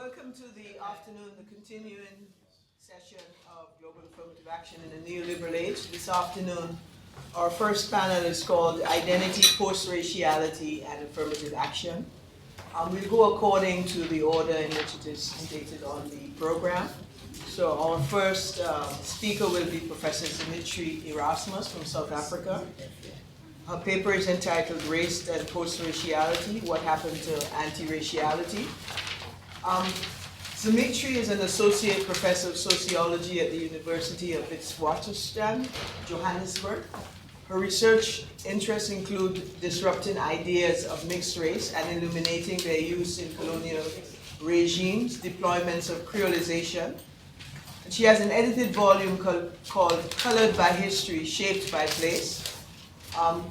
Welcome to the afternoon, the continuing session of Global Affirmative Action in the Neoliberal Age. This afternoon, our first panel is called Identity, Post-Raciality, and Affirmative Action. We'll go according to the order in which it is stated on the program. So our first speaker will be Professor Zimitra Erasmus from South Africa. Her paper is entitled Race and Post-Raciality, What Happened to Anti-Raciality. Zimitra is an associate professor of sociology at the University of Witwatersrand, Johannesburg. Her research interests include disrupting ideas of mixed race and illuminating their use in colonial regimes, deployments of creolization. And she has an edited volume called Colored by History, Shaped by Place,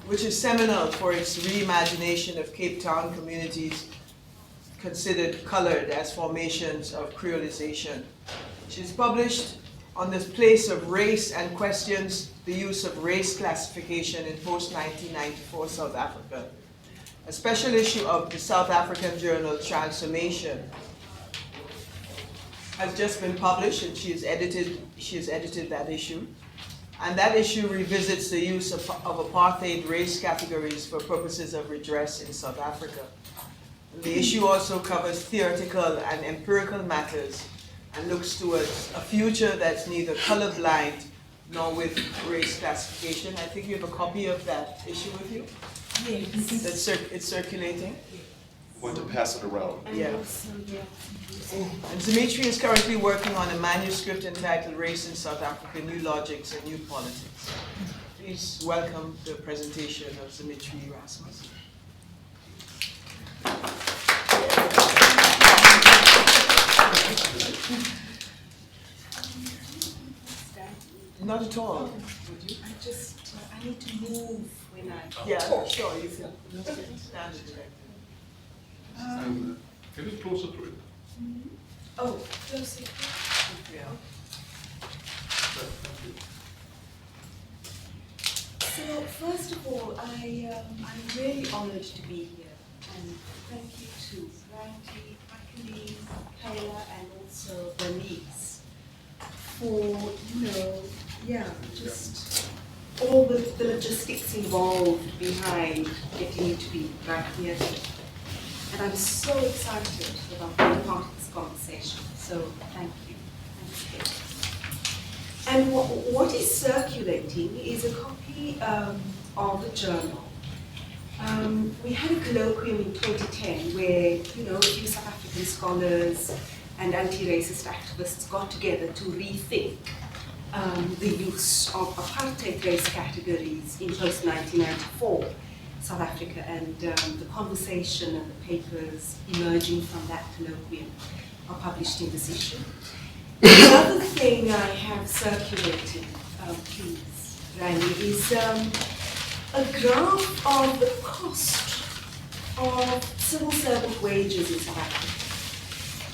which is seminal for its reimagination of Cape Town communities considered colored as formations of creolization. She's published on the place of race and questions the use of race classification in post-1994 South Africa. A special issue of the South African journal Transformation has just been published, and she has edited that issue. And that issue revisits the use of apartheid race categories for purposes of redress in South Africa. The issue also covers theoretical and empirical matters and looks towards a future that's neither colorblind nor with race classification. I think you have a copy of that issue with you? Yes. It's circulating? I'm going to pass it around. Yeah. And Zimitra is currently working on a manuscript entitled Race in South Africa, New Logics and New Politics. Please welcome the presentation of Zimitra Erasmus. Not at all. Would you? I need to move when I talk. Yeah, sure, you can stand directly. Get it closer to it. Oh, closer. Yeah. So first of all, I'm really honored to be here, and thank you to Randy, Michaeline, CAAAR, and also Bernice for, just all the logistics involved behind getting you to be right here. And I'm so excited about being part of this conversation. So thank you. And what is circulating is a copy of a journal. We had a colloquium in 2010 where, a few South African scholars and anti-racist activists got together to rethink the use of apartheid race categories in post-1994 South Africa, and the conversation and the papers emerging from that colloquium are published in this issue. The other thing I have circulated, please, Randy, is a graph of the cost of civil servant wages in South Africa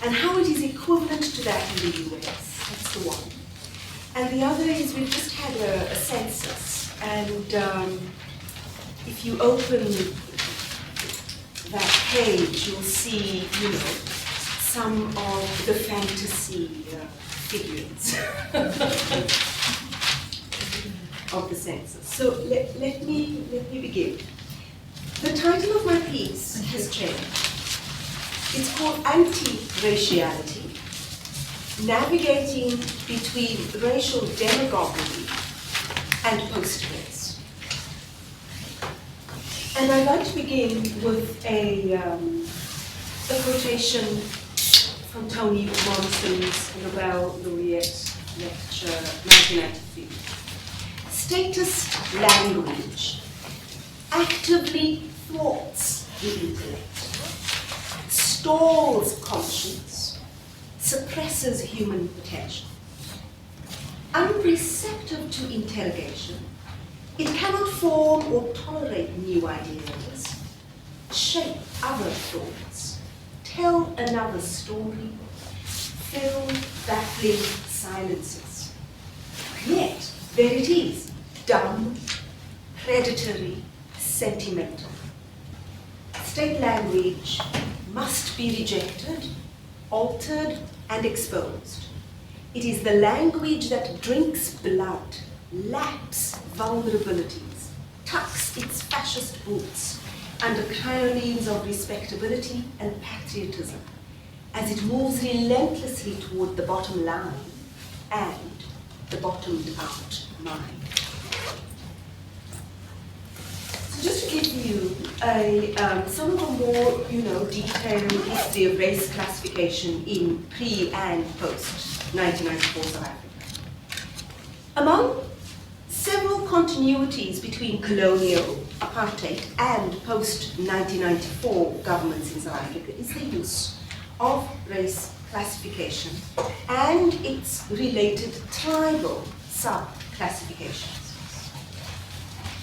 and how it is equivalent to that in the US. That's the one. And the other is we've just had a census, and if you open that page, you'll see, some of the fantasy figures of the census. So let me begin. The title of my piece has changed. It's called Anti-Raciality, Navigating Between Racial Demagoguery and Post-Race. And I'd like to begin with a quotation from Toni Morrison's Nobel Laureate lecture, 1993. Status language actively thwarts the intellect, stalls conscience, suppresses human potential. Unreceptive to interrogation, it cannot form or tolerate new ideas, shape other thoughts, tell another story, fill baffling silences. Yet, there it is, dumb, predatory, sentimental. State language must be rejected altered and exposed. It is the language that drinks blood, laps vulnerabilities, tucks its fascist boots under crinolines of respectability and patriotism, as it moves relentlessly toward the bottom line and the bottomed out mind. So just to give you some of the more detailed history of race classification in pre and post 1994 South Africa. Among several continuities between colonial, apartheid, and post-1994 governments in South Africa is the use of race classification and its related tribal sub-classifications.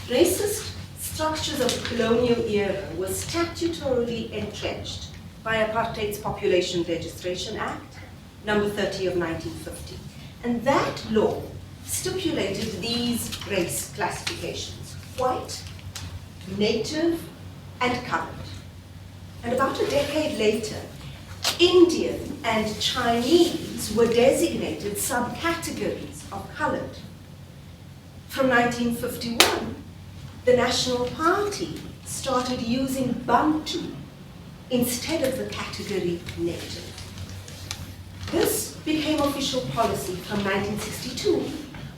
Racist structures of the colonial era were statutorily entrenched by apartheid's Population Registration Act, number 30 of 1950. And that law stipulated these race classifications: white, native, and colored. And about a decade later, Indian and Chinese were designated subcategories of colored. From 1951, the National Party started using Bantu instead of the category native. This became official policy from 1962,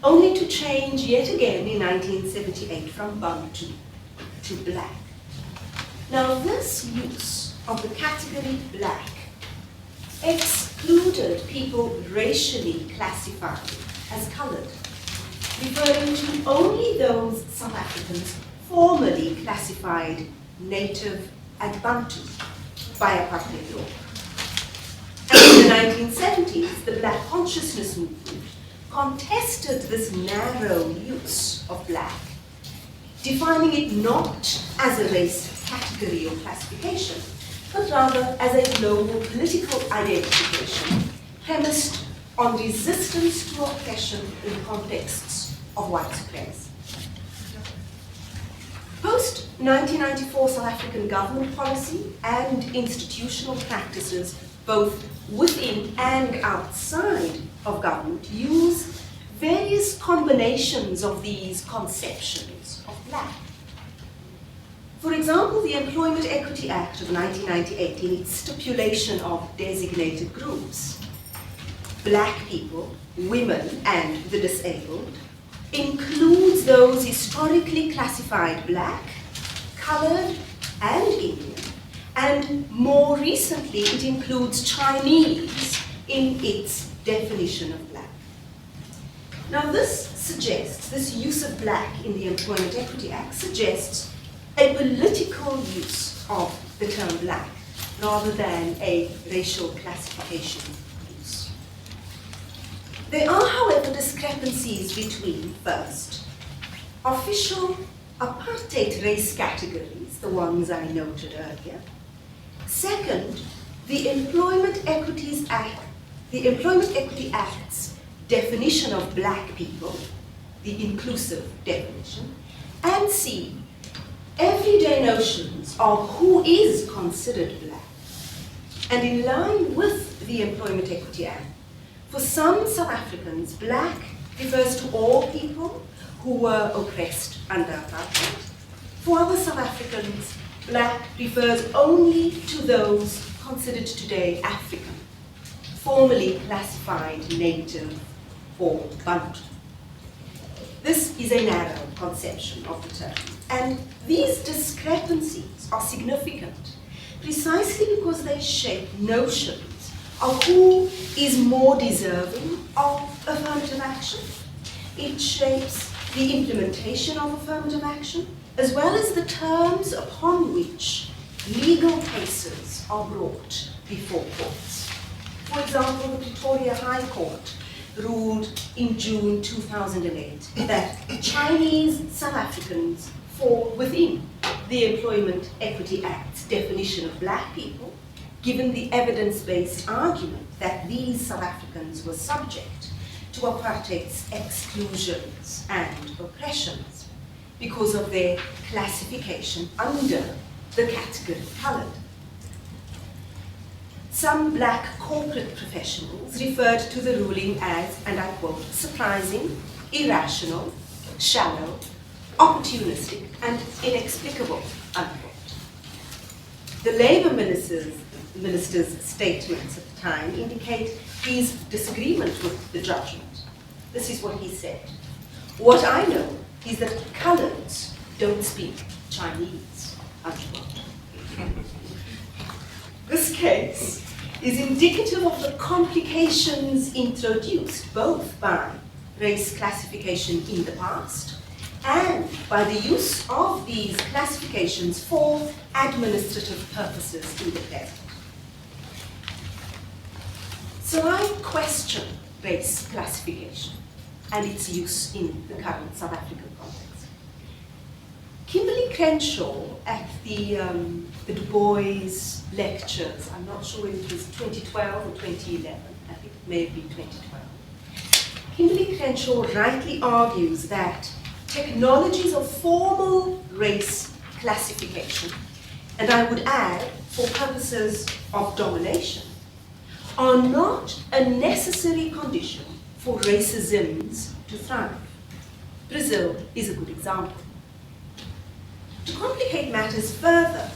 only to change yet again in 1978 from Bantu to black. Now this use of the category black excluded people racially classified as colored, referring to only those South Africans formerly classified native and Bantu by apartheid law. And in the 1970s, the Black consciousness movement contested this narrow use of black, defining it not as a race category or classification, but rather as a global political identification premised on resistance to oppression in contexts of white supremacy. Post-1994 South African government policy and institutional practices, both within and outside of government, use various combinations of these conceptions of black. For example, the Employment Equity Act of 1998, in its stipulation of designated groups, black people, women, and the disabled, includes those historically classified black, colored, and Indian, and more recently it includes Chinese in its definition of black. Now this use of black in the Employment Equity Act suggests a political use of the term black rather than a racial classification use. There are, however, discrepancies between, first, official apartheid race categories, the ones I noted earlier. Second, the Employment Equity Act's definition of black people, the inclusive definition, and C, everyday notions of who is considered black. And in line with the Employment Equity Act, for some South Africans, black refers to all people who were oppressed under apartheid. For other South Africans, black refers only to those considered today African, formerly classified native or Bantu. This is a narrow conception of the term, and these discrepancies are significant precisely because they shape notions of who is more deserving of affirmative action. It shapes the implementation of affirmative action, as well as the terms upon which legal cases are brought before courts. For example, the Pretoria High Court ruled in June 2008 that Chinese South Africans fall within the Employment Equity Act's definition of black people, given the evidence-based argument that these South Africans were subject to apartheid's exclusions and oppressions because of their classification under the category colored. some black corporate professionals referred to the ruling as, and I quote, surprising, irrational, shallow, opportunistic, and inexplicable, unquote. The Labour minister's statements at the time indicate his disagreement with the judgment. This is what he said. What I know is that coloureds don't speak Chinese, unquote. This case is indicative of the complications introduced both by race classification in the past and by the use of these classifications for administrative purposes in the present. So I question race classification and its use in the current South African context. Kimberly Crenshaw at the Du Bois lectures, I'm not sure whether it was 2012 or 2011, I think it may be 2012. Kimberly Crenshaw rightly argues that technologies of formal race classification, and I would add, for purposes of domination, are not a necessary condition for racisms to thrive. Brazil is a good example. To complicate matters further,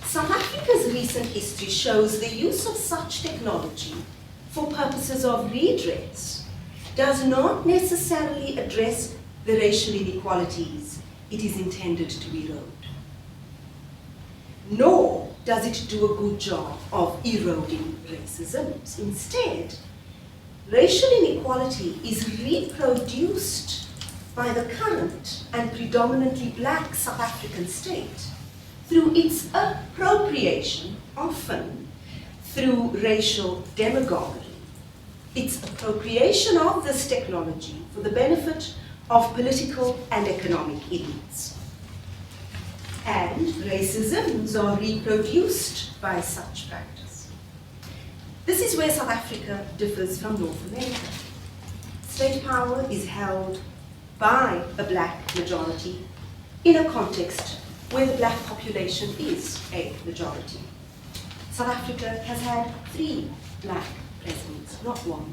South Africa's recent history shows the use of such technology for purposes of redress does not necessarily address the racial inequalities it is intended to erode. Nor does it do a good job of eroding racisms. Instead, racial inequality is reproduced by the current and predominantly black South African state through its appropriation, often through racial demagoguery. Its appropriation of this technology for the benefit of political and economic elites. And racisms are reproduced by such practice. This is where South Africa differs from North America. State power is held by a black majority in a context where the black population is a majority. South Africa has had 3 black presidents, not 1.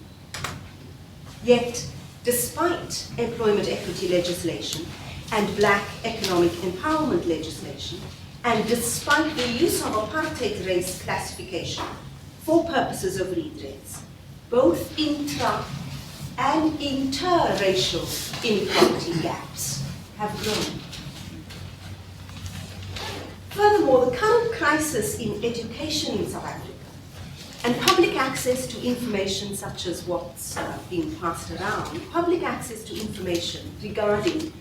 Yet, despite employment equity legislation and black economic empowerment legislation, and despite the use of apartheid race classification for purposes of redress, both intra- and interracial inequality gaps have grown. Furthermore, the current crisis in education in South Africa and public access to information such as what's being passed around, public access to information regarding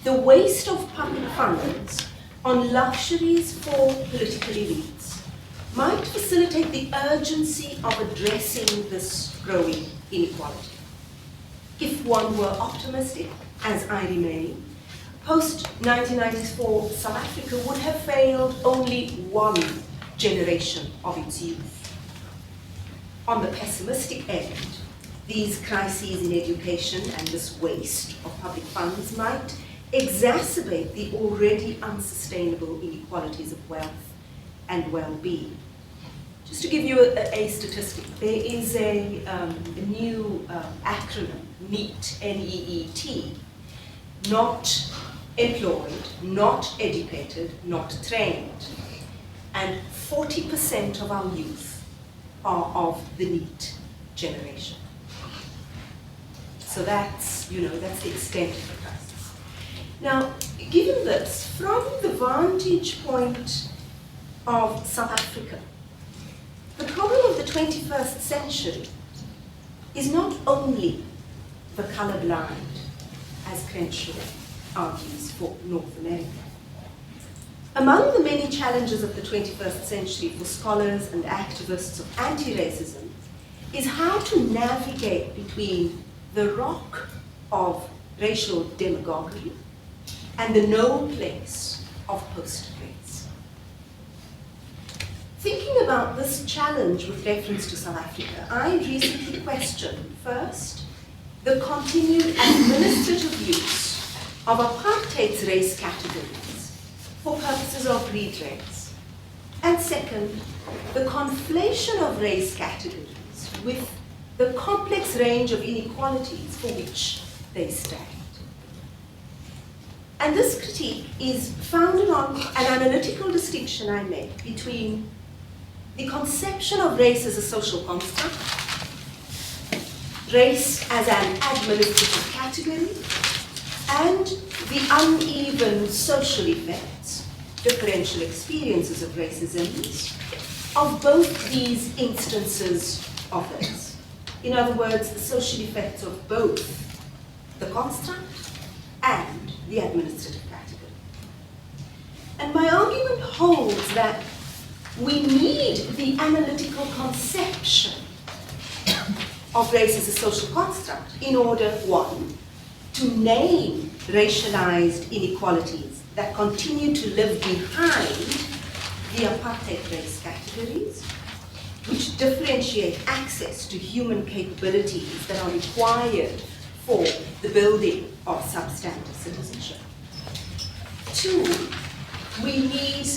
the waste of public funds on luxuries for political elites might facilitate the urgency of addressing this growing inequality. If one were optimistic, as I remain, post-1994 South Africa would have failed only 1 generation of its youth. On the pessimistic end, these crises in education and this waste of public funds might exacerbate the already unsustainable inequalities of wealth and well-being. Just to give you a statistic, there is a new acronym, NEET, N-E-E-T, not employed, not educated, not trained. And 40% of our youth are of the NEET generation. So that's, that's the extent of the crisis. Now, given this, from the vantage point of South Africa, the problem of the 21st century is not only the colorblind, as Crenshaw argues for North America. Among the many challenges of the 21st century for scholars and activists of anti-racism is how to navigate between the rock of racial demagoguery and the no place of post-race. Thinking about this challenge with reference to South Africa, I recently questioned, first, the continued administrative use of apartheid's race categories for purposes of redress, And second, the conflation of race categories with the complex range of inequalities for which they stand. And this critique is founded on an analytical distinction I make between the conception of race as a social construct, race as an administrative category, and the uneven social effects, differential experiences of racism, of both these instances of race. In other words, the social effects of both the construct and the administrative category. And my argument holds that we need the analytical conception of race as a social construct in order, one, to name racialized inequalities that continue to live behind the apartheid race categories, which differentiate access to human capabilities that are required for the building of substantive citizenship. Two, we need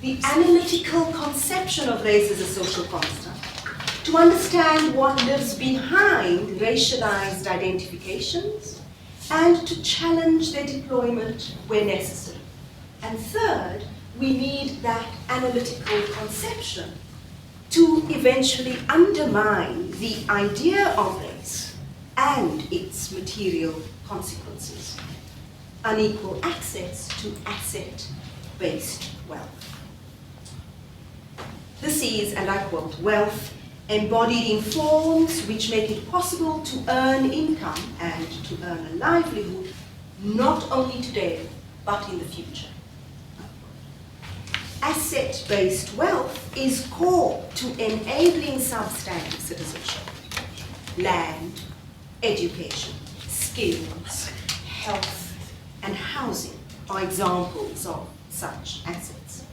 the analytical conception of race as a social construct to understand what lives behind racialized identifications and to challenge their deployment where necessary. And third, we need that analytical conception to eventually undermine the idea of race and its material consequences. Unequal access to asset-based wealth. This is, and I quote, wealth embodied in forms which make it possible to earn income and to earn a livelihood, not only today, but in the future. Asset-based wealth is core to enabling substantive citizenship. Land, education, skills, health, and housing are examples of such assets.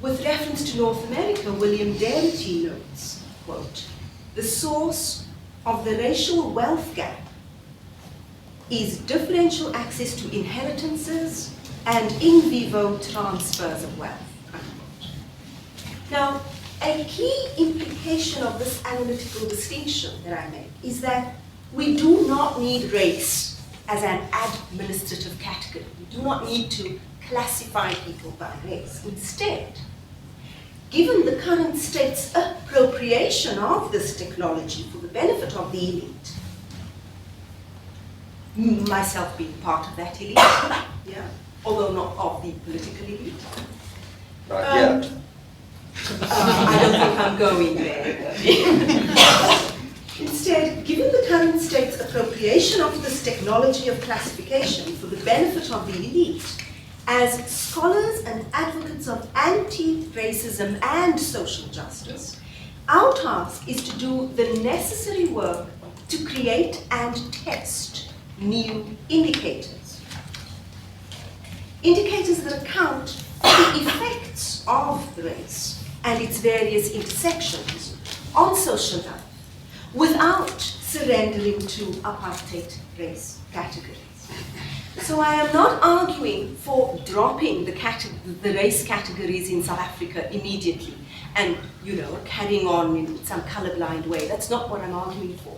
With reference to North America, William Darity notes, quote, the source of the racial wealth gap is differential access to inheritances and in vivo transfers of wealth, unquote. Now, a key implication of this analytical distinction that I make is that we do not need race as an administrative category. We do not need to classify people by race. Instead, given the current state's appropriation of this technology for the benefit of the elite, myself being part of that elite, yeah, although not of the political elite. Not yet. I don't think I'm going there. Instead, given the current state's appropriation of this technology of classification for the benefit of the elite, as scholars and advocates of anti-racism and social justice, our task is to do the necessary work to create and test new indicators. Indicators that account for the effects of race and its various intersections on social life without surrendering to apartheid race categories. So I am not arguing for dropping the race categories in South Africa immediately and, carrying on in some colorblind way. That's not what I'm arguing for.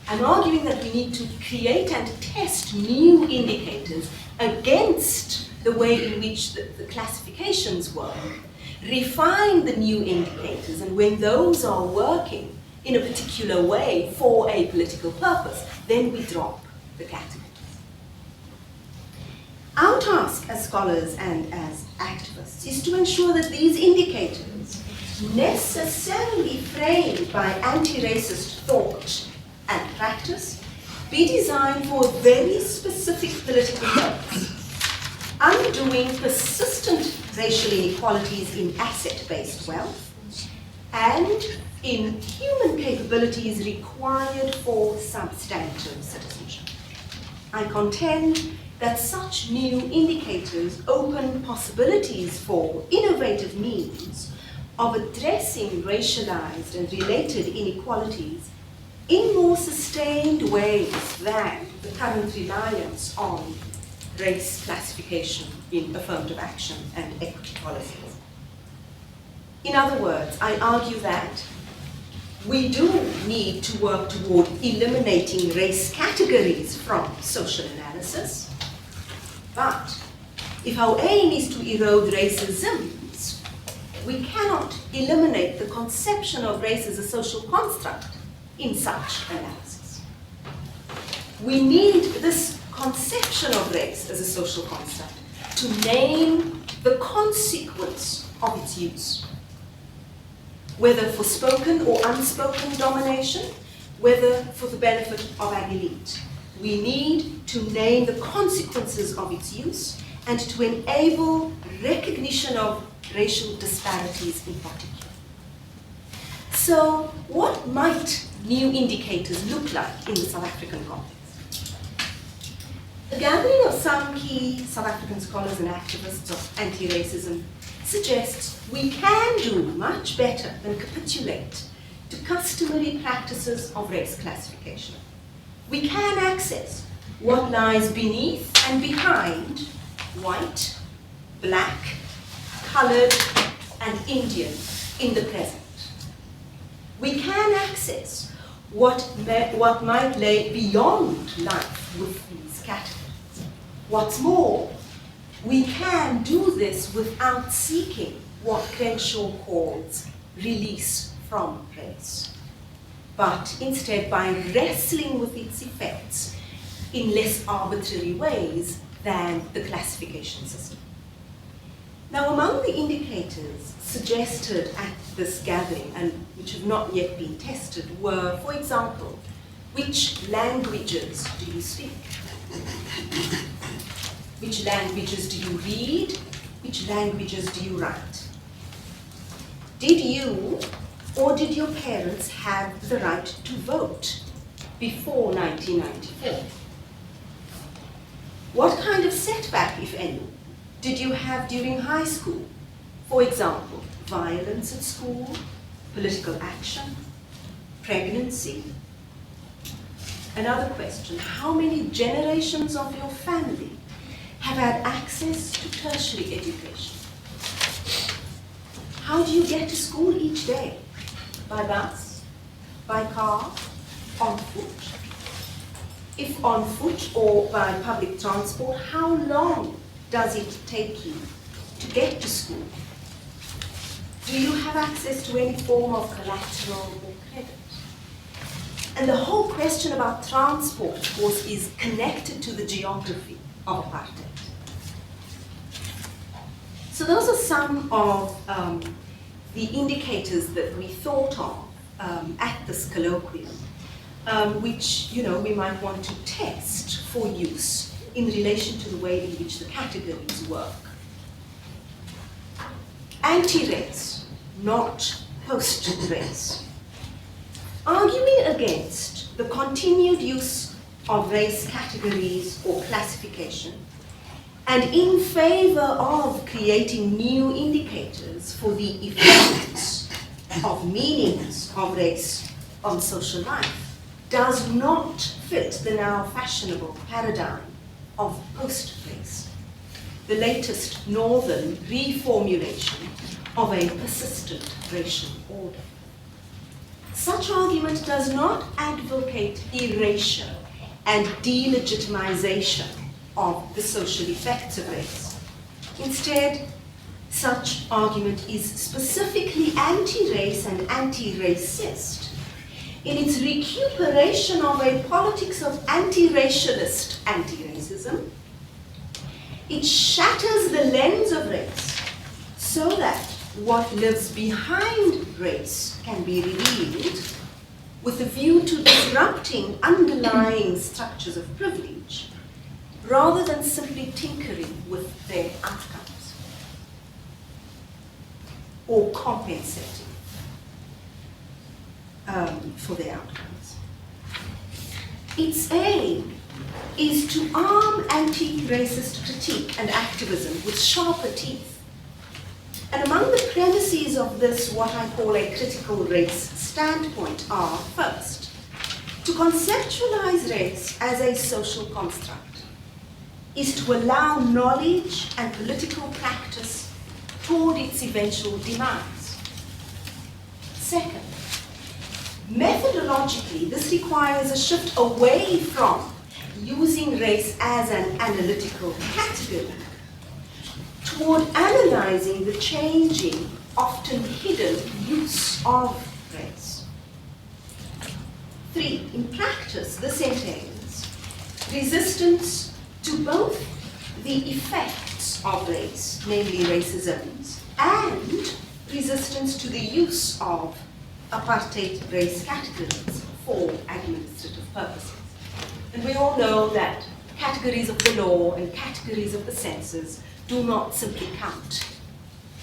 I'm arguing that we need to create and test new indicators against the way in which the classifications work, refine the new indicators, and when those are working in a particular way for a political purpose, then we drop the categories. Our task as scholars and as activists is to ensure that these indicators, necessarily framed by anti-racist thought and practice, be designed for a very specific political purpose, undoing persistent racial inequalities in asset-based wealth and in human capabilities required for substantive citizenship. I contend that such new indicators open possibilities for innovative means of addressing racialized and related inequalities in more sustained ways than the current reliance on race classification in affirmative action and equity policies. In other words, I argue that we do need to work toward eliminating race categories from social analysis, but if our aim is to erode racisms, we cannot eliminate the conception of race as a social construct in such analysis. We need this conception of race as a social construct to name the consequence of its use, whether for spoken or unspoken domination, whether for the benefit of an elite. We need to name the consequences of its use and to enable recognition of racial disparities in particular. So, what might new indicators look like in the South African context? A gathering of some key South African scholars and activists of anti-racism suggests we can do much better than capitulate to customary practices of race classification. We can access what lies beneath and behind white, black, colored, and Indian in the present. We can access what might lay beyond life with these categories. What's more, we can do this without seeking what Crichlow calls release from race, but instead by wrestling with its effects in less arbitrary ways than the classification system. Now, among the indicators suggested at this gathering and which have not yet been tested were, for example, which languages do you speak? Which languages do you read? Which languages do you write? Did you or did your parents have the right to vote before 1994? What kind of setback, if any, did you have during high school? For example, violence at school, political action, pregnancy? Another question, how many generations of your family have had access to tertiary education? How do you get to school each day? By bus? By car? On foot? If on foot or by public transport, how long does it take you to get to school? Do you have access to any form of collateral or credit? And the whole question about transport, of course, is connected to the geography of apartheid. So those are some of the indicators that we thought of at this colloquium, which we might want to test for use in relation to the way in which the categories work. Anti-race, not post-race. Arguing against the continued use of race categories or classification, and in favor of creating new indicators for the effects of meanings of race on social life, does not fit the now fashionable paradigm of post-race, the latest northern reformulation of a persistent racial order. Such argument does not advocate erasure and delegitimization of the social effects of race. Instead, such argument is specifically anti-race and anti-racist in its recuperation of a politics of anti-racialist anti-racism. It shatters the lens of race so that what lives behind race can be revealed with a view to disrupting underlying structures of privilege rather than simply tinkering with their outcomes or compensating for their outcomes. Its aim is to arm anti-racist critique and activism with sharper teeth. And among the premises of this, what I call a critical race standpoint are, first, to conceptualize race as a social construct is to allow knowledge and political practice toward its eventual demise. Second, methodologically, this requires a shift away from using race as an analytical category toward analyzing the changing, often hidden use of race. 3, in practice, this entails resistance to both the effects of race, namely racisms, and resistance to the use of apartheid race categories for administrative purposes. And we all know that categories of the law and categories of the census do not simply count.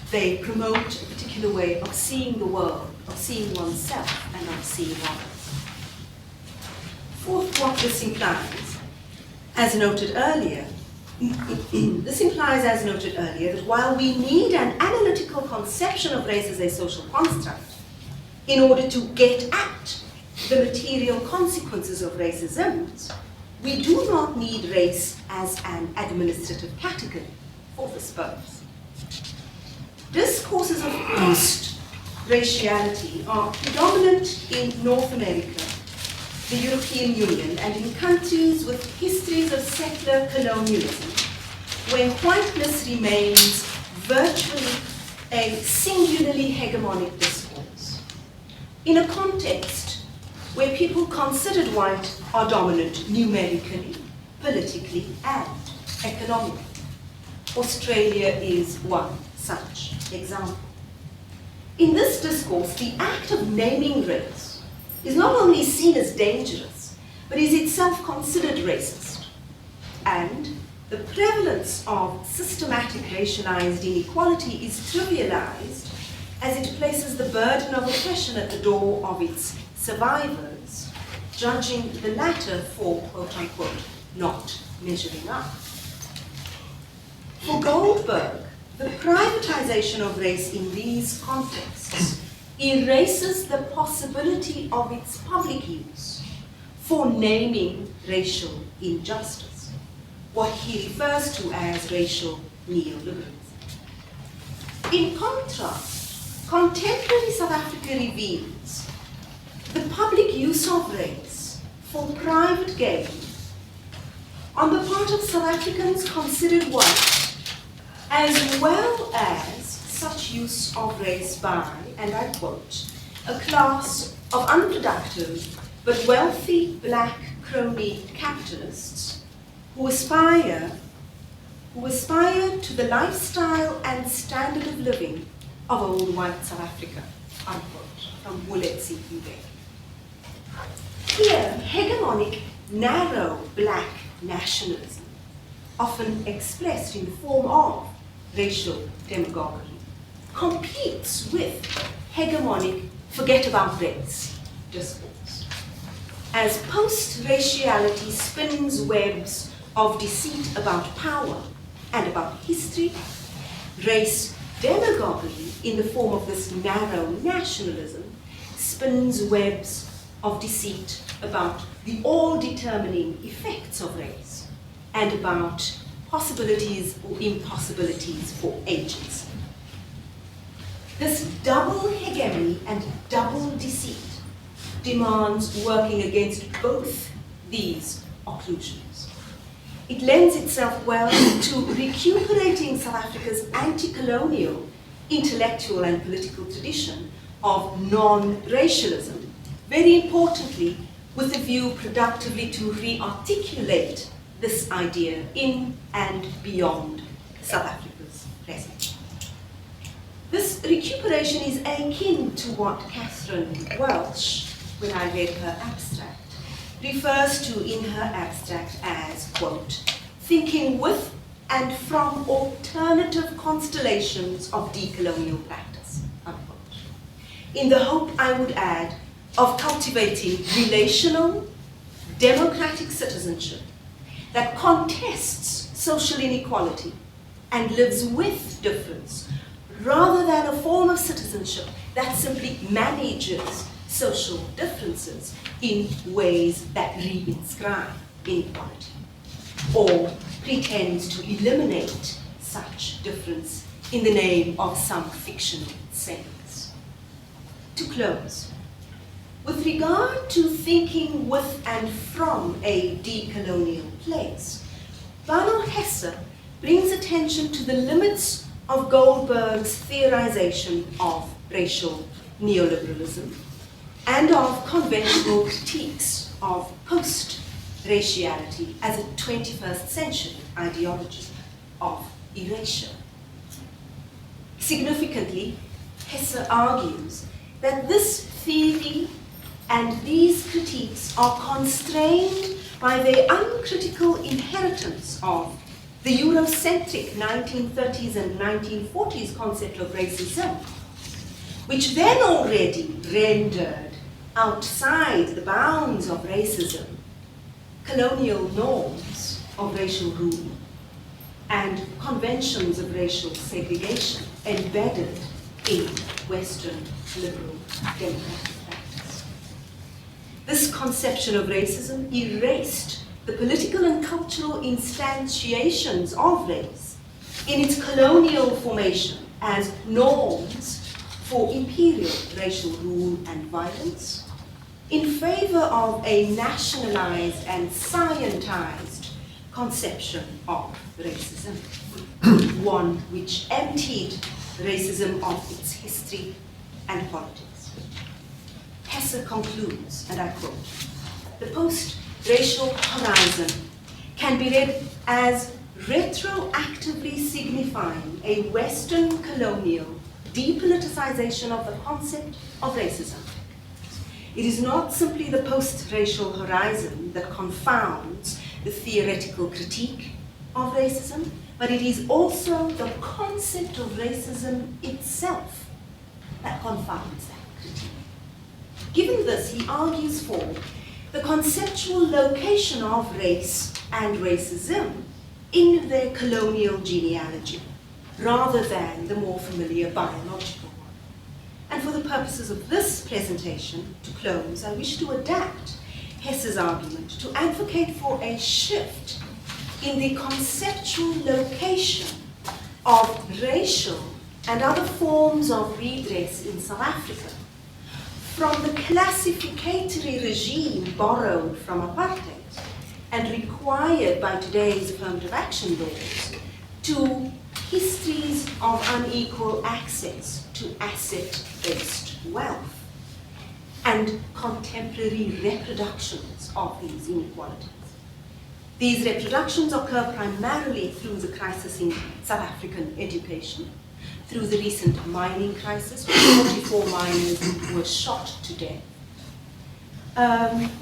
They promote a particular way of seeing the world, of seeing oneself, and of seeing others. Fourth, what this implies, as noted earlier, that while we need an analytical conception of race as a social construct in order to get at the material consequences of racisms, we do not need race as an administrative category for this purpose. Discourses of post-raciality are predominant in North America, the European Union, and in countries with histories of settler colonialism, where whiteness remains virtually a singularly hegemonic discourse. In a context where people considered white are dominant numerically, politically, and economically. Australia is one such example. In this discourse, the act of naming race is not only seen as dangerous, but is itself considered racist. And the prevalence of systematic racialized inequality is trivialized as it places the burden of oppression at the door of its survivors, judging the latter for, quote-unquote, not measuring up. For Goldberg, the privatization of race in these contexts erases the possibility of its public use for naming racial injustice, what he refers to as racial neoliberalism. In contrast, contemporary South Africa reveals the public use of race for private gain on the part of South Africans considered white, as well as such use of race by, and I quote, a class of unproductive but wealthy black crony capitalists who aspire to the lifestyle and standard of living of old white South Africa, unquote, from Wuletsi Ube. Here, hegemonic, narrow black nationalism, often expressed in the form of racial demagoguery, competes with hegemonic forget about race discourse. As post-raciality spins webs of deceit about power and about history, race demagoguery in the form of this narrow nationalism spins webs of deceit about the all-determining effects of race and about possibilities or impossibilities for agency. This double hegemony and double deceit demands working against both these occlusions. It lends itself well to recuperating South Africa's anti-colonial intellectual and political tradition of non-racialism, very importantly, with a view productively to re-articulate this idea in and beyond South Africa's present. This recuperation is akin to what Catherine Walsh, when I read her abstract, refers to in her abstract as, quote, thinking with and from alternative constellations of decolonial practice, unquote. In the hope, I would add, of cultivating relational, democratic citizenship that contests social inequality and lives with difference, rather than a form of citizenship that simply manages social differences in ways that reinscribe inequality, or pretends to eliminate such difference in the name of some fictional sense. To close, with regard to thinking with and from a decolonial place, Bernard Hesse brings attention to the limits of Goldberg's theorization of racial neoliberalism and of conventional critiques of post-raciality as a 21st century ideology of erasure. Significantly, Hesse argues that this theory and these critiques are constrained by their uncritical inheritance of the Eurocentric 1930s and 1940s concept of racism, which then already rendered outside the bounds of racism colonial norms of racial rule and conventions of racial segregation embedded in Western liberal democratic practice. This conception of racism erased the political and cultural instantiations of race in its colonial formation as norms for imperial racial rule and violence, in favor of a nationalized and scientized conception of racism, one which emptied racism of its history and politics. Hesse concludes, and I quote, "The post-racial horizon can be read as retroactively signifying a Western colonial depoliticization of the concept of racism. It is not simply the post-racial horizon that confounds the theoretical critique of racism, but it is also the concept of racism itself that confounds that critique." Given this, he argues for the conceptual location of race and racism in their colonial genealogy, rather than the more familiar biological one. And for the purposes of this presentation, to close, I wish to adapt Hesse's argument to advocate for a shift in the conceptual location of racial and other forms of redress in South Africa, from the classificatory regime borrowed from apartheid and required by today's affirmative action laws, to histories of unequal access to asset-based wealth and contemporary reproductions of these inequalities. These reproductions occur primarily through the crisis in South African education, through the recent mining crisis, where 44 miners were shot to death,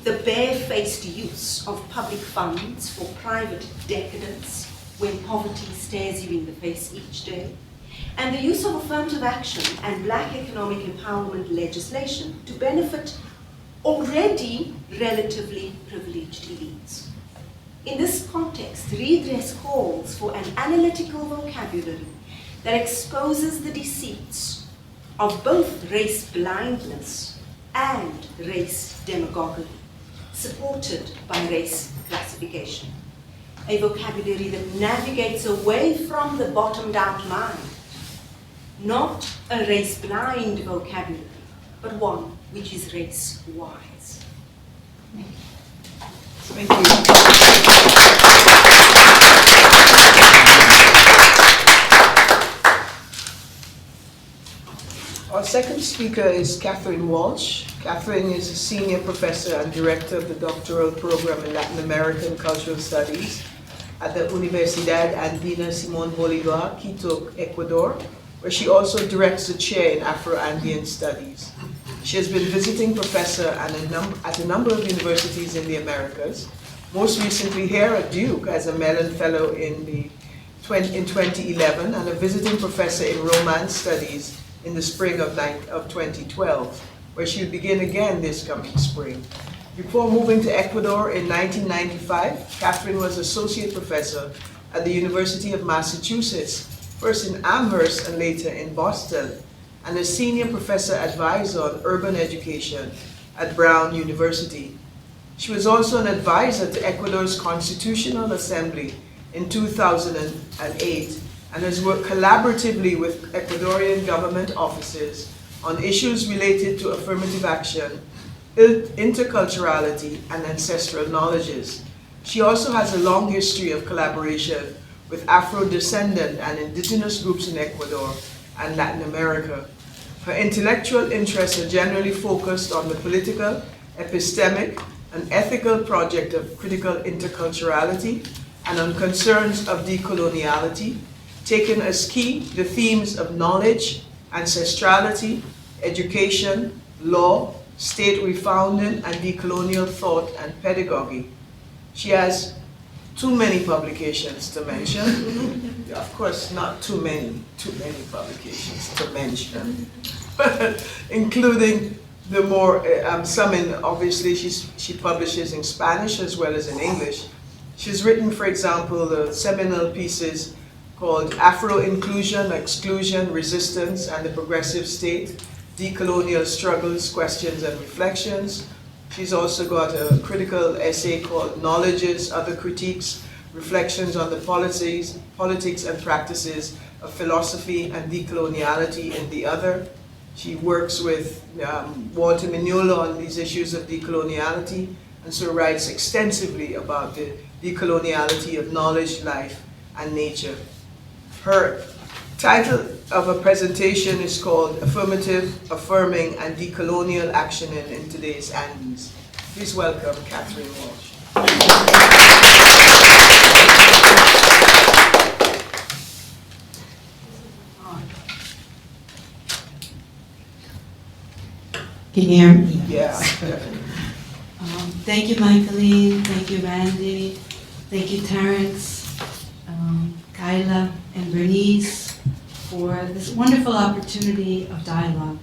the barefaced use of public funds for private decadence when poverty stares you in the face each day, and the use of affirmative action and black economic empowerment legislation to benefit already relatively privileged elites. In this context, redress calls for an analytical vocabulary that exposes the deceits of both race blindness and race demagoguery, supported by race classification. A vocabulary that navigates away from the bottomed out mind, not a race blind vocabulary, but one which is race wise. Thank you. Our second speaker is Catherine Walsh. Catherine is a senior professor and director of the doctoral program in Latin American Cultural Studies at the Universidad Andina Simón Bolívar, Quito, Ecuador, where she also directs the chair in Afro-Andean Studies. She has been visiting professor at a number of universities in the Americas, most recently here at Duke as a Mellon Fellow in 2011 and a visiting professor in Romance Studies in the spring of 2012, where she'll begin again this coming spring. Before moving to Ecuador in 1995, Catherine was associate professor at the University of Massachusetts, first in Amherst and later in Boston, and a senior professor advisor on urban education at Brown University. She was also an advisor to Ecuador's Constitutional Assembly in 2008 and has worked collaboratively with Ecuadorian government offices on issues related to affirmative action, interculturality, and ancestral knowledges. She also has a long history of collaboration with Afro-descendant and indigenous groups in Ecuador and Latin America. Her intellectual interests are generally focused on the political, epistemic, and ethical project of critical interculturality and on concerns of decoloniality, taking as key the themes of knowledge, ancestrality, education, law, state refounding, and decolonial thought and pedagogy. She has too many publications to mention. Of course, not too many publications to mention, including the more, obviously she publishes in Spanish as well as in English. She's written, for example, the seminal pieces called Afro-Inclusion, Exclusion, Resistance, and the Progressive State, Decolonial Struggles, Questions, and Reflections. She's also got a critical essay called Knowledges, Other Critiques, Reflections on the Politics and Practices of Philosophy and Decoloniality in the Other. She works with Walter Mignolo on these issues of decoloniality, and so writes extensively about the decoloniality of knowledge, life, and nature. Her title of a presentation is called Affirmative, Affirming, and Decolonial Action in Today's Andes. Please welcome Catherine Walsh. Can you hear me? Yeah. Thank you, Michaeline. Thank you, Randy. Thank you, Terrence, Kyla, and Bernice for this wonderful opportunity of dialogue.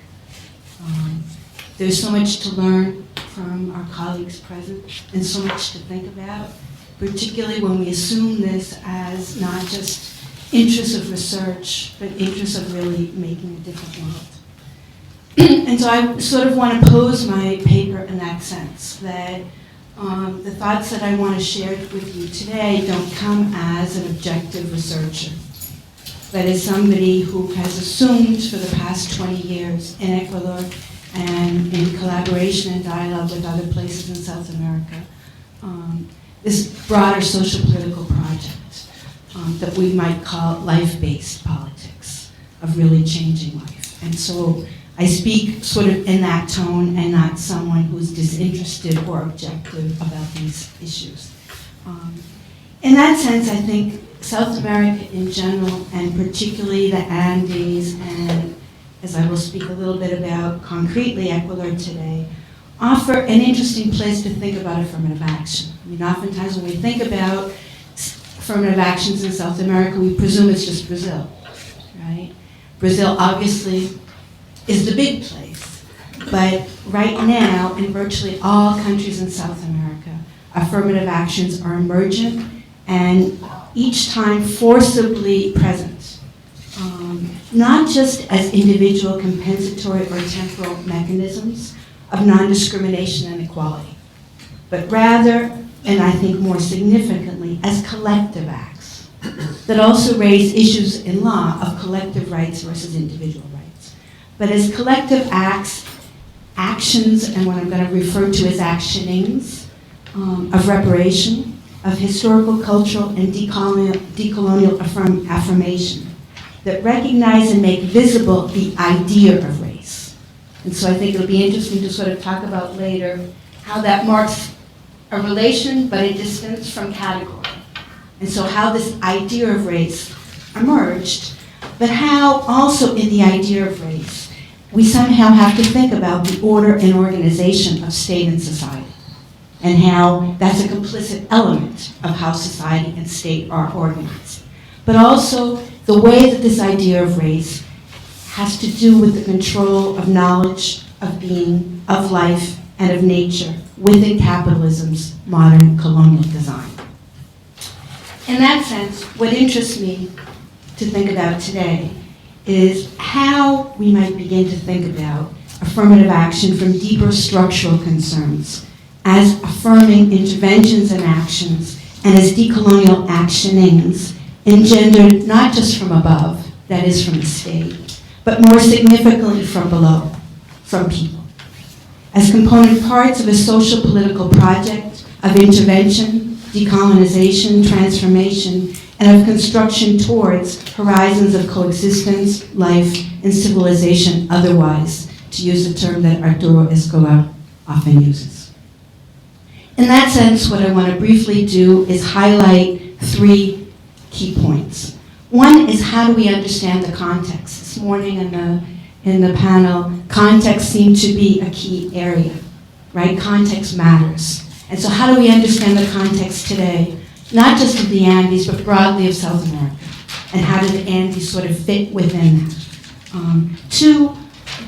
There's so much to learn from our colleagues present and so much to think about, particularly when we assume this as not just interests of research, but interests of really making a different world. And so I sort of want to pose my paper in that sense, that the thoughts that I want to share with you today don't come as an objective researcher, but as somebody who has assumed for the past 20 years in Ecuador and in collaboration and dialogue with other places in South America, this broader social political project that we might call life-based politics, of really changing life. And so I speak sort of in that tone and not someone who's disinterested or objective about these issues. In that sense, I think South America in general, and particularly the Andes, and as I will speak a little bit about concretely Ecuador today, offer an interesting place to think about affirmative action. I mean, oftentimes when we think about affirmative actions in South America, we presume it's just Brazil, right? Brazil obviously is the big place. But right now, in virtually all countries in South America, affirmative actions are emergent and each time forcibly present. Not just as individual compensatory or temporal mechanisms of non-discrimination and equality, but rather, and I think more significantly, as collective acts that also raise issues in law of collective rights versus individual rights. But as collective acts, actions, and what I'm going to refer to as actionings, of reparation, of historical, cultural, and decolonial affirmation that recognize and make visible the idea of race. And so I think it'll be interesting to sort of talk about later how that marks a relation but a distance from category. And so how this idea of race emerged, but how also in the idea of race, we somehow have to think about the order and organization of state and society, and how that's a complicit element of how society and state are organized. But also the way that this idea of race has to do with the control of knowledge, of being, of life, and of nature within capitalism's modern colonial design. In that sense, what interests me to think about today is how we might begin to think about affirmative action from deeper structural concerns as affirming interventions and actions and as decolonial actionings engendered not just from above, that is from the state, but more significantly from below, from people. As component parts of a social political project of intervention, decolonization, transformation, and of construction towards horizons of coexistence, life, and civilization otherwise, to use a term that Arturo Escobar often uses. In that sense, what I want to briefly do is highlight 3 key points. One is, how do we understand the context? This morning in the panel, context seemed to be a key area, right? Context matters. And so how do we understand the context today, not just of the Andes, but broadly of South America? And how do the Andes sort of fit within that? 2,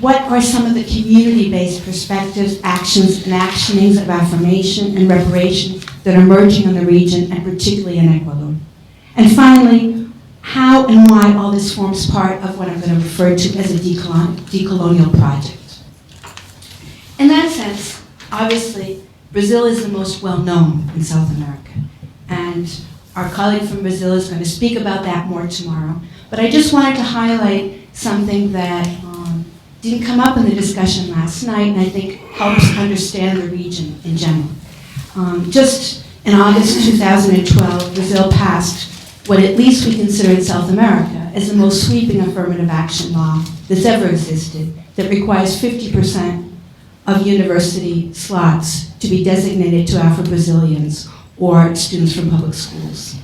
what are some of the community-based perspectives, actions, and actionings of affirmation and reparation that are emerging in the region, and particularly in Ecuador? And finally, how and why all this forms part of what I'm going to refer to as a decolonial project. In that sense, obviously, Brazil is the most well-known in South America. And our colleague from Brazil is going to speak about that more tomorrow. But I just wanted to highlight something that didn't come up in the discussion last night, and I think helps understand the region in general. Just in August 2012, Brazil passed what at least we consider in South America as the most sweeping affirmative action law that's ever existed, that requires 50% of university slots to be designated to Afro-Brazilians or students from public schools.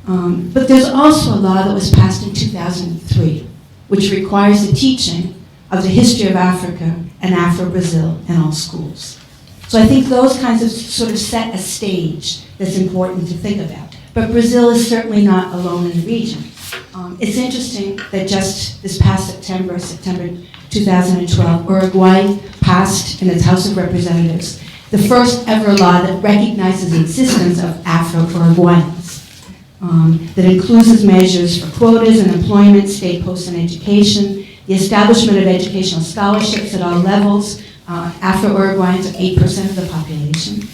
But there's also a law that was passed in 2003, which requires the teaching of the history of Africa and Afro-Brazil in all schools. So I think those kinds of sort of set a stage that's important to think about. But Brazil is certainly not alone in the region. It's interesting that just this past September 2012, Uruguay passed in its House of Representatives the first ever law that recognizes the existence of Afro-Uruguayans, that includes measures for quotas in employment, state posts, and education, the establishment of educational scholarships at all levels. Afro-Uruguayans are 8% of the population.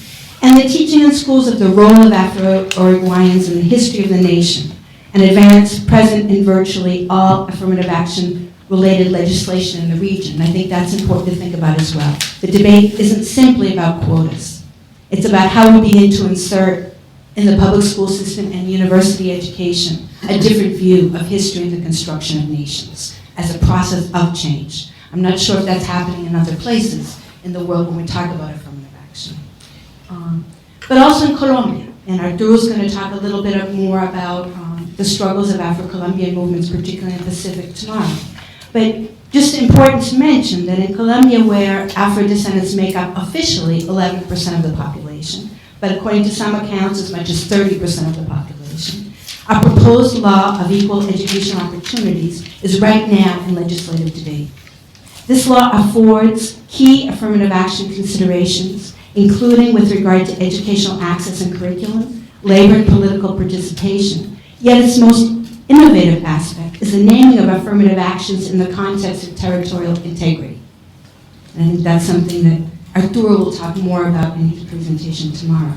And the teaching in schools of the role of Afro-Uruguayans in the history of the nation, an advance present in virtually all affirmative action related legislation in the region. I think that's important to think about as well. The debate isn't simply about quotas. It's about how we begin to insert in the public school system and university education a different view of history and the construction of nations as a process of change. I'm not sure if that's happening in other places in the world when we talk about affirmative action. But also in Colombia, and Arturo's going to talk a little bit more about the struggles of Afro-Colombian movements, particularly in the Pacific tomorrow. But just important to mention that in Colombia, where Afro-descendants make up officially 11% of the population, but according to some accounts, as much as 30% of the population, a proposed law of equal educational opportunities is right now in legislative debate. This law affords key affirmative action considerations, including with regard to educational access and curriculum, labor and political participation, yet its most innovative aspect is the naming of affirmative actions in the context of territorial integrity. And I think that's something that Arturo will talk more about in his presentation tomorrow.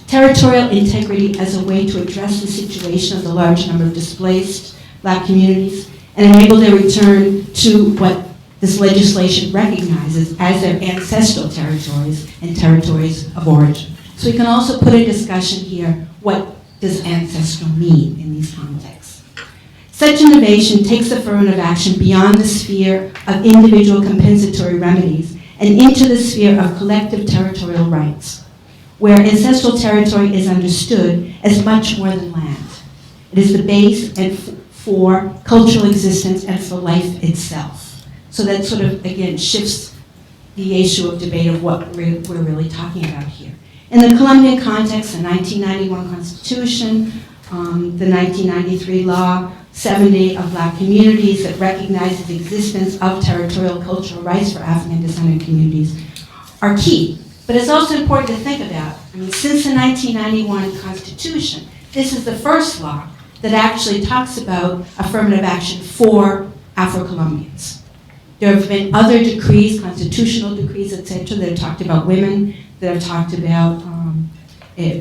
Territorial integrity as a way to address the situation of the large number of displaced Black communities and enable their return to what this legislation recognizes as their ancestral territories and territories of origin. So we can also put a discussion here, what does ancestral mean in these contexts? Such innovation takes affirmative action beyond the sphere of individual compensatory remedies and into the sphere of collective territorial rights, where ancestral territory is understood as much more than land. It is the base and for cultural existence and for life itself. So that sort of, again, shifts the issue of debate of what we're really talking about here. In the Colombian context, the 1991 Constitution, the 1993 law, 70 of Black communities that recognizes the existence of territorial cultural rights for African descendant communities are key. But it's also important to think about, since the 1991 Constitution, this is the first law that actually talks about affirmative action for Afro-Colombians. There have been other decrees, constitutional decrees, etc., that have talked about women, that have talked about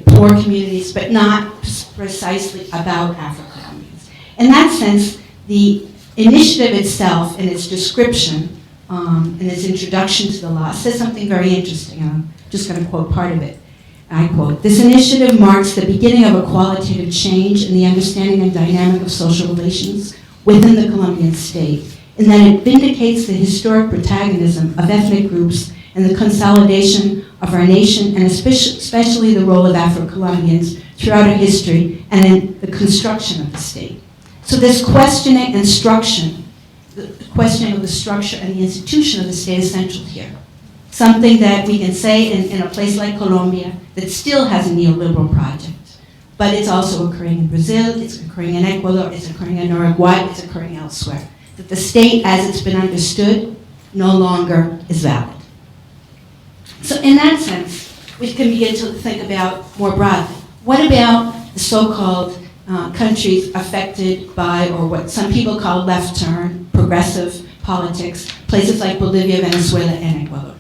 poor communities, but not precisely about Afro-Colombians. In that sense, the initiative itself and its description in its introduction to the law, says something very interesting, and I'm just going to quote part of it. I quote, "This initiative marks the beginning of a qualitative change in the understanding and dynamic of social relations within the Colombian state, in that it vindicates the historic protagonism of ethnic groups in the consolidation of our nation, and especially the role of Afro-Colombians throughout our history and in the construction of the state." So this questioning and structure, the questioning of the structure and the institution of the state is central here. Something that we can say in a place like Colombia that still has a neoliberal project, but it's also occurring in Brazil, it's occurring in Ecuador, it's occurring in Uruguay, it's occurring elsewhere. That the state as it's been understood no longer is valid. So in that sense, we can begin to think about more broadly. What about the so-called countries affected by, or what some people call left turn, progressive politics, places like Bolivia, Venezuela, and Ecuador?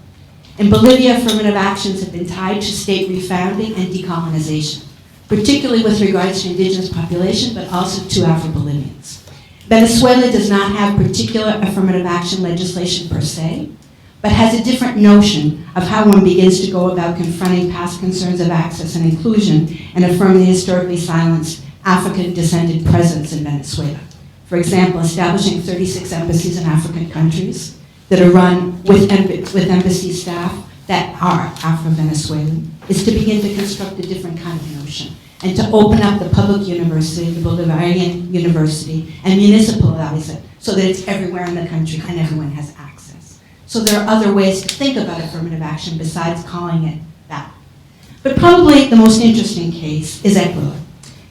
In Bolivia, affirmative actions have been tied to state refounding and decolonization, particularly with regards to indigenous population, but also to Afro-Bolivians. Venezuela does not have particular affirmative action legislation per se, but has a different notion of how one begins to go about confronting past concerns of access and inclusion and affirming the historically silenced African-descended presence in Venezuela. For example, establishing 36 embassies in African countries that are run with embassy staff that are Afro-Venezuelan is to begin to construct a different kind of notion and to open up the public university, the Bolivarian University, and municipalize it so that it's everywhere in the country and everyone has access. So there are other ways to think about affirmative action besides calling it that. But probably the most interesting case is Ecuador,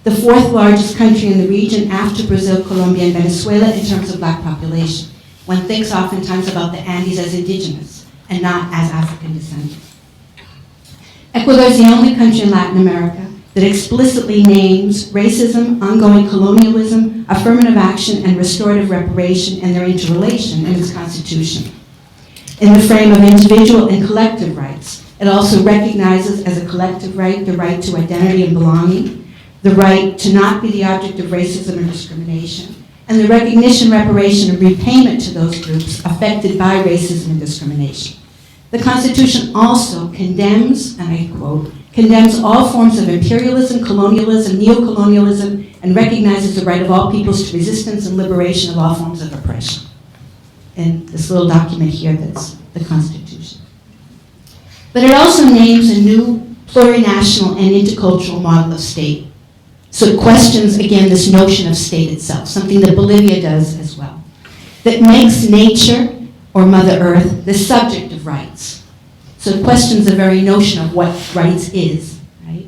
the fourth largest country in the region after Brazil, Colombia, and Venezuela in terms of black population. One thinks oftentimes about the Andes as indigenous and not as African descendant. Ecuador is the only country in Latin America that explicitly names racism, ongoing colonialism, affirmative action, and restorative reparation and their interrelation in its constitution. In the frame of individual and collective rights, it also recognizes as a collective right the right to identity and belonging, the right to not be the object of racism and discrimination, and the recognition, reparation, and repayment to those groups affected by racism and discrimination. The Constitution also condemns, and I quote, condemns all forms of imperialism, colonialism, neocolonialism, and recognizes the right of all peoples to resistance and liberation of all forms of oppression. In this little document here, that's the Constitution. But it also names a new plurinational and intercultural model of state. So it questions, again, this notion of state itself, something that Bolivia does as well, that makes nature, or Mother Earth, the subject of rights. So it questions the very notion of what rights is, right?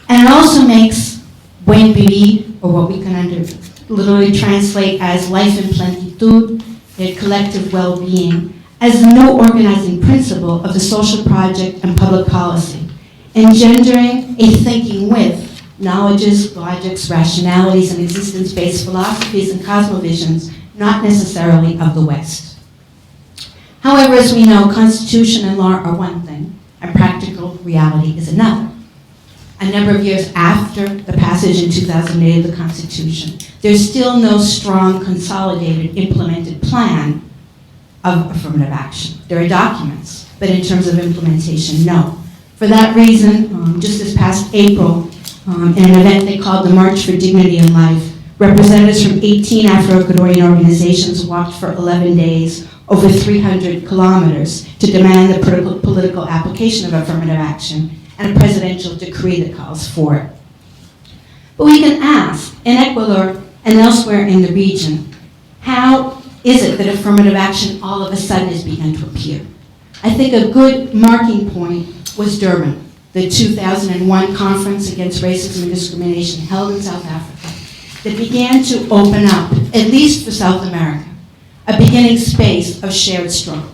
And it also makes buen vivir, or what we can literally translate as life in plenitud, their collective well-being, as the new organizing principle of the social project and public policy, engendering a thinking with knowledges, logics, rationalities, and existence-based philosophies and cosmovisions, not necessarily of the West. However, as we know, constitution and law are one thing, and practical reality is another. A number of years after the passage in 2008 of the Constitution, there's still no strong, consolidated, implemented plan of affirmative action. There are documents, but in terms of implementation, no. For that reason, just this past April, in an event they called the March for Dignity in Life, representatives from 18 Afro-Ecuadorian organizations walked for 11 days over 300 kilometers to demand the political application of affirmative action and a presidential decree that calls for it. But we can ask, in Ecuador and elsewhere in the region, how is it that affirmative action all of a sudden has begun to appear? I think a good marking point was Durban, the 2001 Conference Against Racism and Discrimination held in South Africa that began to open up, at least for South America, a beginning space of shared struggle.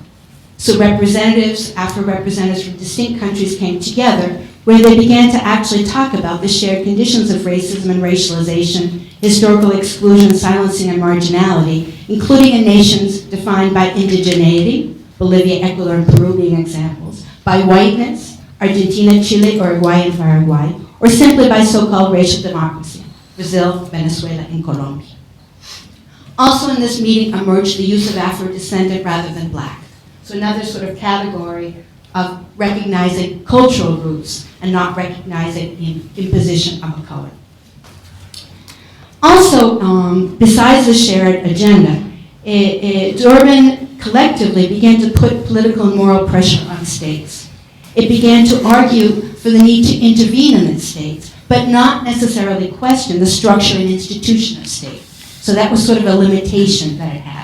So representatives, Afro-representatives from distinct countries came together where they began to actually talk about the shared conditions of racism and racialization, historical exclusion, silencing, and marginality, including in nations defined by indigeneity, Bolivia, Ecuador, and Peru being examples, by whiteness, Argentina, Chile, Uruguay, and Paraguay, or simply by so-called racial democracy, Brazil, Venezuela, and Colombia. Also in this meeting emerged the use of Afro-descendant rather than black. So another sort of category of recognizing cultural roots and not recognizing the imposition of a color. Also, besides the shared agenda, Durban collectively began to put political and moral pressure on states. It began to argue for the need to intervene in its states, but not necessarily question the structure and institution of state. So that was sort of a limitation that it had.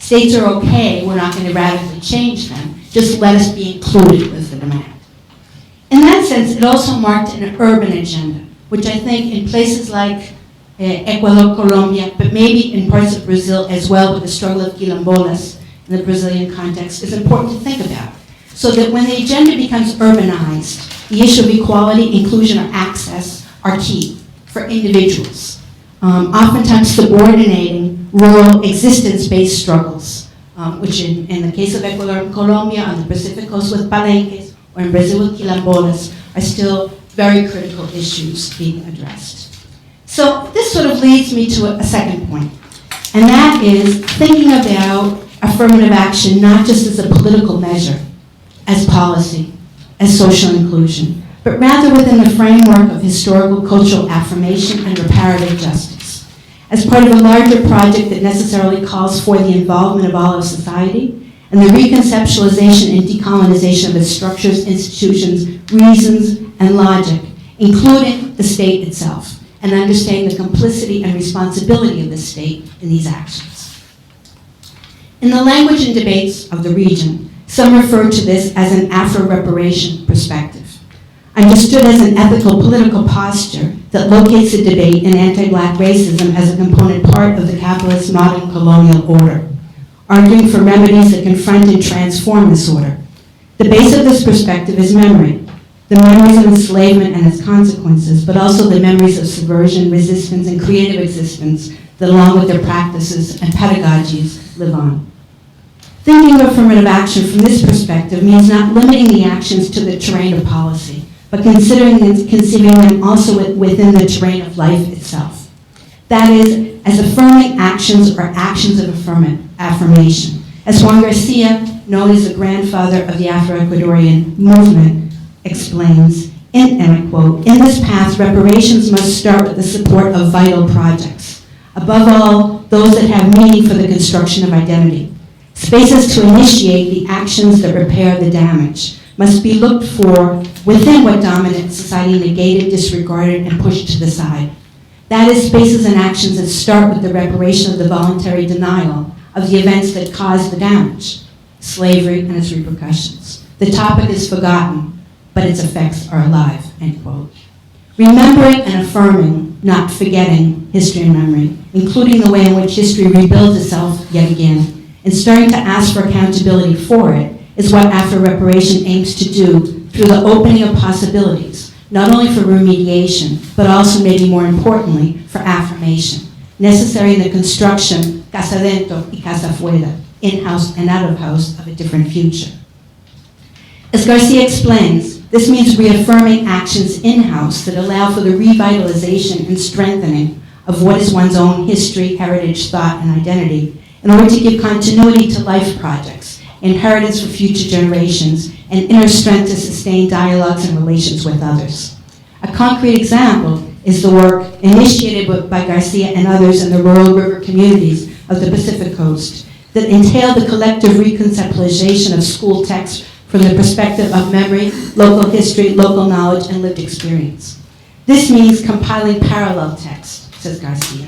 States are okay, we're not going to radically change them, just let us be included was the demand. In that sense, it also marked an urban agenda, which I think in places like Ecuador, Colombia, but maybe in parts of Brazil as well with the struggle of quilombolas in the Brazilian context, is important to think about. So that when the agenda becomes urbanized, the issue of equality, inclusion, or access are key for individuals, oftentimes subordinating rural existence-based struggles, which in the case of Ecuador and Colombia, on the Pacific coast with palenques, or in Brazil with quilombolas, are still very critical issues being addressed. So this sort of leads me to a second point, and that is thinking about affirmative action not just as a political measure, as policy, as social inclusion, but rather within the framework of historical cultural affirmation and reparative justice, as part of a larger project that necessarily calls for the involvement of all of society and the reconceptualization and decolonization of its structures, institutions, reasons, and logic, including the state itself, and understanding the complicity and responsibility of the state in these actions. In the language and debates of the region, some refer to this as an Afro-reparation perspective, understood as an ethical political posture that locates the debate in anti-Black racism as a component part of the capitalist modern colonial order, arguing for remedies that confront and transform this order. The base of this perspective is memory, the memories of enslavement and its consequences, but also the memories of subversion, resistance, and creative existence that, along with their practices and pedagogies, live on. Thinking of affirmative action from this perspective means not limiting the actions to the terrain of policy, but conceiving them also within the terrain of life itself. That is, as affirming actions or actions of affirmation. As Juan Garcia, known as the grandfather of the Afro-Ecuadorian movement, explains, and I quote, "In this path, reparations must start with the support of vital projects. Above all, those that have meaning for the construction of identity. Spaces to initiate the actions that repair the damage must be looked for within what dominant society negated, disregarded, and pushed to the side. That is, spaces and actions that start with the reparation of the voluntary denial of the events that caused the damage, slavery and its repercussions. The topic is forgotten, but its effects are alive," end quote. Remembering and affirming, not forgetting history and memory, including the way in which history rebuilds itself yet again, and starting to ask for accountability for it, is what Afro-reparation aims to do through the opening of possibilities, not only for remediation, but also, maybe more importantly, for affirmation, necessary in the construction, casa dentro y casa fuera, in-house and out-of-house, of a different future. As Garcia explains, this means reaffirming actions in-house that allow for the revitalization and strengthening of what is one's own history, heritage, thought, and identity, in order to give continuity to life projects, inheritance for future generations, and inner strength to sustain dialogues and relations with others. A concrete example is the work initiated by Garcia and others in the rural river communities of the Pacific Coast that entail the collective reconceptualization of school texts from the perspective of memory, local history, local knowledge, and lived experience. This means compiling parallel texts, says Garcia,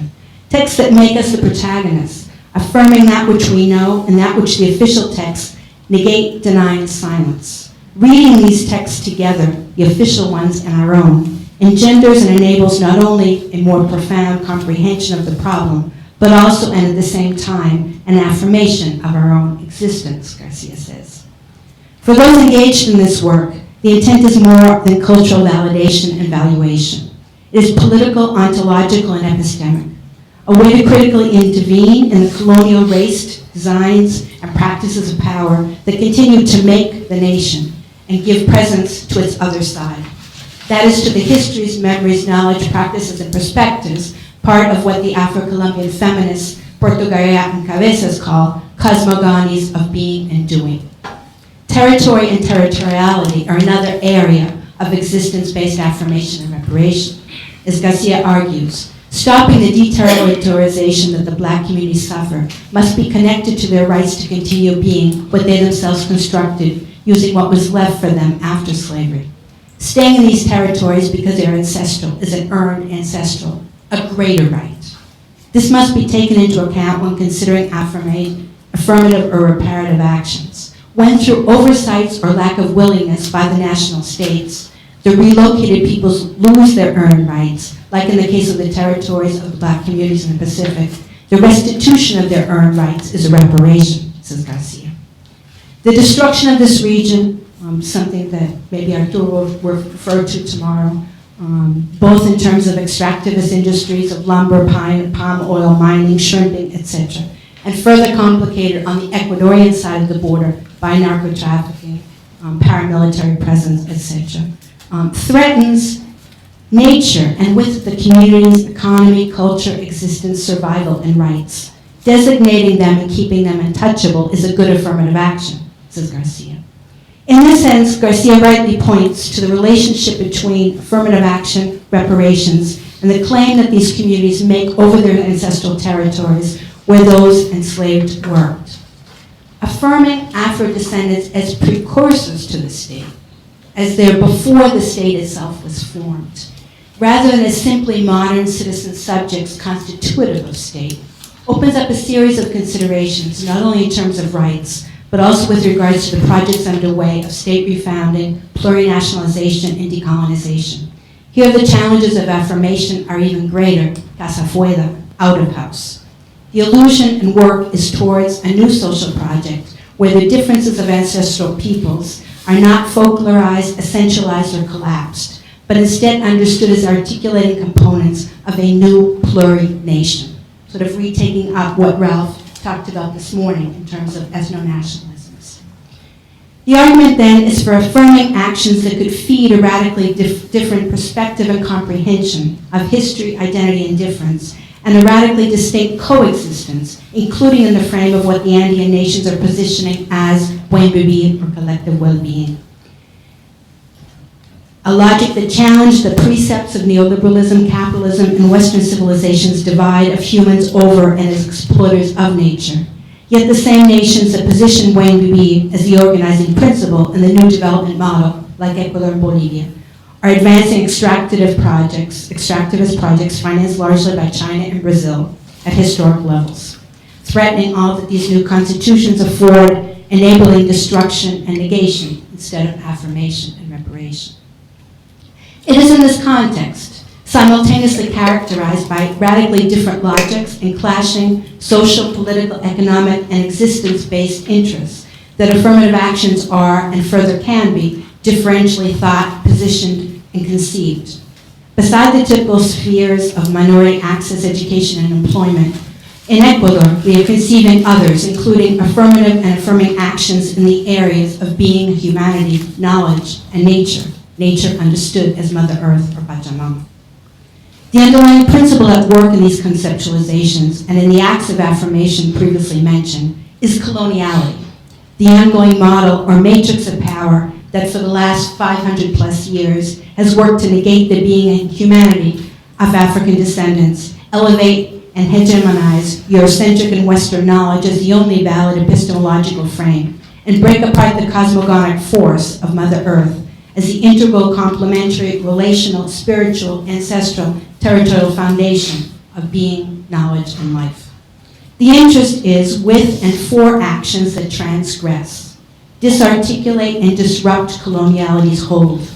texts that make us the protagonists, affirming that which we know and that which the official texts negate, deny, and silence. Reading these texts together, the official ones and our own, engenders and enables not only a more profound comprehension of the problem, but also, and at the same time, an affirmation of our own existence, Garcia says. For those engaged in this work, the intent is more than cultural validation and valuation. It is political, ontological, and epistemic, a way to critically intervene in the colonial race designs and practices of power that continue to make the nation and give presence to its other side. That is, to the histories, memories, knowledge, practices, and perspectives, part of what the Afro-Colombian feminists Puerto Galleat and Cabezas call cosmogonies of being and doing. Territory and territoriality are another area of existence-based affirmation and reparation. As Garcia argues, stopping the deterritorialization that the Black communities suffer must be connected to their rights to continue being what they themselves constructed using what was left for them after slavery. Staying in these territories because they are ancestral is an earned ancestral, a greater right. This must be taken into account when considering affirmative or reparative actions. When through oversights or lack of willingness by the national states, the relocated peoples lose their earned rights, like in the case of the territories of the Black communities in the Pacific, the restitution of their earned rights is a reparation, says Garcia. The destruction of this region, something that maybe Arturo will refer to tomorrow, both in terms of extractivist industries of lumber, palm oil, mining, shrimping, etc., and further complicated on the Ecuadorian side of the border by narco-trafficking, paramilitary presence, etc., threatens nature and with the community's economy, culture, existence, survival, and rights. Designating them and keeping them untouchable is a good affirmative action, says Garcia. In this sense, Garcia rightly points to the relationship between affirmative action, reparations, and the claim that these communities make over their ancestral territories where those enslaved worked. Affirming Afro-descendants as precursors to the state, as they're before the state itself was formed, rather than as simply modern citizen subjects constitutive of state, opens up a series of considerations, not only in terms of rights, but also with regards to the projects underway of state refounding, plurinationalization, and decolonization. Here the challenges of affirmation are even greater, casa fuera, out of house. The illusion and work is towards a new social project where the differences of ancestral peoples are not folklorized, essentialized, or collapsed, but instead understood as articulating components of a new pluri-nation, sort of retaking up what Ralph talked about this morning in terms of ethno-nationalisms. The argument then is for affirming actions that could feed a radically different perspective and comprehension of history, identity, and difference, and a radically distinct coexistence, including in the frame of what the Andean nations are positioning as buen vivir, or collective well-being. A logic that challenged the precepts of neoliberalism, capitalism, and Western civilization's divide of humans over and as exploiters of nature. Yet the same nations that position buen vivir as the organizing principle in the new development model, like Ecuador and Bolivia, are advancing extractivist projects financed largely by China and Brazil at historic levels, threatening all that these new constitutions afford, enabling destruction and negation instead of affirmation and reparation. It is in this context, simultaneously characterized by radically different logics and clashing social, political, economic, and existence-based interests, that affirmative actions are, and further can be, differentially thought, positioned, and conceived. Beside the typical spheres of minority access, education, and employment, in Ecuador, we are conceiving others, including affirmative and affirming actions in the areas of being, humanity, knowledge, and nature understood as Mother Earth or Pachamama. The underlying principle at work in these conceptualizations and in the acts of affirmation previously mentioned is coloniality, the ongoing model or matrix of power that for the last 500 plus years has worked to negate the being and humanity of African descendants, elevate and hegemonize Eurocentric and Western knowledge as the only valid epistemological frame, and break apart the cosmogonic force of Mother Earth as the integral, complementary, relational, spiritual, ancestral, territorial foundation of being, knowledge, and life. The interest is with and for actions that transgress, disarticulate, and disrupt coloniality's hold.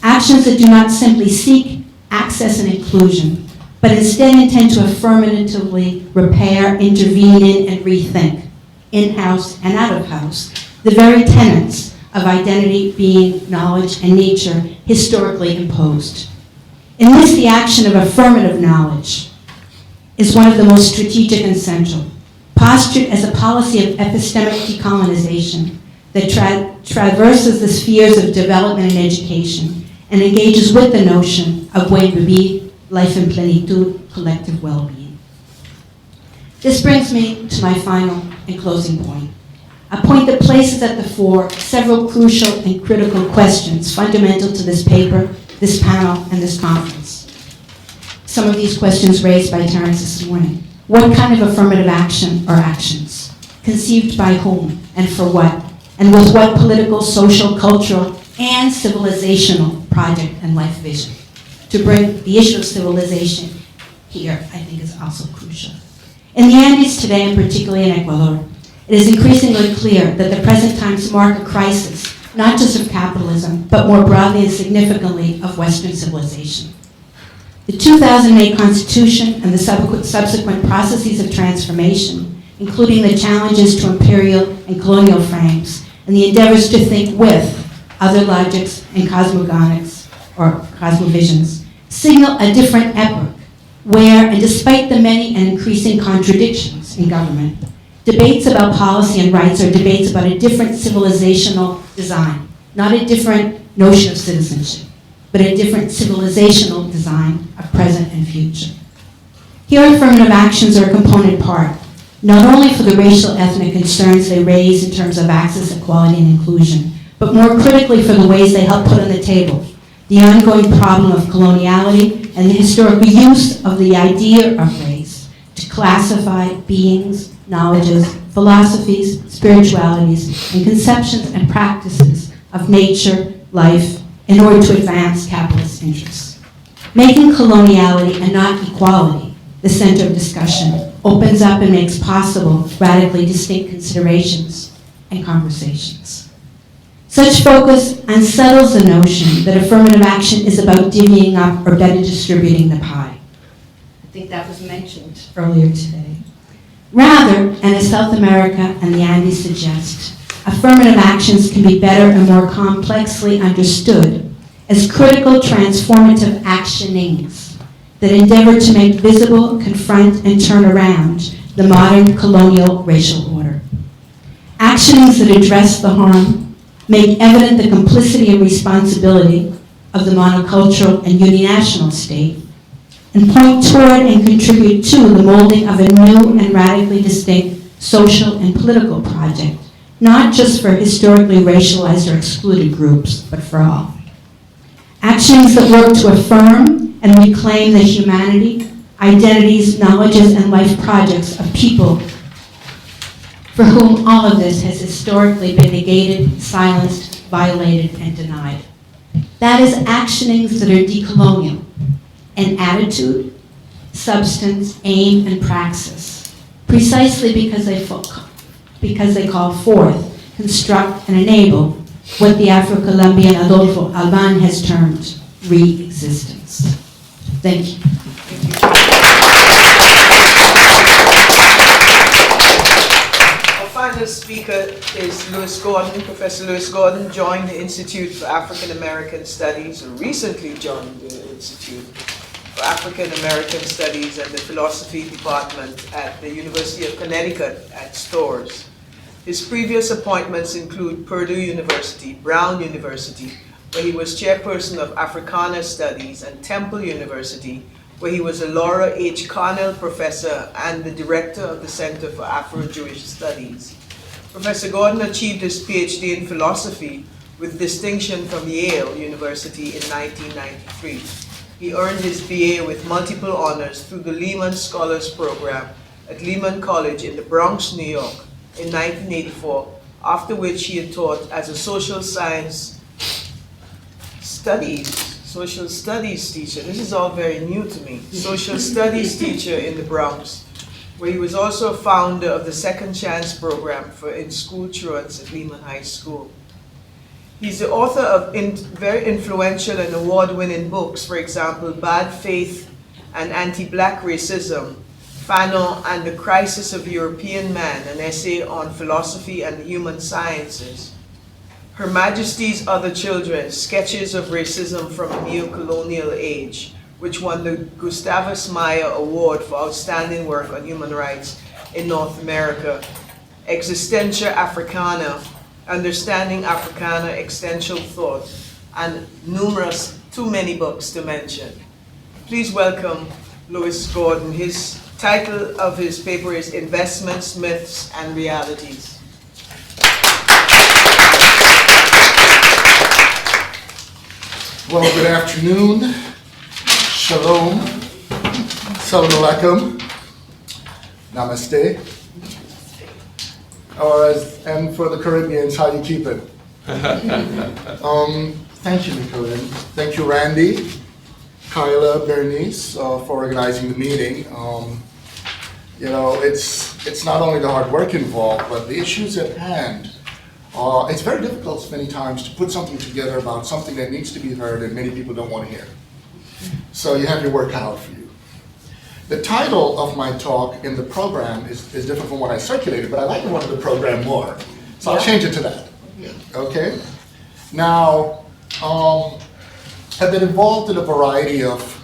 Actions that do not simply seek access and inclusion, but instead intend to affirmatively repair, intervene in, and rethink, in-house and out-of-house, the very tenets of identity, being, knowledge, and nature historically imposed. In this, the action of affirmative knowledge is one of the most strategic and central, postured as a policy of epistemic decolonization that traverses the spheres of development and education and engages with the notion of buen vivir, life in plenitude, collective well-being. This brings me to my final and closing point. A point that places at the fore several crucial and critical questions fundamental to this paper, this panel, and this conference. Some of these questions raised by Terence this morning. What kind of affirmative action or actions? Conceived by whom and for what? And with what political, social, cultural, and civilizational project and life vision? To bring the issue of civilization here, I think, is also crucial. In the Andes today, and particularly in Ecuador, it is increasingly clear that the present times mark a crisis, not just of capitalism, but more broadly and significantly of Western civilization. The 2008 Constitution and the subsequent processes of transformation, including the challenges to imperial and colonial frames, and the endeavors to think with other logics and cosmogonics, or cosmovisions, signal a different epoch, where, and despite the many and increasing contradictions in government, debates about policy and rights are debates about a different civilizational design, not a different notion of citizenship, but a different civilizational design of present and future. Here, affirmative actions are a component part, not only for the racial ethnic concerns they raise in terms of access, equality, and inclusion, but more critically for the ways they help put on the table the ongoing problem of coloniality and the historical use of the idea of race to classify beings, knowledges, philosophies, spiritualities, and conceptions and practices of nature, life, in order to advance capitalist interests. Making coloniality and not equality the center of discussion opens up and makes possible radically distinct considerations and conversations. Such focus unsettles the notion that affirmative action is about divvying up or better distributing the pie. I think that was mentioned earlier today. Rather, and as South America and the Andes suggest, affirmative actions can be better and more complexly understood as critical transformative actionings that endeavor to make visible, confront, and turn around the modern colonial racial order. Actionings that address the harm, make evident the complicity and responsibility of the monocultural and uninational state, and point toward and contribute to the molding of a new and radically distinct social and political project, not just for historically racialized or excluded groups, but for all. Actions that work to affirm and reclaim the humanity, identities, knowledges, and life projects of people for whom all of this has historically been negated, silenced, violated, and denied. That is actionings that are decolonial in attitude, substance, aim, and praxis, precisely because they call forth, construct, and enable what the Afro-Colombian Adolfo Alban has termed re-existence. Thank you. Our final speaker is Lewis Gordon. Professor Lewis Gordon joined the Institute for African American Studies, or recently joined the Institute for African American Studies and the Philosophy Department at the University of Connecticut at Storrs. His previous appointments include Purdue University, Brown University, where he was chairperson of Africana Studies, and Temple University, where he was a Laura H. Carnell Professor and the Director of the Center for Afro-Jewish Studies. Professor Gordon achieved his PhD in philosophy with distinction from Yale University in 1993. He earned his BA with multiple honors through the Lehman Scholars Program at Lehman College in the Bronx, New York in 1984, after which he had taught as a social studies teacher. This is all very new to me. Social studies teacher in the Bronx, where he was also a founder of the Second Chance program for in-school truants at Lehman High School. He's the author of very influential and award-winning books, for example, Bad Faith and Anti-Black Racism, Fanon and the Crisis of European Man, an essay on philosophy and human sciences, Her Majesty's Other Children, Sketches of Racism from a Neo-Colonial Age, which won the Gustavus Meyer Award for Outstanding Work on Human Rights in North America, Existentia Africana, Understanding Africana Existential Thought, and numerous, too many books to mention. Please welcome Lewis Gordon. His title of his paper is Investments, Myths, and Realities. Well, good afternoon. Shalom. Salam alaikum. Namaste. And for the Caribbeans, how you keep it? Thank you, Michaeline. Thank you, Randy, Kyla, Bernice, for organizing the meeting. You know, it's not only the hard work involved, but the issues at hand. It's very difficult many times to put something together about something that needs to be heard and many people don't want to hear. So you have your work cut out for you. The title of my talk in the program is different from what I circulated, but I like the one in the program more. So I'll change it to that. Okay? Now, I've been involved in a variety of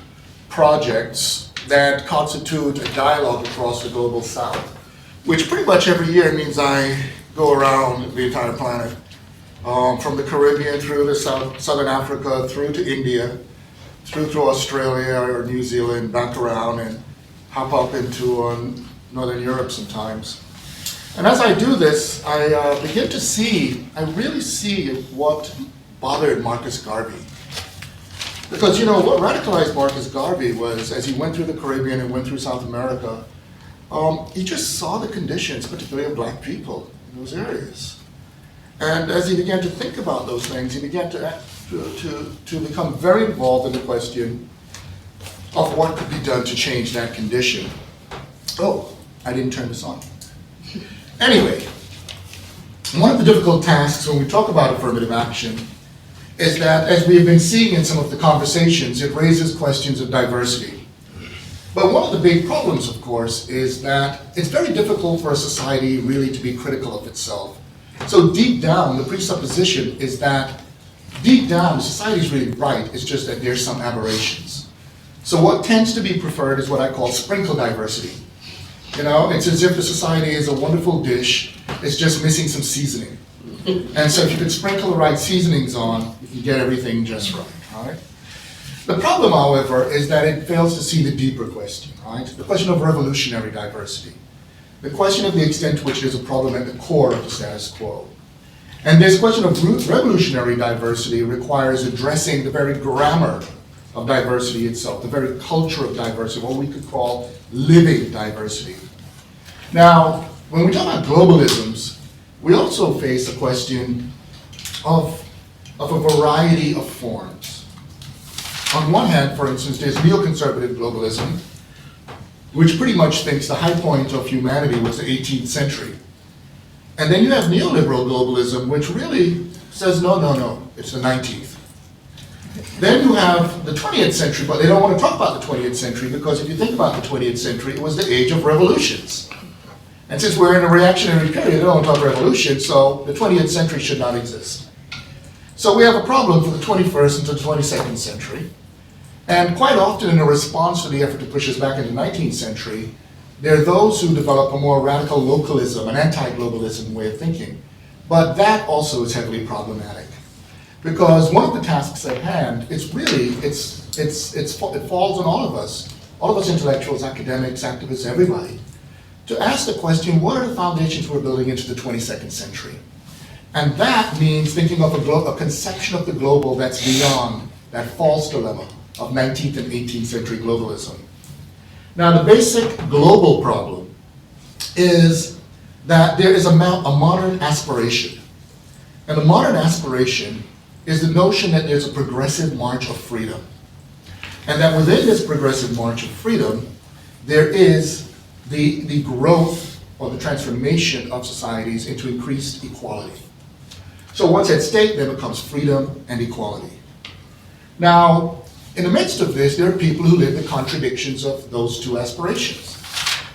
projects that constitute a dialogue across the global south, which pretty much every year means I go around the entire planet, from the Caribbean through to Southern Africa, through to India, through to Australia or New Zealand, back around and hop up into Northern Europe sometimes. And as I do this, I begin to see, I really see what bothered Marcus Garvey. Because, you know, what radicalized Marcus Garvey was, as he went through the Caribbean and went through South America, he just saw the conditions, particularly of black people in those areas. And as he began to think about those things, he began to become very involved in the question of what could be done to change that condition. Oh, I didn't turn this on. Anyway, one of the difficult tasks when we talk about affirmative action is that, as we have been seeing in some of the conversations, it raises questions of diversity. But one of the big problems, of course, is that it's very difficult for a society really to be critical of itself. So deep down, the presupposition is that deep down, the society is really right, it's just that there's some aberrations. So what tends to be preferred is what I call sprinkle diversity. You know, it's as if the society is a wonderful dish, it's just missing some seasoning. And so if you can sprinkle the right seasonings on, you can get everything just right, all right? The problem, however, is that it fails to see the deeper question, right? The question of revolutionary diversity. The question of the extent to which there's a problem at the core of the status quo. And this question of revolutionary diversity requires addressing the very grammar of diversity itself, the very culture of diversity, what we could call living diversity. Now, when we talk about globalisms, we also face a question of a variety of forms. On one hand, for instance, there's neoconservative globalism, which pretty much thinks the high point of humanity was the 18th century. And then you have neoliberal globalism, which really says, no, it's the 19th. Then you have the 20th century, but they don't want to talk about the 20th century because if you think about the 20th century, it was the age of revolutions. And since we're in a reactionary period, they don't want to talk revolution, so the 20th century should not exist. So we have a problem for the 21st into the 22nd century. And quite often in a response to the effort to push us back into the 19th century, there are those who develop a more radical localism, an anti-globalism way of thinking. But that also is heavily problematic. Because one of the tasks at hand, it falls on all of us intellectuals, academics, activists, everybody, to ask the question, what are the foundations we're building into the 22nd century? And that means thinking of a conception of the global that's beyond that false dilemma of 19th and 18th century globalism. Now, the basic global problem is that there is a modern aspiration. And the modern aspiration is the notion that there's a progressive march of freedom. And that within this progressive march of freedom, there is the growth or the transformation of societies into increased equality. So what's at stake then becomes freedom and equality. Now, in the midst of this, there are people who live the contradictions of those two aspirations.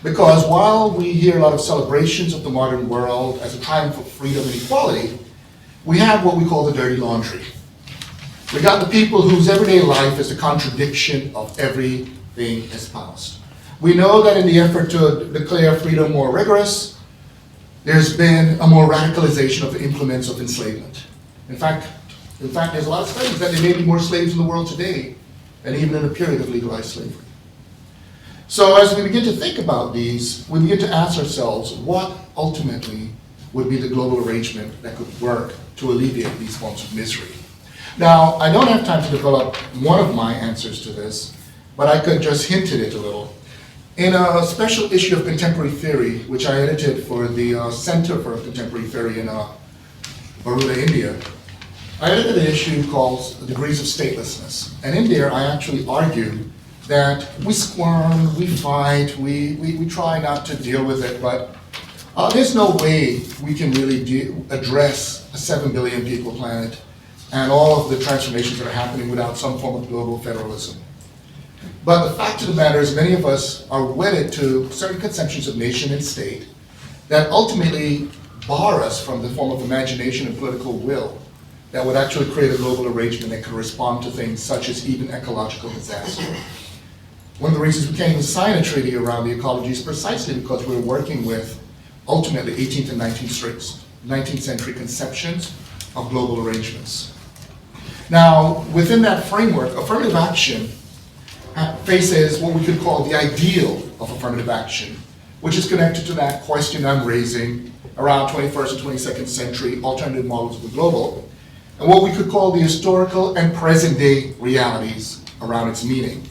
Because while we hear a lot of celebrations of the modern world as a triumph of freedom and equality, we have what we call the dirty laundry. We got the people whose everyday life is a contradiction of everything espoused. We know that in the effort to declare freedom more rigorous, there's been a more radicalization of the implements of enslavement. In fact, there's a lot of studies that there may be more slaves in the world today than even in a period of legalized slavery. So as we begin to think about these, we begin to ask ourselves what ultimately would be the global arrangement that could work to alleviate these forms of misery. Now, I don't have time to develop one of my answers to this, but I could just hint at it a little. In a special issue of Contemporary Theory, which I edited for the Center for Contemporary Theory in Baroda, India, I edited an issue called Degrees of Statelessness. And in there, I actually argue that we squirm, we fight, we try not to deal with it, but there's no way we can really address a 7 billion people planet and all of the transformations that are happening without some form of global federalism. But the fact of the matter is many of us are wedded to certain conceptions of nation and state that ultimately bar us from the form of imagination and political will that would actually create a global arrangement that could respond to things such as even ecological disaster. One of the reasons we can't even sign a treaty around the ecology is precisely because we're working with ultimately 18th and 19th century conceptions of global arrangements. Now, within that framework, affirmative action faces what we could call the ideal of affirmative action, which is connected to that question I'm raising around 21st and 22nd century alternative models of the global, and what we could call the historical and present day realities around its meaning.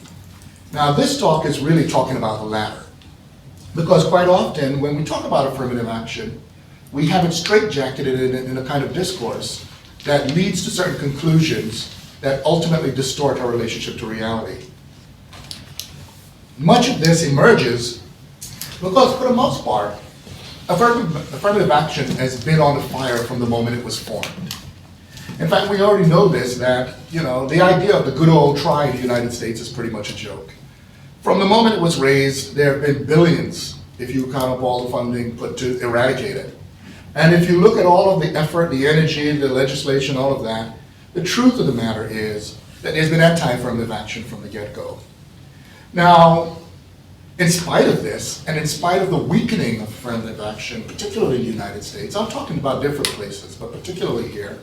Now, this talk is really talking about the latter, because quite often when we talk about affirmative action, we have it straitjacketed in a kind of discourse that leads to certain conclusions that ultimately distort our relationship to reality. Much of this emerges because, for the most part, affirmative action has been on fire from the moment it was formed. In fact, we already know this, that the idea of the good old try in the United States is pretty much a joke. From the moment it was raised, there have been billions, if you count up all the funding put to eradicate it. And if you look at all of the effort, the energy, the legislation, all of that, the truth of the matter is that there's been anti-affirmative action from the get-go. Now, in spite of this, and in spite of the weakening of affirmative action, particularly in the United States, I'm talking about different places, but particularly here,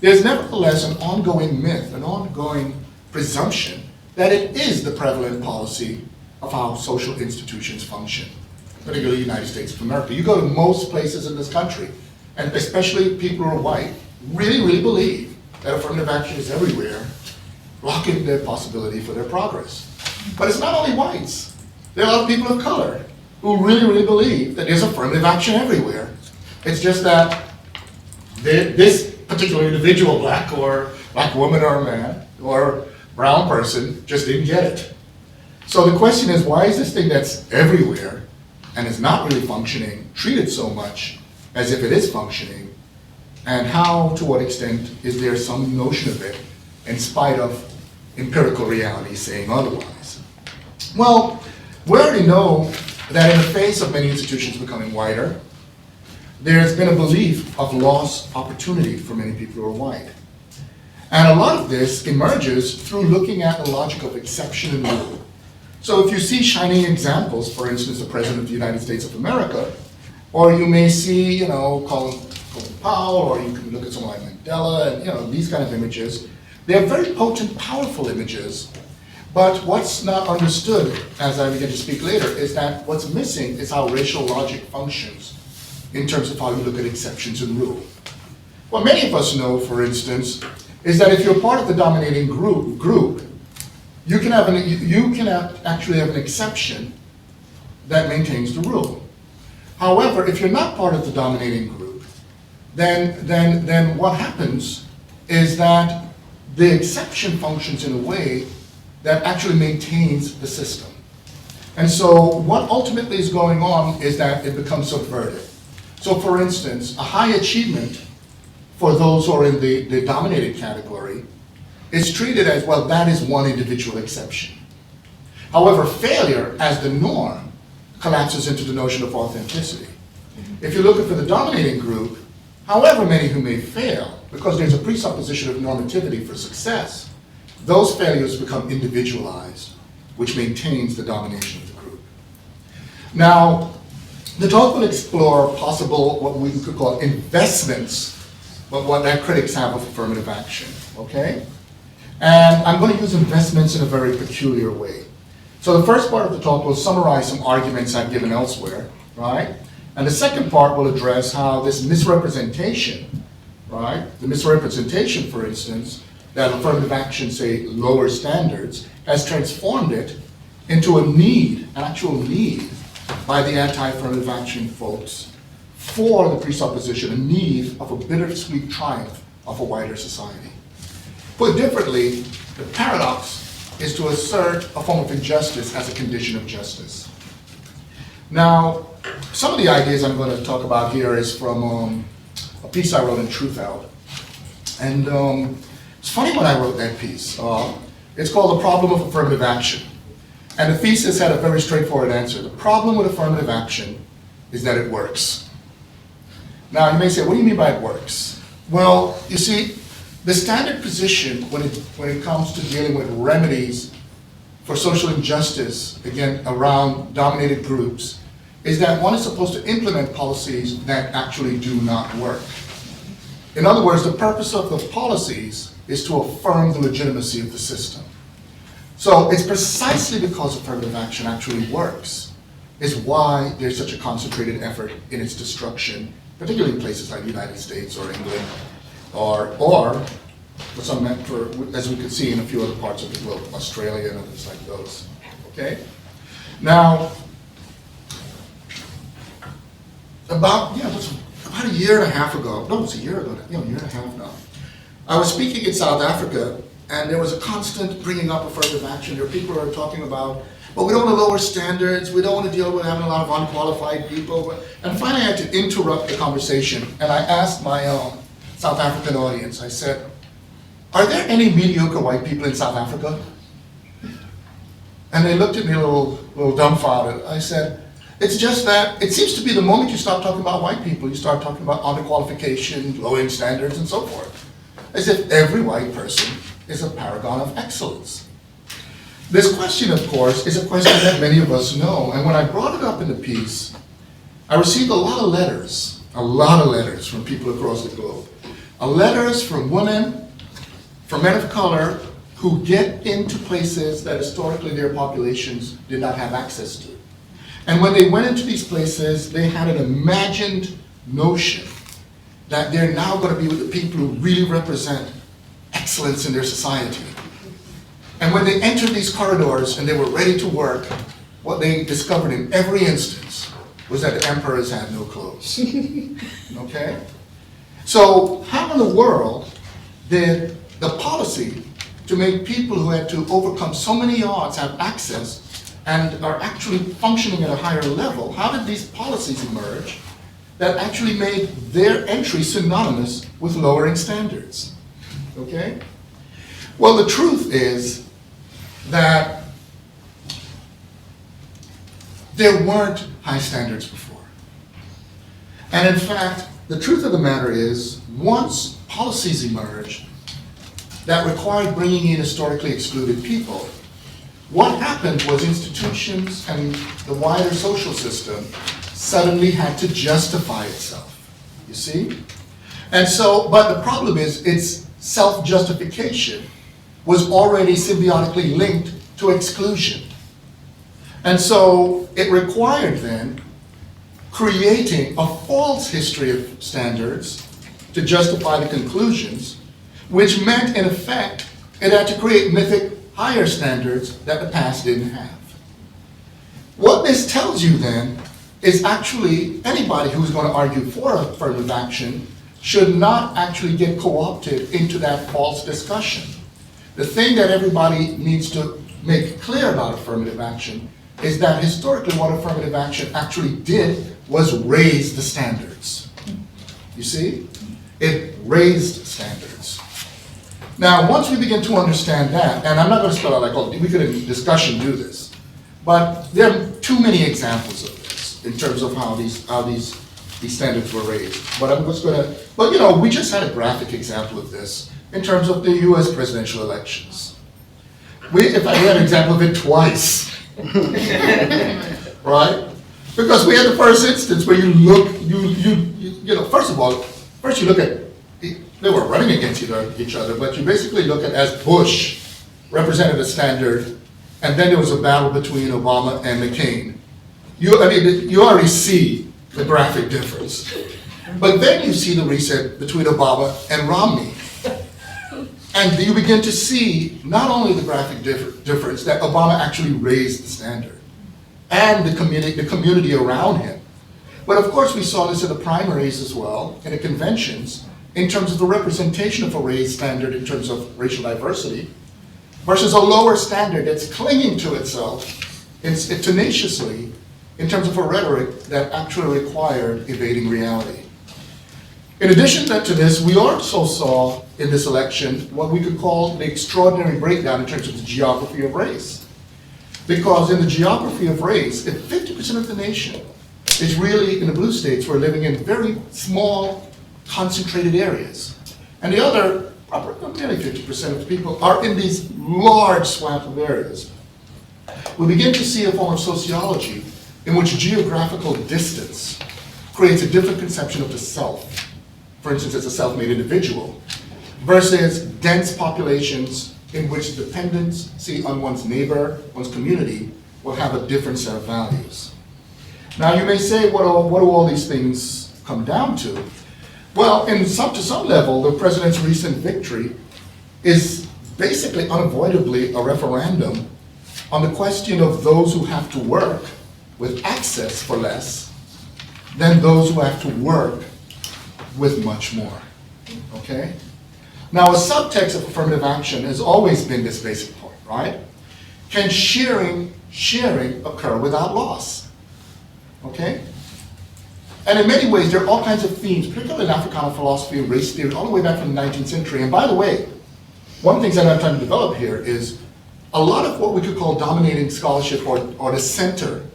there's nevertheless an ongoing myth, an ongoing presumption that it is the prevalent policy of how social institutions function, particularly the United States of America. You go to most places in this country, and especially people who are white, really believe that affirmative action is everywhere, blocking their possibility for their progress. But it's not only whites. There are a lot of people of color who really believe that there's affirmative action everywhere. It's just that this particular individual, black woman or man or brown person, just didn't get it. So the question is, why is this thing that's everywhere and is not really functioning treated so much as if it is functioning? And how, to what extent, is there some notion of it in spite of empirical reality saying otherwise? Well, we already know that in the face of many institutions becoming whiter, there's been a belief of lost opportunity for many people who are white. And a lot of this emerges through looking at the logic of exception and rule. So if you see shining examples, for instance, the President of the United States of America, or you may see, Colin Powell, or you can look at someone like Mandela, and these kind of images. They're very potent, powerful images, but what's not understood, as I begin to speak later, is that what's missing is how racial logic functions in terms of how you look at exceptions and rule. What many of us know, for instance, is that if you're part of the dominating group, you can actually have an exception that maintains the rule. However, if you're not part of the dominating group, then what happens is that the exception functions in a way that actually maintains the system. And so what ultimately is going on is that it becomes subverted. So for instance, a high achievement for those who are in the dominated category is treated as, well, that is one individual exception. However, failure as the norm collapses into the notion of authenticity. If you're looking for the dominating group, however many who may fail, because there's a presupposition of normativity for success, those failures become individualized, which maintains the domination of the group. Now, the talk will explore possible, what we could call investments, but what that critics have of affirmative action, okay? And I'm going to use investments in a very peculiar way. So the first part of the talk will summarize some arguments I've given elsewhere, right? And the second part will address how this misrepresentation, right? The misrepresentation, for instance, that affirmative action, say, lower standards, has transformed it into a need, an actual need, by the anti-affirmative action folks for the presupposition, a need of a bittersweet triumph of a wider society. Put differently, the paradox is to assert a form of injustice as a condition of justice. Now, some of the ideas I'm going to talk about here is from a piece I wrote in Truth Out. And it's funny when I wrote that piece. It's called The Problem of Affirmative Action. And the thesis had a very straightforward answer. The problem with affirmative action is that it works. Now, you may say, what do you mean by it works? Well, you see, the standard position when it comes to dealing with remedies for social injustice, again, around dominated groups, is that one is supposed to implement policies that actually do not work. In other words, the purpose of the policies is to affirm the legitimacy of the system. So it's precisely because affirmative action actually works is why there's such a concentrated effort in its destruction, particularly in places like the United States or England, or for some, as we could see in a few other parts of the globe, Australia and others like those. Okay? Now, about a year and a half ago, no, it's a year ago, a year and a half now, I was speaking in South Africa, and there was a constant bringing up affirmative action. There were people who were talking about, well, we don't want to lower standards, we don't want to deal with having a lot of unqualified people. And finally I had to interrupt the conversation, and I asked my South African audience, I said, are there any mediocre white people in South Africa? And they looked at me a little dumbfounded. I said, it's just that it seems to be the moment you start talking about white people, you start talking about underqualification, lowering standards, and so forth. As if every white person is a paragon of excellence. This question, of course, is a question that many of us know, and when I brought it up in the piece, I received a lot of letters from people across the globe. Letters from women, from men of color, who get into places that historically their populations did not have access to. And when they went into these places, they had an imagined notion that they're now going to be with the people who really represent excellence in their society. And when they entered these corridors and they were ready to work, what they discovered in every instance was that the emperors had no clothes. Okay? So how in the world did the policy to make people who had to overcome so many odds have access and are actually functioning at a higher level, how did these policies emerge that actually made their entry synonymous with lowering standards? Okay? Well, the truth is that there weren't high standards before. And in fact, the truth of the matter is, once policies emerged that required bringing in historically excluded people, what happened was institutions and the wider social system suddenly had to justify itself, you see? And so, but the problem is, its self-justification was already symbiotically linked to exclusion. And so it required then creating a false history of standards to justify the conclusions, which meant, in effect, it had to create mythic higher standards that the past didn't have. What this tells you then is actually anybody who's going to argue for affirmative action should not actually get co-opted into that false discussion. The thing that everybody needs to make clear about affirmative action is that historically what affirmative action actually did was raise the standards. You see? It raised standards. Now, once we begin to understand that, and I'm not going to spell out like, oh, we could in discussion do this, but there are too many examples of this in terms of how these standards were raised. But I'm just going to, but you know, we just had a graphic example of this in terms of the US presidential elections. We had an example of it twice, right? Because we had the first instance where you look, you know, first of all, first you look at, they were running against each other, but you basically look at as Bush represented a standard and then there was a battle between Obama and McCain. You already see the graphic difference. But then you see the reset between Obama and Romney. And you begin to see not only the graphic difference, that Obama actually raised the standard, and the community around him. But of course we saw this in the primaries as well, in the conventions, in terms of the representation of a raised standard in terms of racial diversity, versus a lower standard that's clinging to itself tenaciously in terms of a rhetoric that actually required evading reality. In addition to this, we also saw in this election what we could call the extraordinary breakdown in terms of the geography of race. Because in the geography of race, if 50% of the nation is really in the blue states, we're living in very small, concentrated areas. And the other, nearly 50% of the people are in these large swaths of areas. We begin to see a form of sociology in which geographical distance creates a different conception of the self. For instance, as a self-made individual, versus dense populations in which dependency on one's neighbor, one's community, will have a different set of values. Now you may say, what do all these things come down to? Well, to some level, the president's recent victory is basically unavoidably a referendum on the question of those who have to work with access for less than those who have to work with much more, okay? Now, a subtext of affirmative action has always been this basic point, right? Can sharing occur without loss, okay? And in many ways, there are all kinds of themes, particularly in Africana philosophy and race theory, all the way back from the 19th century. And by the way, one of the things I don't have time to develop here is a lot of what we could call dominating scholarship or the center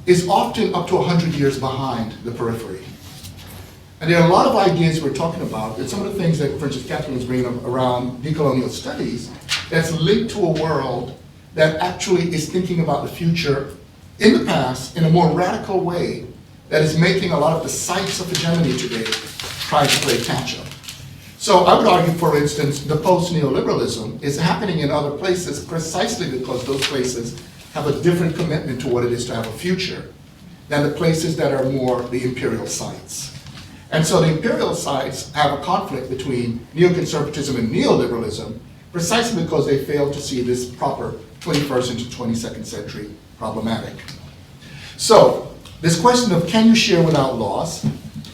is often up to 100 years behind the periphery. And there are a lot of ideas we're talking about, and some of the things that, for instance, Catherine was bringing up around decolonial studies, that's linked to a world that actually is thinking about the future in the past in a more radical way that is making a lot of the sites of hegemony today try to play catch-up. So I would argue, for instance, the post-neoliberalism is happening in other places precisely because those places have a different commitment to what it is to have a future than the places that are more the imperial sites. And so the imperial sites have a conflict between neoconservatism and neoliberalism precisely because they fail to see this proper 21st into 22nd century problematic. So this question of can you share without loss,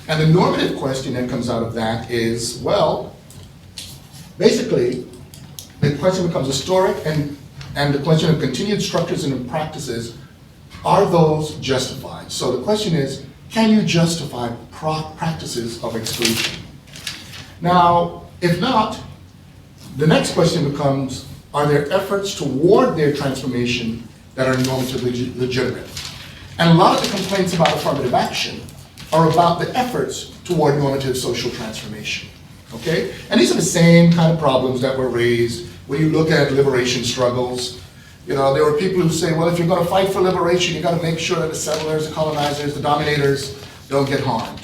and the normative question that comes out of that is, well, basically the question becomes historic and the question of continued structures and practices, are those justified? So the question is, can you justify practices of exclusion? Now, if not, the next question becomes, are there efforts toward their transformation that are normatively legitimate? And a lot of the complaints about affirmative action are about the efforts toward normative social transformation, okay? And these are the same kind of problems that were raised when you look at liberation struggles. You know, there were people who say, well, if you're gonna fight for liberation, you gotta make sure that the settlers, the colonizers, the dominators don't get harmed.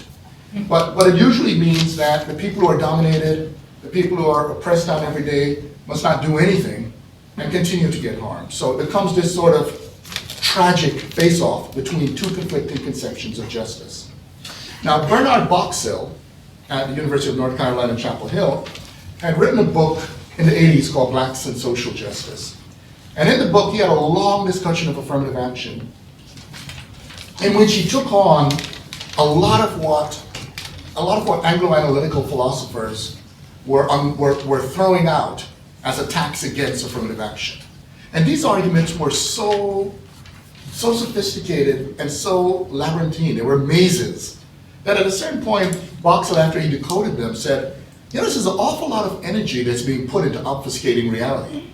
But it usually means that the people who are dominated, the people who are oppressed on every day, must not do anything and continue to get harmed. So it becomes this sort of tragic face-off between two conflicting conceptions of justice. Now, Bernard Boxill at the University of North Carolina, Chapel Hill, had written a book in the 80s called Blacks and Social Justice. And in the book, he had a long discussion of affirmative action in which he took on a lot of what Anglo-analytical philosophers were throwing out as attacks against affirmative action. And these arguments were so sophisticated and so labyrinthine, they were mazes, that at a certain point, Boxill, after he decoded them, said, you know, this is an awful lot of energy that's being put into obfuscating reality.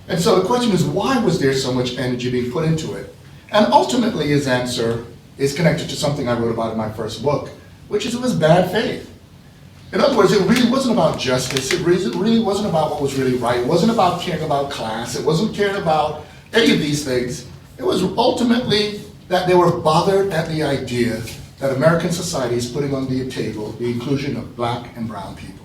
And so the question is, why was there so much energy being put into it? And ultimately his answer is connected to something I wrote about in my first book, which is it was bad faith. In other words, it really wasn't about justice, it really wasn't about what was really right, it wasn't about caring about class, it wasn't caring about any of these things. It was ultimately that they were bothered at the idea that American society is putting on the table the inclusion of black and brown people.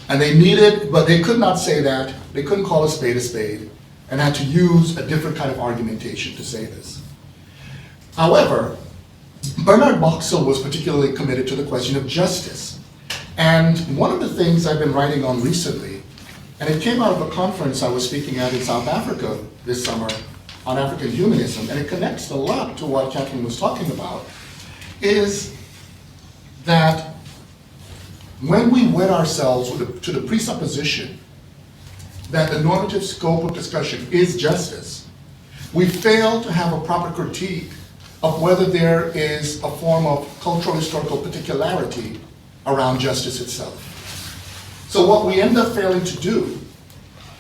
And they needed, but they could not say that, they couldn't call a spade, and had to use a different kind of argumentation to say this. However, Bernard Boxill was particularly committed to the question of justice. And one of the things I've been writing on recently, and it came out of a conference I was speaking at in South Africa this summer on African humanism, and it connects a lot to what Kathleen was talking about, is that when we wed ourselves to the presupposition that the normative scope of discussion is justice, we fail to have a proper critique of whether there is a form of cultural historical particularity around justice itself. So what we end up failing to do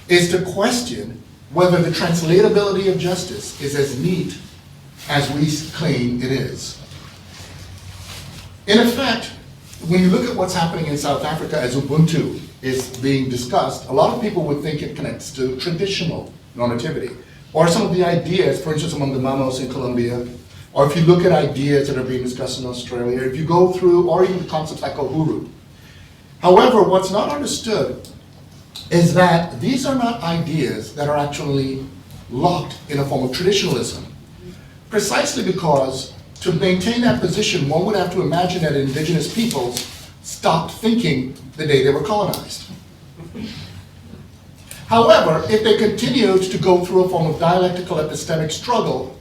is to question whether the translatability of justice is as neat as we claim it is. In effect, when you look at what's happening in South Africa as Ubuntu is being discussed, a lot of people would think it connects to traditional normativity, or some of the ideas, for instance, among the Mamos in Colombia, or if you look at ideas that are being discussed in Australia, if you go through, or even concepts like Uhuru. However, what's not understood is that these are not ideas that are actually locked in a form of traditionalism. Precisely because to maintain that position, one would have to imagine that indigenous peoples stopped thinking the day they were colonized. However, if they continued to go through a form of dialectical epistemic struggle,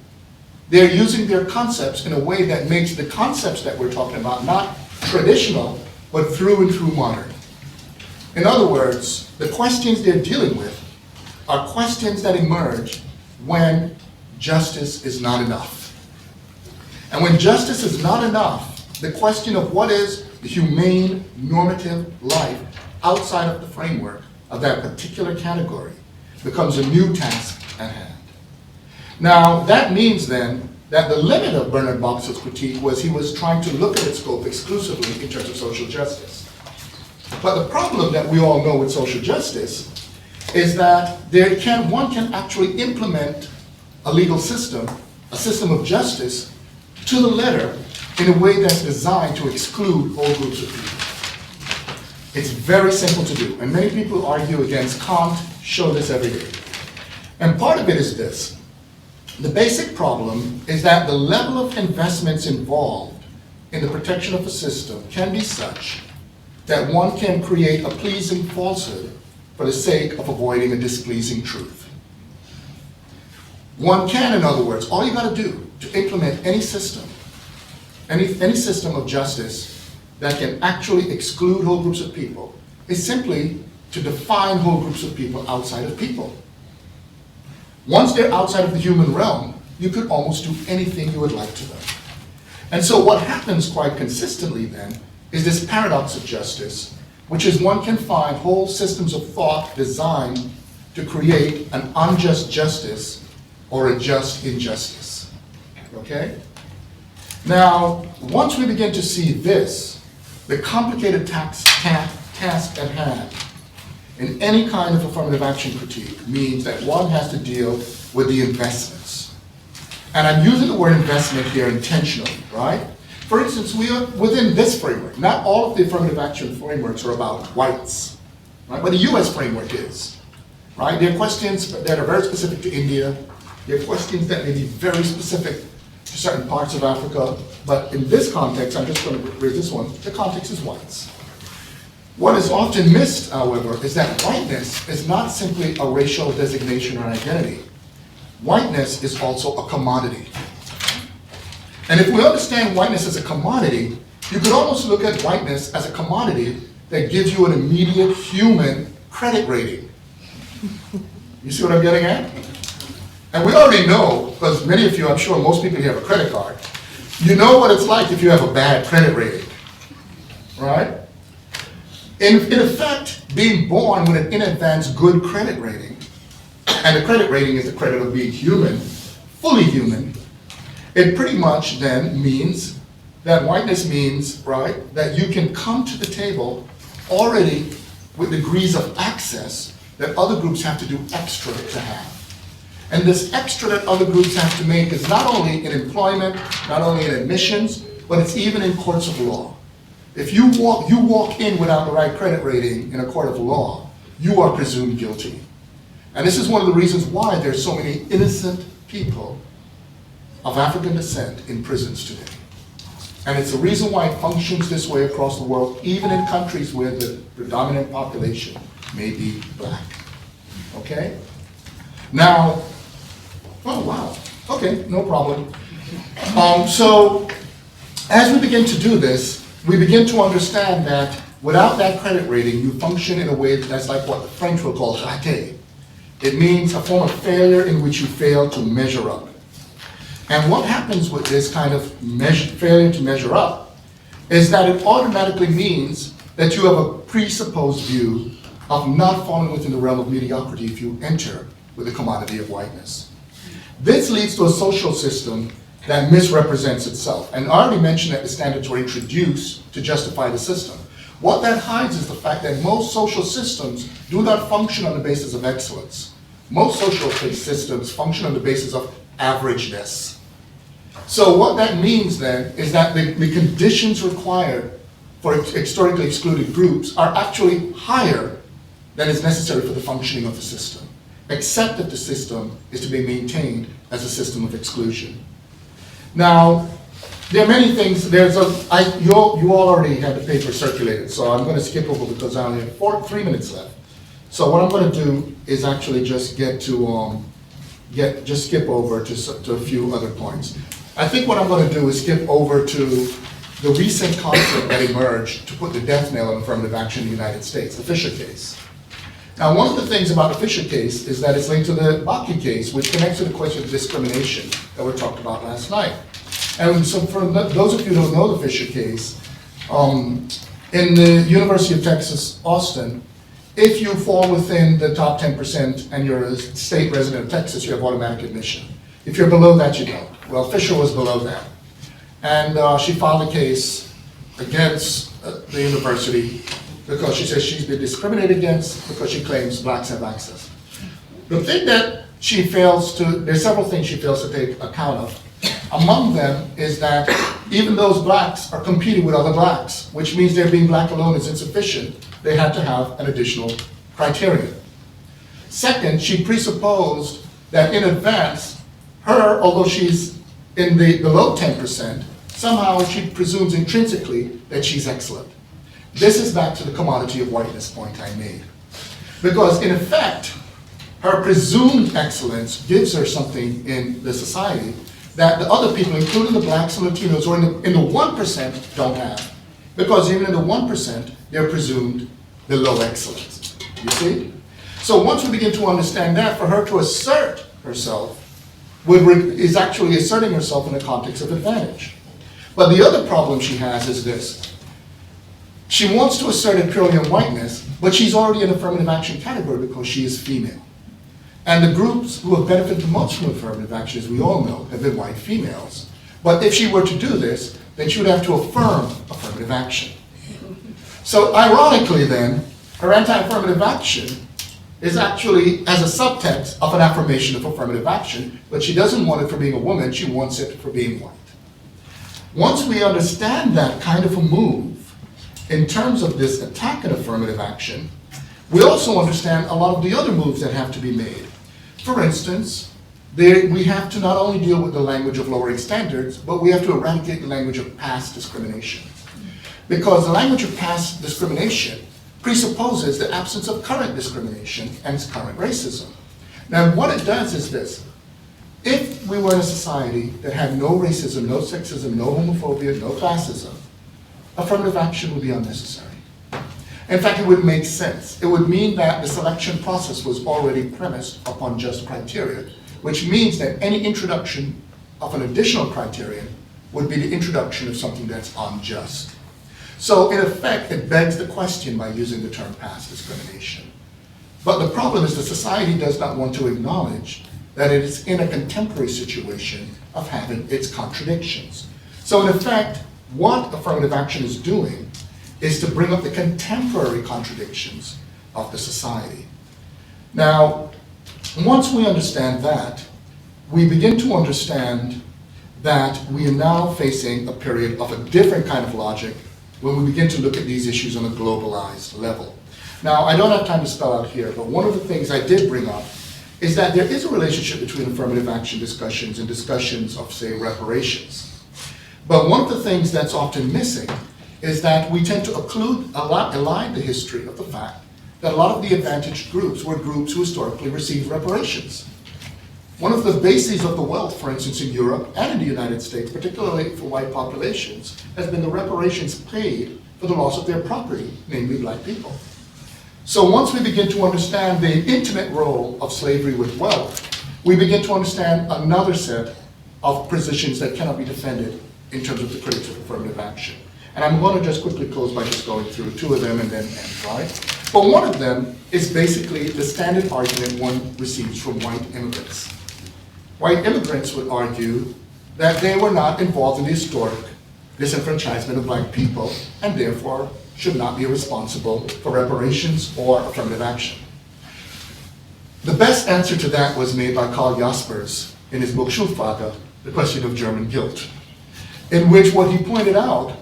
they're using their concepts in a way that makes the concepts that we're talking about not traditional, but through and through modern. In other words, the questions they're dealing with are questions that emerge when justice is not enough. And when justice is not enough, the question of what is the humane normative life outside of the framework of that particular category becomes a new task at hand. Now, that means then that the limit of Bernard Boxill's critique was he was trying to look at its scope exclusively in terms of social justice. But the problem that we all know with social justice is that one can actually implement a legal system, a system of justice, to the letter in a way that's designed to exclude whole groups of people. It's very simple to do, and many people argue against Kant, show this every day. And part of it is this. The basic problem is that the level of investments involved in the protection of a system can be such that one can create a pleasing falsehood for the sake of avoiding a displeasing truth. One can, in other words, all you got to do to implement any system, any system of justice that can actually exclude whole groups of people is simply to define whole groups of people outside of people. Once they're outside of the human realm, you could almost do anything you would like to them. And so what happens quite consistently then is this paradox of justice, which is one can find whole systems of thought designed to create an unjust justice or a just injustice. Okay? Now, once we begin to see this, the complicated task at hand in any kind of affirmative action critique means that one has to deal with the investments. And I'm using the word investment here intentionally, right? For instance, we are within this framework. Not all of the affirmative action frameworks are about whites, right? But the US framework is, right? There are questions that are very specific to India. There are questions that may be very specific to certain parts of Africa. But in this context, I'm just going to raise this one, the context is whites. What is often missed, however, is that whiteness is not simply a racial designation or identity. Whiteness is also a commodity. And if we understand whiteness as a commodity, you could almost look at whiteness as a commodity that gives you an immediate human credit rating. You see what I'm getting at? And we already know, because many of you, I'm sure most people here have a credit card, you know what it's like if you have a bad credit rating, right? In effect, being born with an in advance good credit rating, and the credit rating is the credit of being human, fully human, it pretty much then means that whiteness means, right, that you can come to the table already with degrees of access that other groups have to do extra to have. And this extra that other groups have to make is not only in employment, not only in admissions, but it's even in courts of law. If you walk in without the right credit rating in a court of law, you are presumed guilty. And this is one of the reasons why there's so many innocent people of African descent in prisons today. And it's the reason why it functions this way across the world, even in countries where the predominant population may be black. Okay? Now, oh wow, okay, no problem. So, as we begin to do this, we begin to understand that without that credit rating, you function in a way that's like what the French will call raté. It means a form of failure in which you fail to measure up. And what happens with this kind of failure to measure up is that it automatically means that you have a presupposed view of not falling within the realm of mediocrity if you enter with the commodity of whiteness. This leads to a social system that misrepresents itself. And I already mentioned that the standards were introduced to justify the system. What that hides is the fact that most social systems do not function on the basis of excellence. Most social systems function on the basis of averageness. So what that means then is that the conditions required for historically excluded groups are actually higher than is necessary for the functioning of the system, except that the system is to be maintained as a system of exclusion. Now, there are many things. You all already had the paper circulated, so I'm going to skip over because I only have 3 minutes left. So what I'm going to do is actually just skip over to a few other points. I think what I'm going to do is skip over to the recent conflict that emerged to put the death knell on affirmative action in the United States, the Fisher case. Now, one of the things about the Fisher case is that it's linked to the Bakke case, which connects to the question of discrimination that we talked about last night. And so for those of you who don't know the Fisher case, in the University of Texas, Austin, if you fall within the top 10% and you're a state resident of Texas, you have automatic admission. If you're below that, you don't. Well, Fisher was below that. And she filed a case against the university because she says she's been discriminated against because she claims blacks have access. The thing that she fails to, there's several things she fails to take account of. Among them is that even those blacks are competing with other blacks, which means their being black alone is insufficient. They had to have an additional criterion. Second, she presupposed that in advance, her, although she's in the below 10%, somehow she presumes intrinsically that she's excellent. This is back to the commodity of whiteness point I made. Because in effect, her presumed excellence gives her something in the society that the other people, including the blacks and Latinos, who are in the 1% don't have. Because even in the 1%, they're presumed below excellence. You see? So once we begin to understand that, for her to assert herself is actually asserting herself in the context of advantage. But the other problem she has is this. She wants to assert it purely on whiteness, but she's already in affirmative action category because she is female. And the groups who have benefited the most from affirmative action, as we all know, have been white females. But if she were to do this, then she would have to affirm affirmative action. So ironically then, her anti-affirmative action is actually as a subtext of an affirmation of affirmative action, but she doesn't want it for being a woman, she wants it for being white. Once we understand that kind of a move, in terms of this attack on affirmative action, we also understand a lot of the other moves that have to be made. For instance, we have to not only deal with the language of lowering standards, but we have to eradicate the language of past discrimination. Because the language of past discrimination presupposes the absence of current discrimination and current racism. Now, what it does is this. If we were in a society that had no racism, no sexism, no homophobia, no classism, affirmative action would be unnecessary. In fact, it would make sense. It would mean that the selection process was already premised upon just criteria, which means that any introduction of an additional criterion would be the introduction of something that's unjust. So in effect, it begs the question by using the term past discrimination. But the problem is the society does not want to acknowledge that it is in a contemporary situation of having its contradictions. So in effect, what affirmative action is doing is to bring up the contemporary contradictions of the society. Now, once we understand that, we begin to understand that we are now facing a period of a different kind of logic when we begin to look at these issues on a globalized level. Now, I don't have time to spell out here, but one of the things I did bring up is that there is a relationship between affirmative action discussions and discussions of, say, reparations. But one of the things that's often missing is that we tend to align the history of the fact that a lot of the advantaged groups were groups who historically received reparations. One of the bases of the wealth, for instance, in Europe and in the United States, particularly for white populations, has been the reparations paid for the loss of their property, namely black people. So once we begin to understand the intimate role of slavery with wealth, we begin to understand another set of positions that cannot be defended in terms of the critics of affirmative action. And I'm going to just quickly close by just going through two of them and then end, right? But one of them is basically the standard argument one receives from white immigrants. White immigrants would argue that they were not involved in the historic disenfranchisement of black people and therefore should not be responsible for reparations or affirmative action. The best answer to that was made by Karl Jaspers in his book Schuldfrage, The Question of German Guilt, in which what he pointed out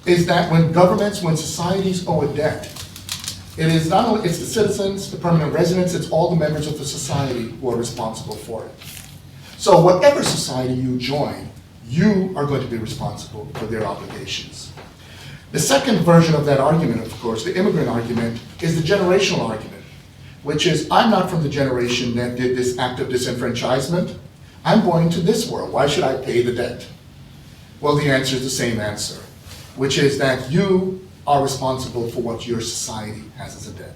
is that when governments, when societies owe a debt, it is not only, it's the citizens, the permanent residents, it's all the members of the society who are responsible for it. So whatever society you join, you are going to be responsible for their obligations. The second version of that argument, of course, the immigrant argument, is the generational argument, which is, I'm not from the generation that did this act of disenfranchisement. I'm born into this world. Why should I pay the debt? Well, the answer is the same answer, which is that you are responsible for what your society has as a debt.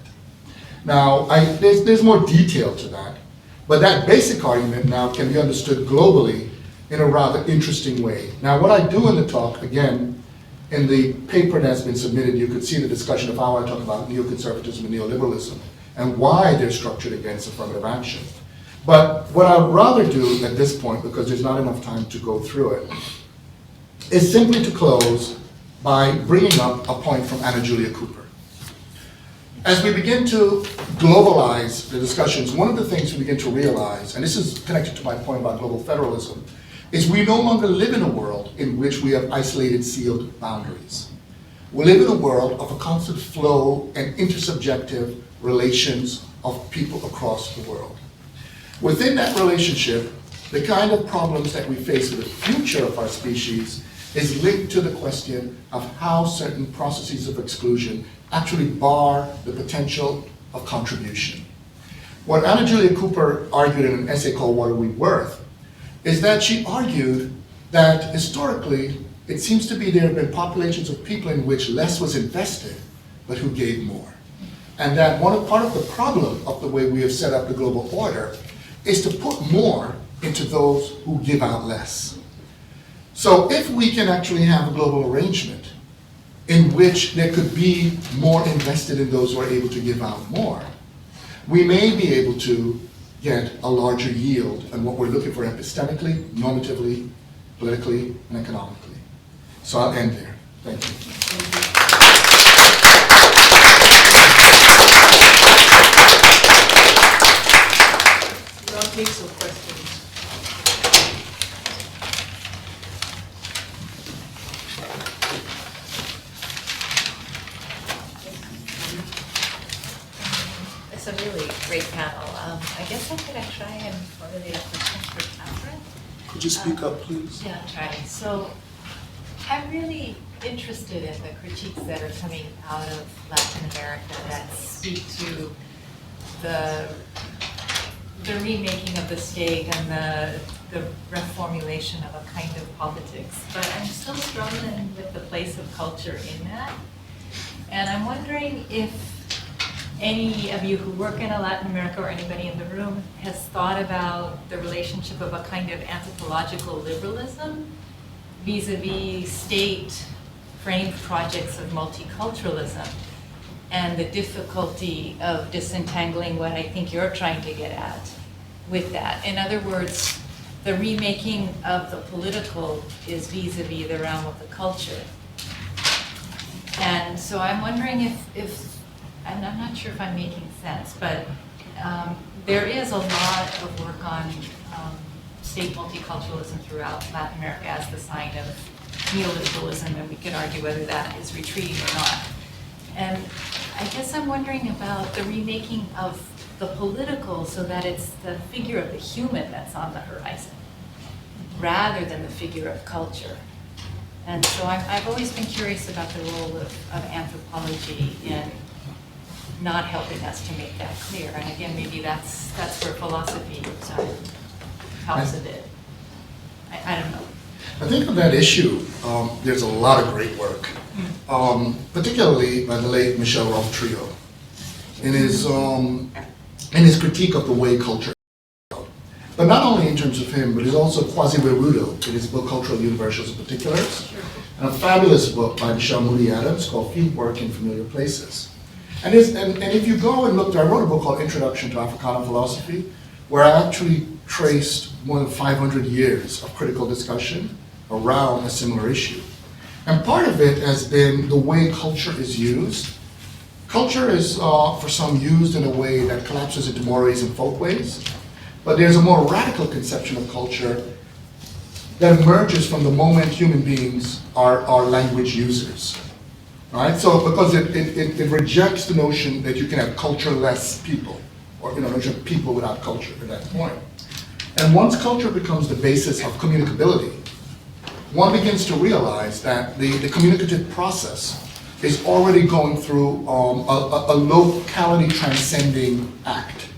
Now, there's more detail to that, but that basic argument now can be understood globally in a rather interesting way. Now, what I do in the talk, again, in the paper that's been submitted, you could see the discussion of how I talk about neoconservatism and neoliberalism and why they're structured against affirmative action. But what I'd rather do at this point, because there's not enough time to go through it, is simply to close by bringing up a point from Anna Julia Cooper. As we begin to globalize the discussions, one of the things we begin to realize, and this is connected to my point about global federalism, is we no longer live in a world in which we have isolated, sealed boundaries. We live in a world of a constant flow and intersubjective relations of people across the world. Within that relationship, the kind of problems that we face with the future of our species is linked to the question of how certain processes of exclusion actually bar the potential of contribution. What Anna Julia Cooper argued in an essay called What Are We Worth is that she argued that historically it seems to be there have been populations of people in which less was invested but who gave more. And that part of the problem of the way we have set up the global order is to put more into those who give out less. So if we can actually have a global arrangement in which there could be more invested in those who are able to give out more, we may be able to get a larger yield on what we're looking for epistemically, normatively, politically, and economically. So I'll end there. Thank you. I'll take some questions. It's a really great panel. I guess I could try and formulate a question for Catherine. Could you speak up, please? Yeah, I'll try. So I'm really interested in the critiques that are coming out of Latin America that speak to the remaking of the state and the reformulation of a kind of politics. But I'm still struggling with the place of culture in that. And I'm wondering if any of you who work in Latin America or anybody in the room has thought about the relationship of a kind of anthropological liberalism vis-a-vis state-framed projects of multiculturalism and the difficulty of disentangling what I think you're trying to get at with that. In other words, the remaking of the political is vis-a-vis the realm of the culture. And so I'm wondering if and I'm not sure if I'm making sense, but there is a lot of work on state multiculturalism throughout Latin America as the sign of neoliberalism, and we could argue whether that is retreating or not. And I guess I'm wondering about the remaking of the political so that it's the figure of the human that's on the horizon, rather than the figure of culture. And so I've always been curious about the role of anthropology in not helping us to make that clear. And again, maybe that's where philosophy helps a bit. I don't know. I think on that issue, there's a lot of great work, particularly by the late Michel Rolfe-Trio, in his critique of the way culture. But not only in terms of him, but he's also Quasi-Werudo in his book Cultural Universals and Particulars, and a fabulous book by Michelle Moody Adams called Fieldwork in Familiar Places. And if you go and look, I wrote a book called Introduction to Africana Philosophy, where I actually traced more than 500 years of critical discussion around a similar issue. And part of it has been the way culture is used. Culture is, for some, used in a way that collapses into mores and folkways, but there's a more radical conception of culture that emerges from the moment human beings are language users. Right? So, because it rejects the notion that you can have cultureless people, or notion of people without culture at that point. And once culture becomes the basis of communicability, one begins to realize that the communicative process is already going through a locality transcending act,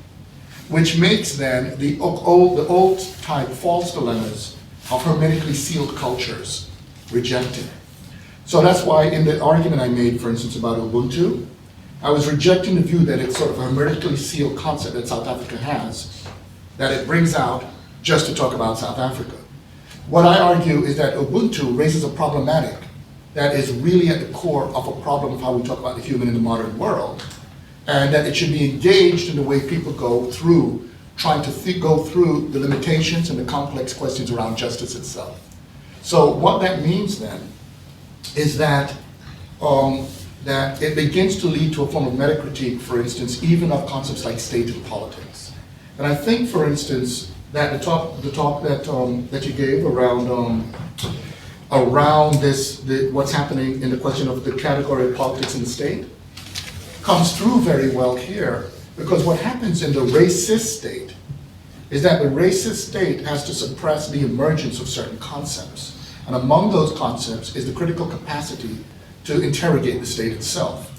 which makes then the old type false dilemmas of hermetically sealed cultures rejected. So that's why in the argument I made, for instance, about Ubuntu, I was rejecting the view that it's sort of a hermetically sealed concept that South Africa has, that it brings out just to talk about South Africa. What I argue is that Ubuntu raises a problematic that is really at the core of a problem of how we talk about the human in the modern world, and that it should be engaged in the way people go through, trying to go through the limitations and the complex questions around justice itself. So what that means then is that that it begins to lead to a form of metacritique, for instance, even of concepts like state and politics. And I think, for instance, that the talk that you gave around what's happening in the question of the category of politics in the state comes through very well here, because what happens in the racist state is that the racist state has to suppress the emergence of certain concepts. And among those concepts is the critical capacity to interrogate the state itself.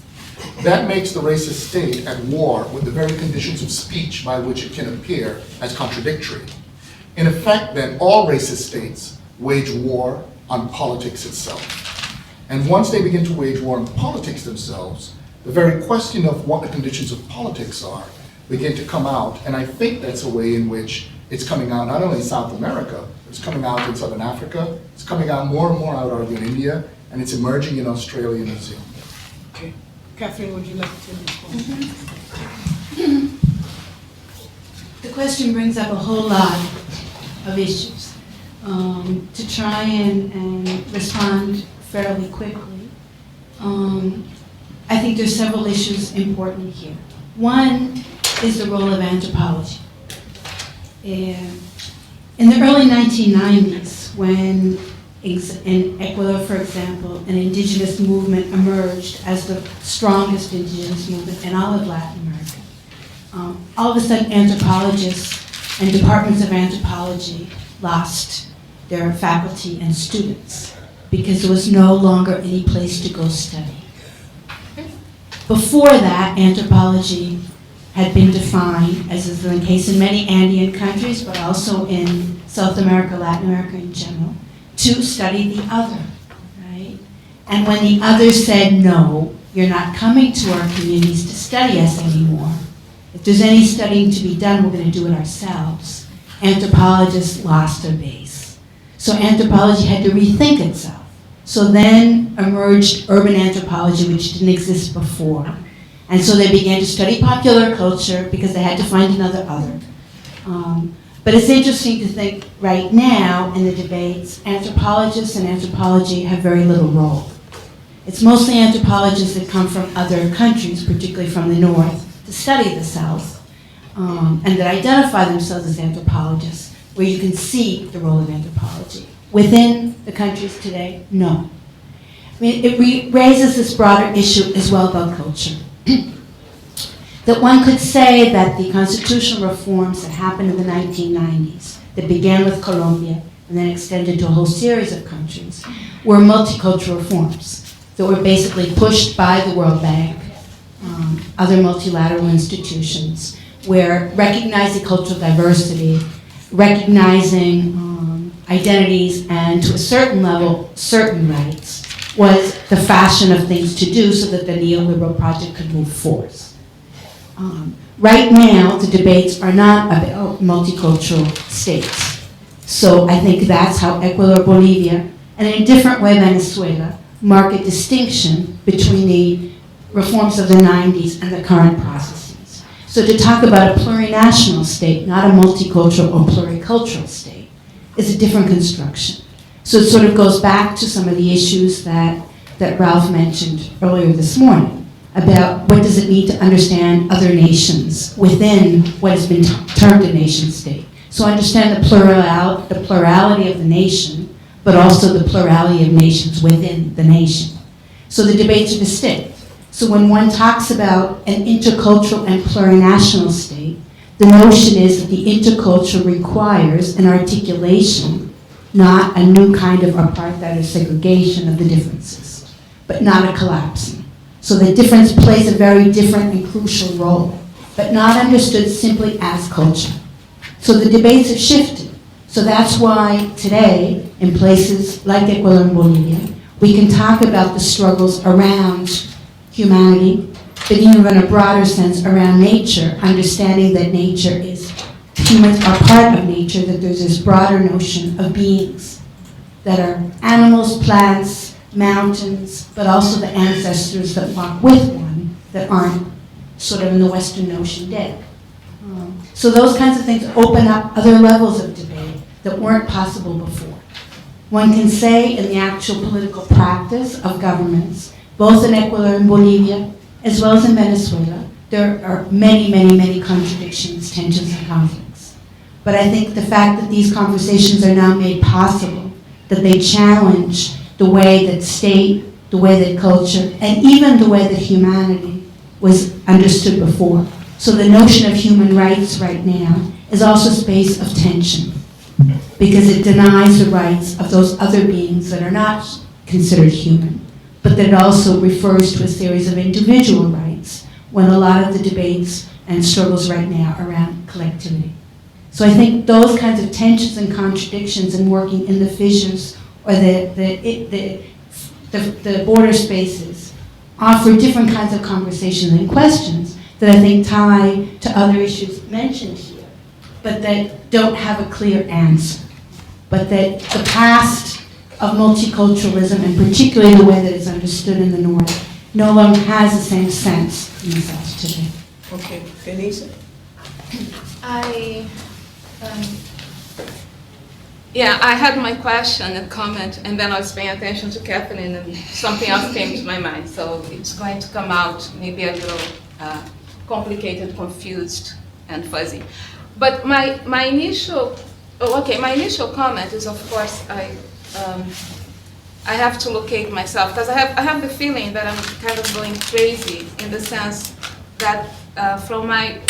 That makes the racist state at war with the very conditions of speech by which it can appear as contradictory. In effect, then, all racist states wage war on politics itself. And once they begin to wage war on politics themselves, the very question of what the conditions of politics are begin to come out. And I think that's a way in which it's coming out not only in South America, it's coming out in Southern Africa, it's coming out more and more, I would argue, in India, and it's emerging in Australia and New Zealand. Okay. Catherine, would you like to respond? The question brings up a whole lot of issues. To try and respond fairly quickly, I think there's several issues important here. One is the role of anthropology. In the early 1990s, when in Ecuador, for example, an indigenous movement emerged as the strongest indigenous movement in all of Latin America, all of a sudden anthropologists and departments of anthropology lost their faculty and students because there was no longer any place to go study. Before that, anthropology had been defined, as is the case in many Andean countries, but also in South America, Latin America in general, to study the other, right? And when the other said, no, you're not coming to our communities to study us anymore. If there's any studying to be done, we're going to do it ourselves. Anthropologists lost their base. So anthropology had to rethink itself. So then emerged urban anthropology, which didn't exist before. And so they began to study popular culture because they had to find another other. But it's interesting to think right now in the debates, anthropologists and anthropology have very little role. It's mostly anthropologists that come from other countries, particularly from the North, to study the South, and that identify themselves as anthropologists, where you can see the role of anthropology. Within the countries today, no. I mean, it raises this broader issue as well about culture. that one could say that the constitutional reforms that happened in the 1990s, that began with Colombia and then extended to a whole series of countries, were multicultural reforms that were basically pushed by the World Bank, other multilateral institutions, where recognizing cultural diversity, recognizing identities, and to a certain level, certain rights, was the fashion of things to do so that the neoliberal project could move forward. Right now, the debates are not about multicultural states. So I think that's how Ecuador, Bolivia, and in a different way Venezuela, mark a distinction between the reforms of the 90s and the current processes. So to talk about a plurinational state, not a multicultural or pluricultural state, is a different construction. So it sort of goes back to some of the issues that Ralph mentioned earlier this morning about what does it mean to understand other nations within what has been termed a nation state. So understand the plurality of the nation, but also the plurality of nations within the nation. So the debates are distinct. So when one talks about an intercultural and plurinational state, the notion is that the intercultural requires an articulation, not a new kind of apartheid or segregation of the differences, but not a collapsing. So the difference plays a very different and crucial role, but not understood simply as culture. So the debates have shifted. So that's why today, in places like Ecuador and Bolivia, we can talk about the struggles around humanity, but even in a broader sense around nature, understanding that nature is, humans are part of nature, that there's this broader notion of beings that are animals, plants, mountains, but also the ancestors that walk with one that aren't sort of in the Western notion dead. So those kinds of things open up other levels of debate that weren't possible before. One can say in the actual political practice of governments, both in Ecuador and Bolivia, as well as in Venezuela, there are many, many, many contradictions, tensions, and conflicts. But I think the fact that these conversations are now made possible, that they challenge the way that state, the way that culture, and even the way that humanity was understood before. So the notion of human rights right now is also a space of tension, because it denies the rights of those other beings that are not considered human, but that it also refers to a series of individual rights, when a lot of the debates and struggles right now are around collectivity. So I think those kinds of tensions and contradictions and working in the fissures or the border spaces offer different kinds of conversations and questions that I think tie to other issues mentioned here, but that don't have a clear answer. But that the past of multiculturalism, and particularly the way that it's understood in the North, no longer has the same sense in the South today. Okay, Denise? I had my question and comment, and then I was paying attention to Kathleen, and something else came to my mind. So it's going to come out maybe a little complicated, confused, and fuzzy. But my initial comment is, of course, I have to locate myself, because I have the feeling that I'm kind of going crazy, in the sense that from my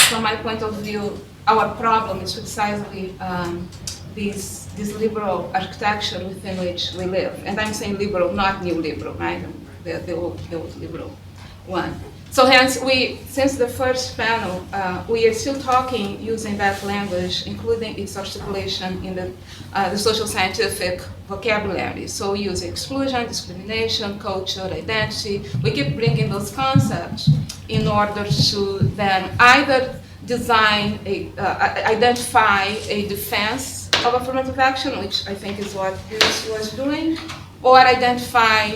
point of view, our problem is precisely this liberal architecture within which we live. And I'm saying liberal, not neoliberal, right? The old liberal one. So hence, since the first panel, we are still talking using that language, including its articulation in the social scientific vocabulary. So we use exclusion, discrimination, culture, identity. We keep bringing those concepts in order to then either design, identify a defense of affirmative action, which I think is what this was doing, or identify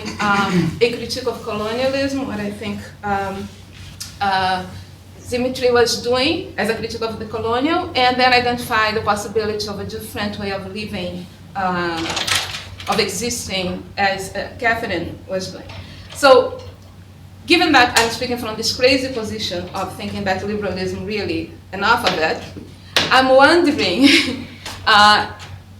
a critique of colonialism, what I think Zimitra was doing as a critique of the colonial, and then identify the possibility of a different way of living, of existing, as Catherine was doing. So, given that I'm speaking from this crazy position of thinking that liberalism really enough of it, I'm wondering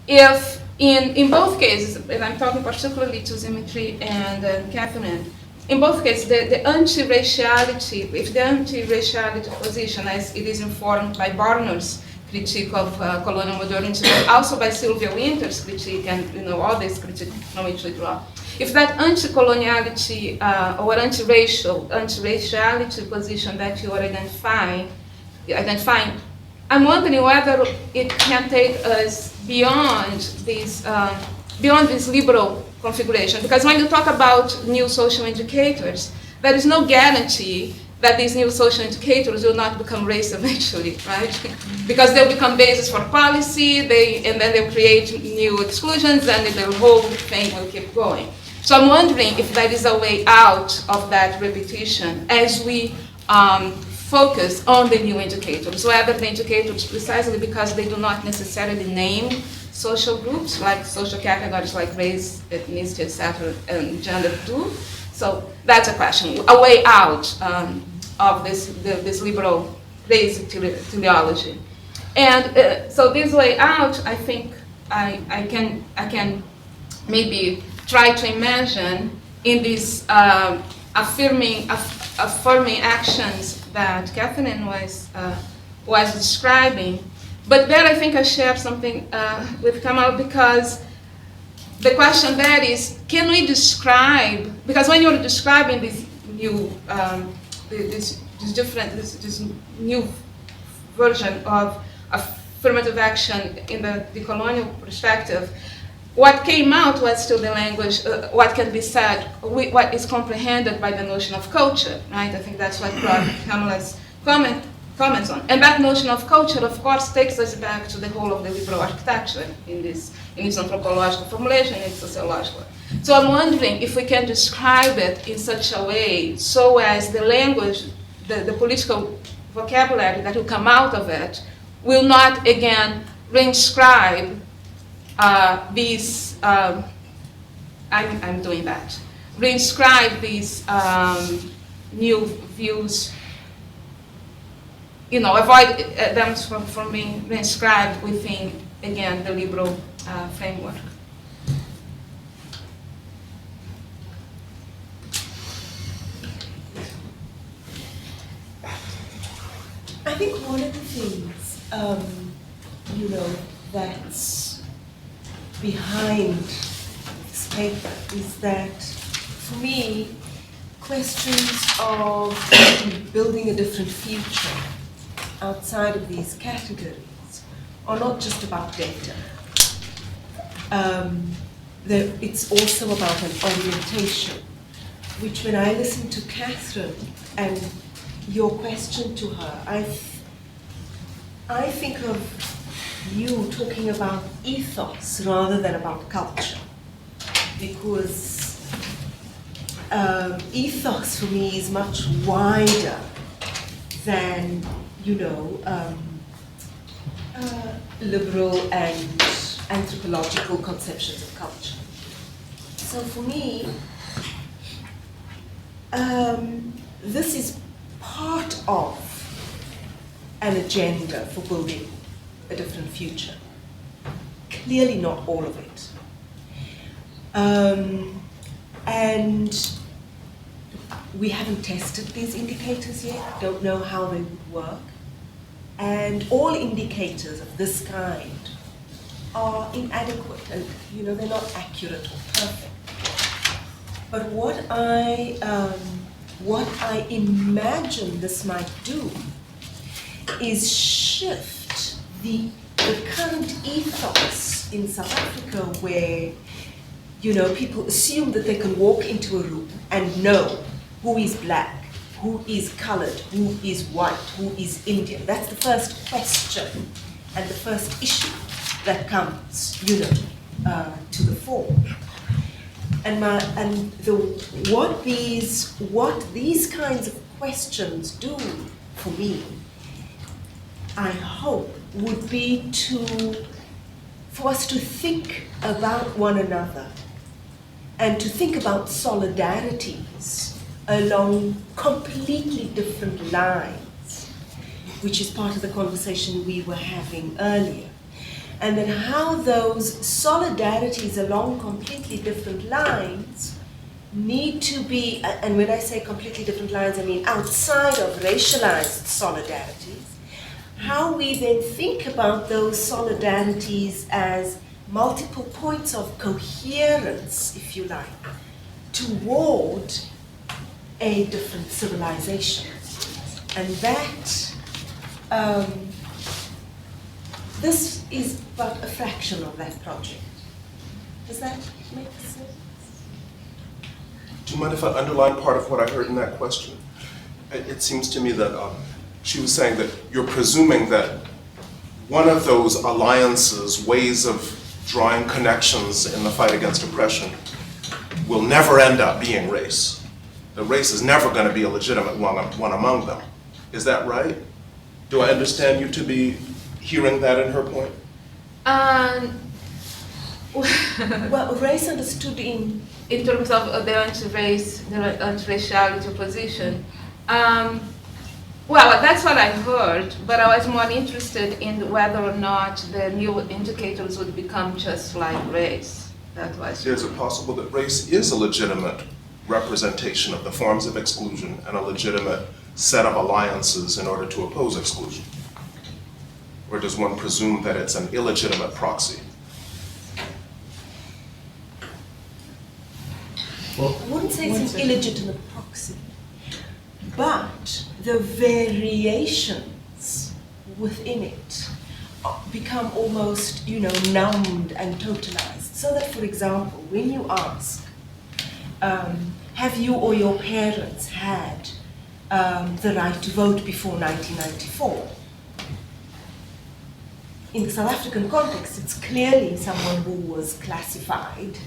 if in both cases, and I'm talking particularly to Zimitra and Catherine, in both cases, the anti-raciality, if the anti-raciality position, as it is informed by Barner's critique of colonial modernity, but also by Sylvia Winter's critique and all this critique from which we draw. If that anti-coloniality or anti-raciality position that you are identifying, I'm wondering whether it can take us beyond this liberal configuration. Because when you talk about new social indicators, there is no guarantee that these new social indicators will not become race eventually, right? Because they'll become basis for policy, and then they'll create new exclusions, and the whole thing will keep going. So I'm wondering if there is a way out of that repetition as we focus on the new indicators, whether the indicators, precisely because they do not necessarily name social groups, like social categories like race, ethnicity, etc., and gender do. So that's a question, a way out of this liberal crazy teleology. And so this way out, I think I can maybe try to imagine in these affirming actions that Catherine was describing. But there I think I share something with Kamal, because the question there is, can we describe, because when you're describing this new this new version of affirmative action in the decolonial perspective, what came out was still the language, what can be said, what is comprehended by the notion of culture, right? I think that's what brought Kamala's comments on. And that notion of culture, of course, takes us back to the whole of the liberal architecture in its anthropological formulation, in its sociological. So I'm wondering if we can describe it in such a way so as the language, the political vocabulary that will come out of it will not again reinscribe these, I'm doing that, reinscribe these new views, avoid them from being reinscribed within, again, the liberal framework. I think one of the things, that's behind this paper is that, for me, questions of building a different future outside of these categories are not just about data. It's also about an orientation, which when I listen to Catherine and your question to her, I think of you talking about ethos rather than about culture, because ethos for me is much wider than liberal and anthropological conceptions of culture. So for me, this is part of an agenda for building a different future. Clearly not all of it. And we haven't tested these indicators yet, don't know how they would work. And all indicators of this kind are inadequate, and they're not accurate or perfect. But what I imagine this might do is shift the current ethos in South Africa, where people assume that they can walk into a room and know who is black, who is colored, who is white, who is Indian. That's the first question and the first issue that comes, to the fore. And what these kinds of questions do for me, I hope, would be for us to think about one another and to think about solidarities along completely different lines, which is part of the conversation we were having earlier. And then how those solidarities along completely different lines need to be, and when I say completely different lines, I mean outside of racialized solidarities, how we then think about those solidarities as multiple points of coherence, if you like, toward a different civilization. And that, this is but a fraction of that project. Does that make sense? Do you mind if I underline part of what I heard in that question? It seems to me that she was saying that you're presuming that one of those alliances, ways of drawing connections in the fight against oppression, will never end up being race. The race is never going to be a legitimate one among them. Is that right? Do I understand you to be hearing that in her point? Well, race understood in terms of the anti-raciality position. Well, that's what I heard, but I was more interested in whether or not the new indicators would become just like race. That was. Is it possible that race is a legitimate representation of the forms of exclusion and a legitimate set of alliances in order to oppose exclusion? Or does one presume that it's an illegitimate proxy? I wouldn't say it's an illegitimate proxy, but the variations within it become almost, numbed and totalized. So that, for example, when you ask, have you or your parents had the right to vote before 1994? In the South African context, it's clearly someone who was classified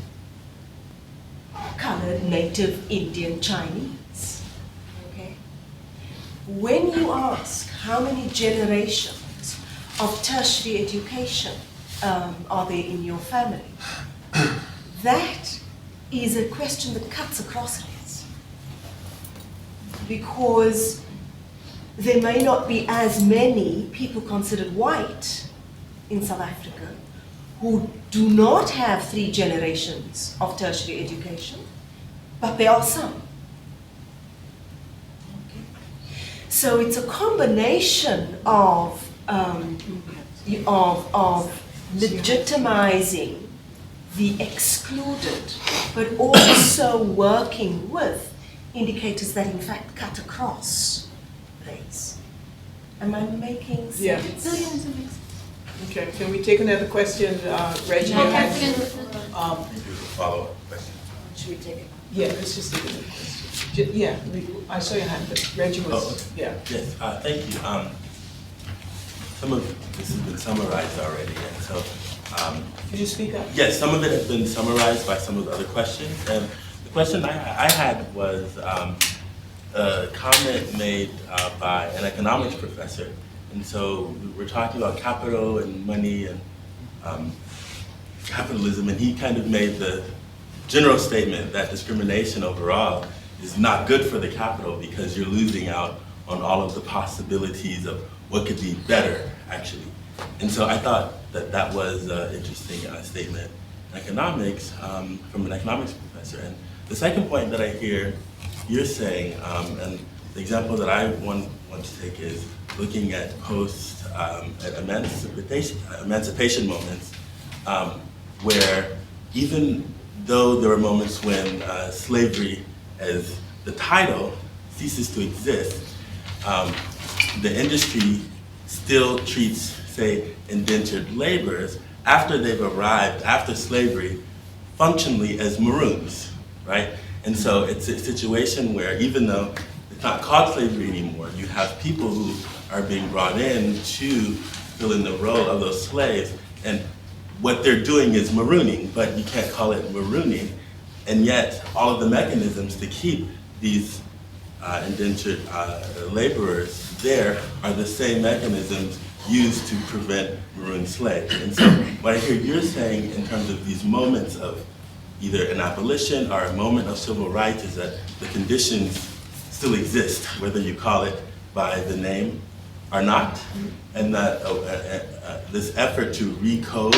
colored, native, Indian, Chinese. Okay? When you ask how many generations of tertiary education are there in your family, that is a question that cuts across race. Because there may not be as many people considered white in South Africa who do not have 3 generations of tertiary education, but there are some. Okay. So it's a combination of legitimizing the excluded, but also working with indicators that in fact cut across race. Am I making sense? Yeah. Okay, can we take another question? Reggie, you had, Follow-up question. Should we take it? yeah, let's just take another question. Yeah, I saw your hand, but Reggie was, yeah. Yes, thank you. Some of this has been summarized already, and so. Could you speak up? Yes, some of it has been summarized by some of the other questions, and the question I had was a comment made by an economics professor. And so we're talking about capital and money and capitalism, and he kind of made the general statement that discrimination overall is not good for the capital because you're losing out on all of the possibilities of what could be better, actually. And so I thought that that was an interesting statement in economics from an economics professor. And the second point that I hear you're saying, and the example that I want to take is looking at emancipation moments where even though there were moments when slavery as the title ceases to exist, the industry still treats, say, indentured laborers after they've arrived, after slavery, functionally as maroons, right? And so it's a situation where even though it's not called slavery anymore, you have people who are being brought in to fill in the role of those slaves, and what they're doing is marooning, but you can't call it marooning, and yet all of the mechanisms to keep these indentured laborers there are the same mechanisms used to prevent maroon slaves. And so what I hear you're saying in terms of these moments of either an abolition or a moment of civil rights is that the conditions still exist, whether you call it by the name or not, and that this effort to recode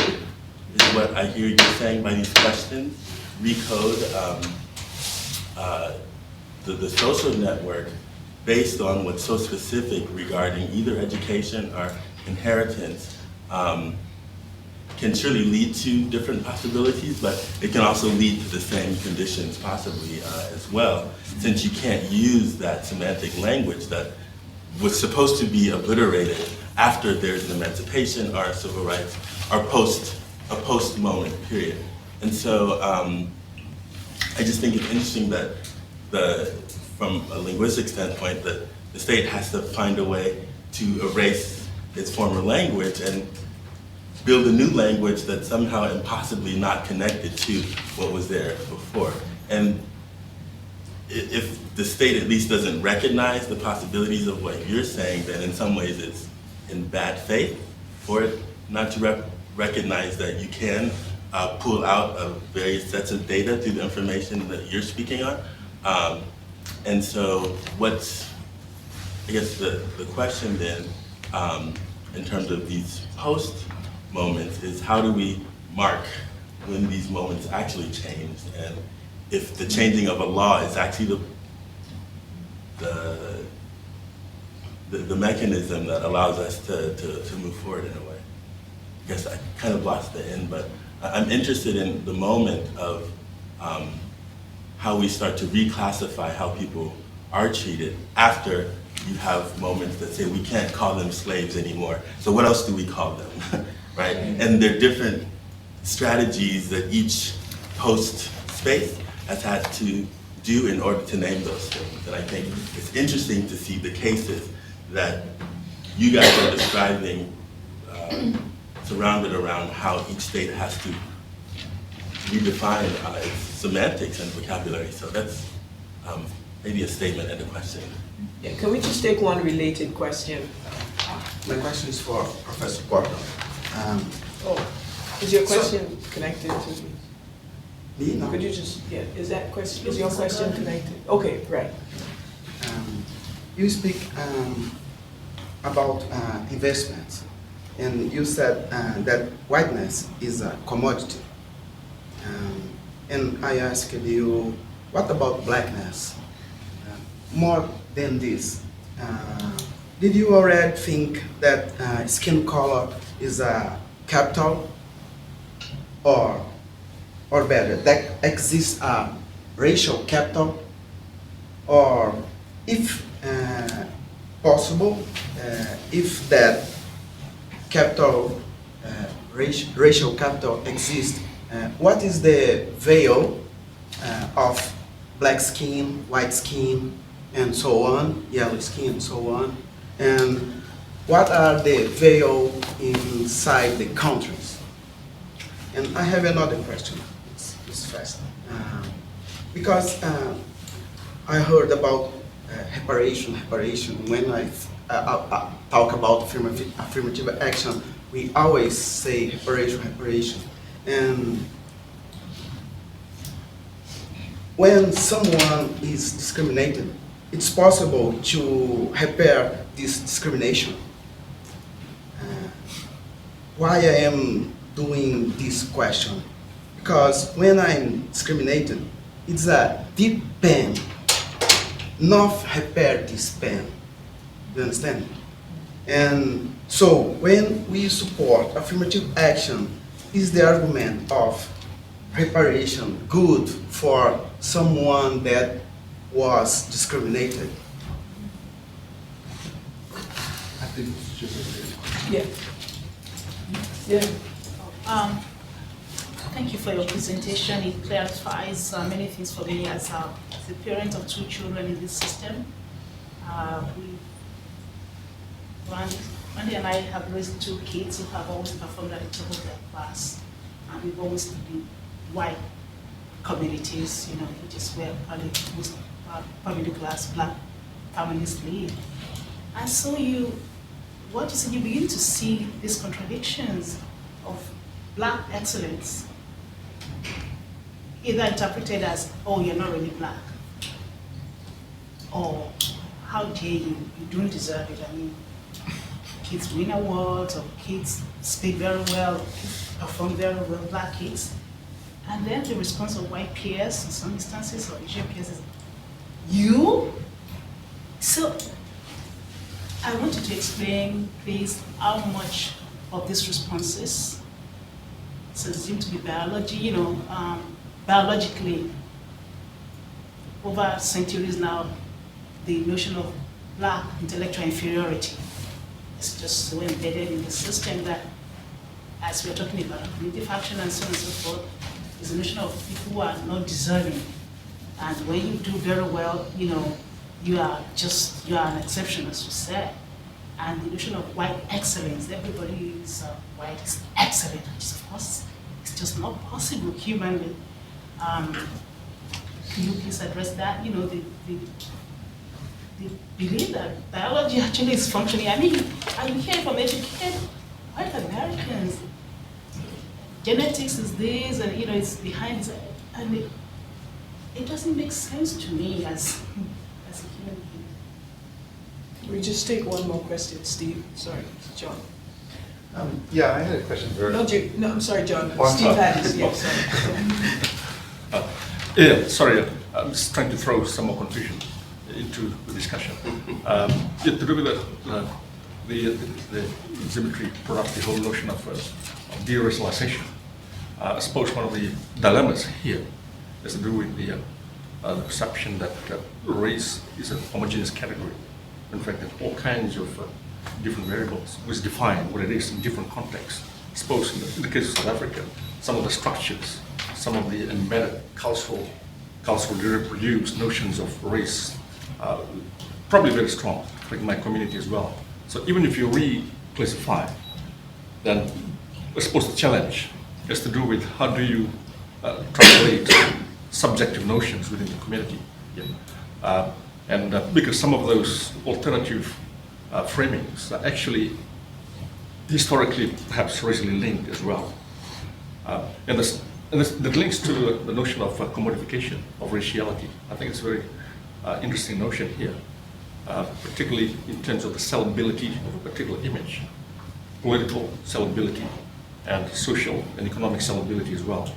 is what I hear you saying by these questions, recode the social network based on what's so specific regarding either education or inheritance can surely lead to different possibilities, but it can also lead to the same conditions possibly as well, since you can't use that semantic language that was supposed to be obliterated after there's an emancipation or civil rights or a post moment period. And so I just think it's interesting that from a linguistic standpoint, that the state has to find a way to erase its former language and build a new language that's somehow impossibly not connected to what was there before. And if the state at least doesn't recognize the possibilities of what you're saying, then in some ways it's in bad faith for it not to recognize that you can pull out of various sets of data through the information that you're speaking on. And so what's, I guess the question then, in terms of these post moments, is how do we mark when these moments actually changed, and if the changing of a law is actually the mechanism that allows us to move forward in a way. I guess I kind of lost the end, but I'm interested in the moment of how we start to reclassify how people are treated after you have moments that say we can't call them slaves anymore. So what else do we call them, right? And there are different strategies that each post space has had to do in order to name those things. And I think it's interesting to see the cases that you guys are describing surrounded around how each state has to redefine its semantics and vocabulary. So that's maybe a statement and a question. Yeah, can we just take one related question? My question is for Professor Gordon. Is your question connected to me? Me? No. Could you just, yeah, is your question connected? Okay, right. You speak about investments, and you said that whiteness is a commodity. And I asked you, what about blackness? More than this, did you already think that skin color is a capital, or better, that exists a racial capital, or if possible, if that capital, racial capital exists, what is the veil of black skin, white skin, and so on, yellow skin, and so on, and what are the veil inside the countries? And I have another question. It's fast. Because I heard about reparation. When I talk about affirmative action, we always say reparation. And when someone is discriminated, it's possible to repair this discrimination. Why I am doing this question? Because when I'm discriminated, it's a deep pain, not repair this pain. You understand? And so when we support affirmative action, is the argument of reparation good for someone that was discriminated? I think it's just Yeah. Yeah. Thank you for your presentation. It clarifies many things for me as a parent of 2 children in this system. Randy and I have raised 2 kids who have always performed at the top of their class. And we've always been white communities, which is where probably most middle class black families live. And so you begin to see these contradictions of black excellence, either interpreted as, oh, you're not really black, or how dare you don't deserve it. I mean, kids win awards, or kids speak very well, perform very well, black kids, And then the response of white peers in some instances, or Asian peers, is, you? So I want you to explain, please, how much of these responses is assumed to be biology, biologically, over centuries now, the notion of Black intellectual inferiority is just so embedded in the system that, as we're talking about cognitive action and so on and so forth, is the notion of people who are not deserving. And when you do very well, you are an exception, as you said. And the notion of white excellence, everybody is white is excellent, which is, of course, it's just not possible humanly. Can you please address that? They believe that biology actually is functioning. I mean, you hear from educated white Americans, genetics is this, and it's behind, and it doesn't make sense to me as a human being. We just take one more question, Steve. Sorry, John. Yeah, I had a question for... No, I'm sorry, John. Oh, Steve had his, yeah, sorry. Yeah, sorry, I'm just trying to throw some more confusion into the discussion. To do with the Zimitra product, the whole notion of de-racialization. I suppose one of the dilemmas here has to do with the perception that race is a homogeneous category. In fact, there are all kinds of different variables which define what it is in different contexts. Suppose in the case of South Africa, some of the structures, some of the embedded culturally reproduced notions of race are probably very strong, like my community as well. So even if you reclassify, then I suppose the challenge has to do with how do you translate subjective notions within the community. Yeah. Because some of those alternative framings are actually historically perhaps racially linked as well. That links to the notion of commodification of raciality. I think it's a very interesting notion here, particularly in terms of the sellability of a particular image, political sellability, and social and economic sellability as well.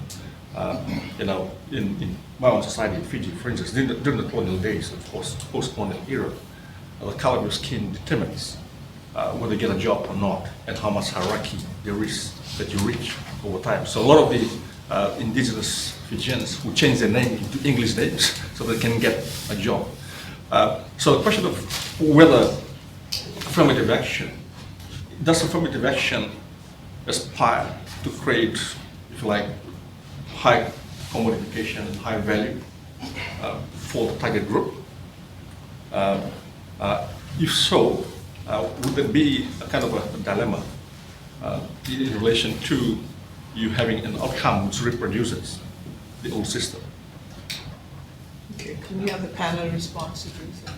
In my own society in Fiji, for instance, during the colonial days, of course, post-colonial era, the color of your skin determines whether you get a job or not, and how much hierarchy there is that you reach over time. So a lot of the indigenous Fijians who change their name into English names so they can get a job. So the question of whether affirmative action, does affirmative action aspire to create, if you like, high commodification and high value for the target group? If so, would there be a kind of a dilemma in relation to you having an outcome which reproduces the old system? Okay, can we have the panel response to Teresa?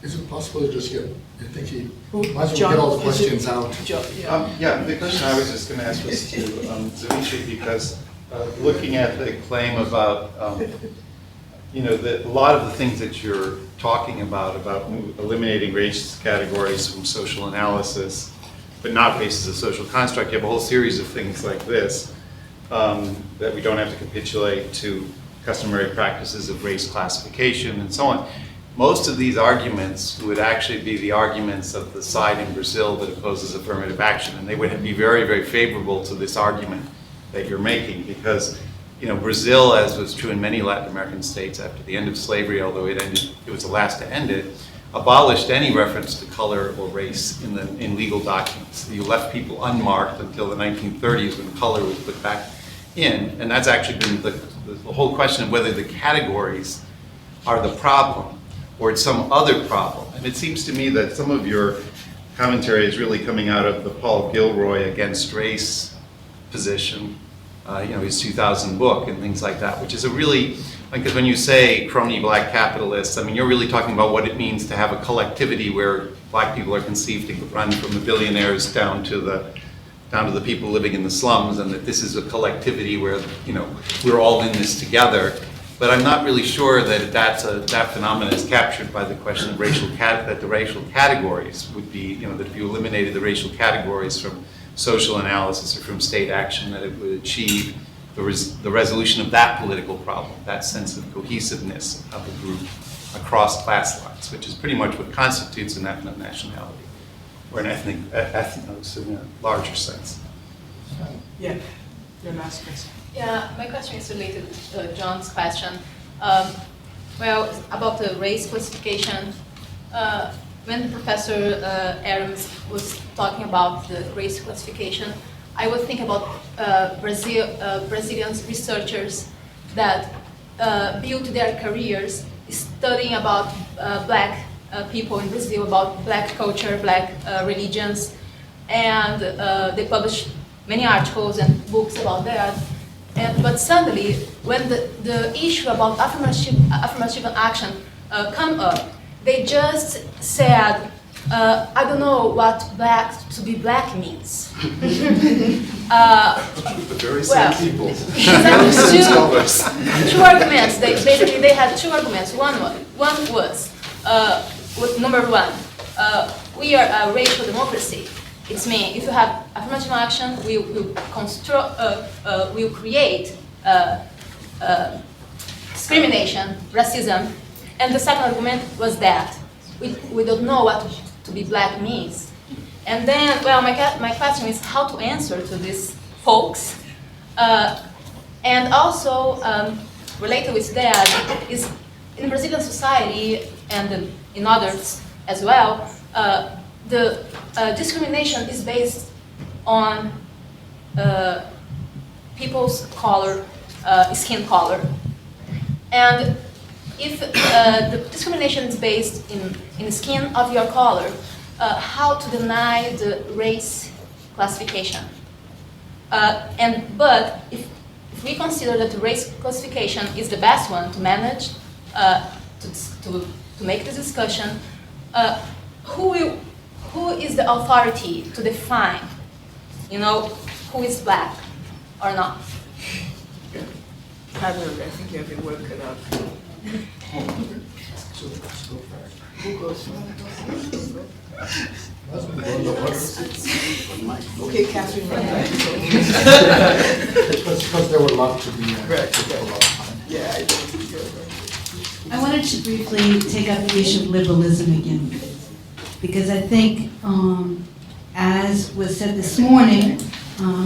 Is it possible to just get, I think he Who? might as well John, get all the is it- questions out. John, yeah. Yeah, the question I was just going to ask was to Zimitra, because looking at the claim about, a lot of the things that you're talking about eliminating race categories from social analysis, but not basis of social construct, you have a whole series of things like this that we don't have to capitulate to customary practices of race classification and so on. Most of these arguments would actually be the arguments of the side in Brazil that opposes affirmative action, and they would be very, very favorable to this argument that you're making, because Brazil, as was true in many Latin American states after the end of slavery, although it was the last to end it, abolished any reference to color or race in legal documents. You left people unmarked until the 1930s when color was put back in, and that's actually been the whole question of whether the categories are the problem or it's some other problem. And it seems to me that some of your commentary is really coming out of the Paul Gilroy Against Race position, his 2000 book and things like that, which is a really, because when you say crony black capitalists, I mean, you're really talking about what it means to have a collectivity where black people are conceived to run from the billionaires down to the people living in the slums, and that this is a collectivity where, we're all in this together. But I'm not really sure that that phenomenon is captured by the question of that the racial categories would be, that if you eliminated the racial categories from social analysis or from state action, that it would achieve the resolution of that political problem, that sense of cohesiveness of a group across class lines, which is pretty much what constitutes an ethno-nationality, or an ethnos in a larger sense. Yeah, your last question. Yeah, my question is related to John's question. Well, about the race classification, when Professor Adams was talking about the race classification, I would think about Brazilian researchers that built their careers studying about black people in Brazil, about black culture, black religions, and they published many articles and books about that. But suddenly, when the issue about affirmative action come up, they just said, I don't know what to be black means. The very same people. Two arguments. Basically, they had two arguments. One was, number one, we are a racial democracy. It's mean if you have affirmative action, we'll create discrimination, racism. And the second argument was that we don't know what to be black means. And then, well, my question is how to answer to these folks. And also, related with that, is in Brazilian society and in others as well, the discrimination is based on people's color, skin color. And if the discrimination is based in the skin of your color, how to deny the race classification? But if we consider that the race classification is the best one to manage, to make this discussion, who is the authority to define, who is black or not? I think you have your work cut out. Who goes first? Okay, Catherine, Because there were a lot to be. Yeah, I think I wanted to briefly take up the issue of liberalism again, because I think, as was said this morning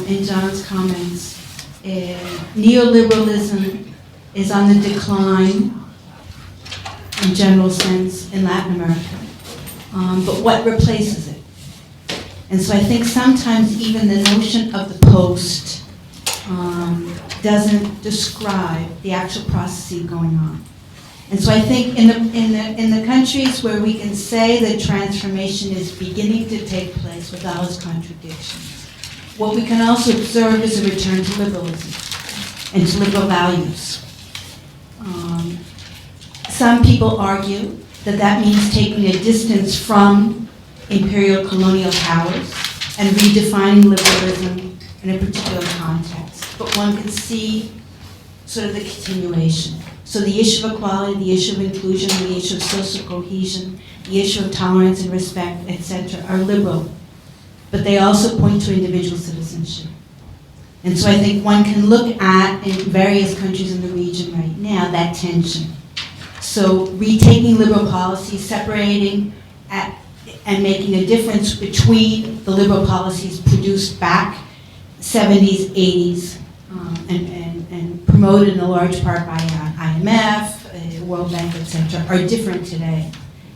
in John's comments, neoliberalism is on the decline in general sense in Latin America, but what replaces it? And so I think sometimes even the notion of the post doesn't describe the actual processes going on. And so I think in the countries where we can say that transformation is beginning to take place with all its contradictions, what we can also observe is a return to liberalism and to liberal values. Some people argue that that means taking a distance from imperial colonial powers and redefining liberalism in a particular context. But one can see sort of the continuation. So the issue of equality, the issue of inclusion, the issue of social cohesion, the issue of tolerance and respect, etc., are liberal. But they also point to individual citizenship. And so I think one can look at, in various countries in the region right now, that tension. So retaking liberal policies, separating and making a difference between the liberal policies produced back 70s, 80s, and promoted in a large part by IMF, World Bank, etc., are different today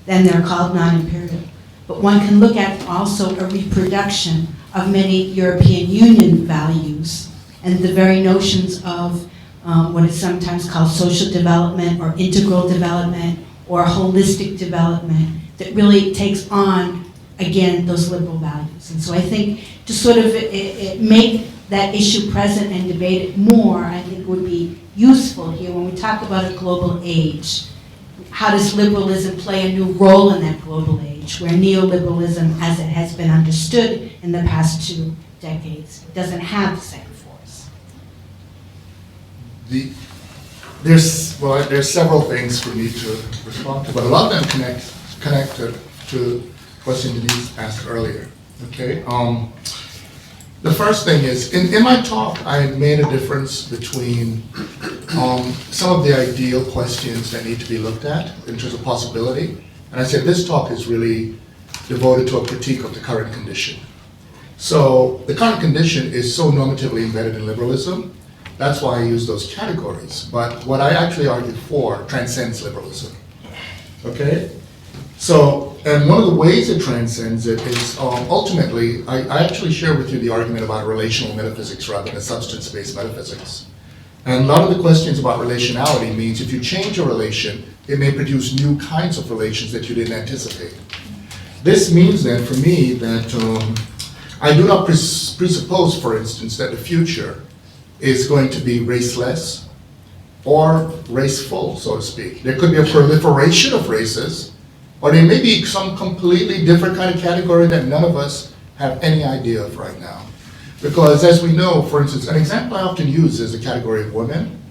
than they're called non-imperial. But one can look at also a reproduction of many European Union values and the very notions of what is sometimes called social development or integral development or holistic development that really takes on, again, those liberal values. And so I think to sort of make that issue present and debate it more, I think would be useful here when we talk about a global age. How does liberalism play a new role in that global age, where neoliberalism, as it has been understood in the past 2 decades, doesn't have the same force? There's several things for me to respond to, but a lot of them connected to the question Denise asked earlier. Okay. The first thing is, in my talk, I made a difference between some of the ideal questions that need to be looked at in terms of possibility. And I said this talk is really devoted to a critique of the current condition. So the current condition is so normatively embedded in liberalism. That's why I use those categories. But what I actually argue for transcends liberalism. Okay? So, and one of the ways it transcends it is ultimately, I actually share with you the argument about relational metaphysics rather than substance-based metaphysics. And a lot of the questions about relationality means if you change a relation, it may produce new kinds of relations that you didn't anticipate. This means then, for me, that I do not presuppose, for instance, that the future is going to be raceless or raceful, so to speak. There could be a proliferation of races, or there may be some completely different kind of category that none of us have any idea of right now. Because as we know, for instance, an example I often use is the category of women.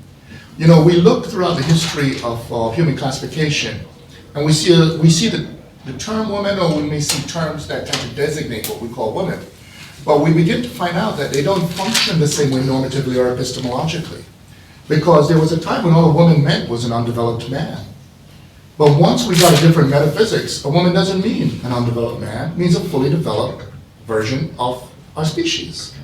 You know, we look throughout the history of human classification, and we see the term woman, or we may see terms that tend to designate what we call women. But we begin to find out that they don't function the same way normatively or epistemologically. Because there was a time when all a woman meant was an undeveloped man. But once we got a different metaphysics, a woman doesn't mean an undeveloped man, it means a fully developed version of our species.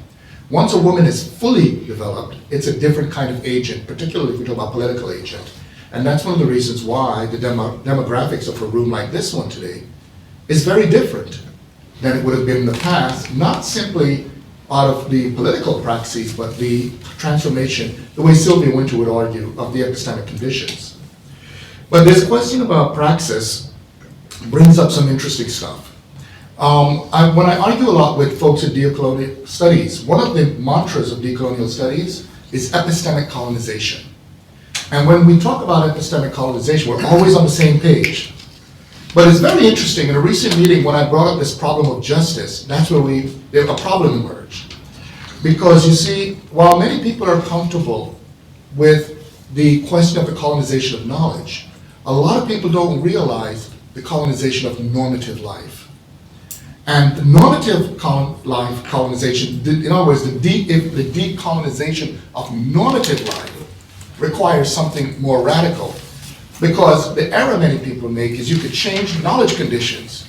Once a woman is fully developed, it's a different kind of agent, particularly if we talk about political agent. And that's one of the reasons why the demographics of a room like this one today is very different than it would have been in the past, not simply out of the political praxis, but the transformation, the way Sylvia Winter would argue, of the epistemic conditions. But this question about praxis brings up some interesting stuff. When I argue a lot with folks in decolonial studies, one of the mantras of decolonial studies is epistemic colonization. And when we talk about epistemic colonization, we're always on the same page. But it's very interesting, in a recent meeting when I brought up this problem of justice, that's where a problem emerged. Because you see, while many people are comfortable with the question of the colonization of knowledge, a lot of people don't realize the colonization of normative life. And the normative life colonization, in other words, the decolonization of normative life requires something more radical. Because the error many people make is you could change knowledge conditions,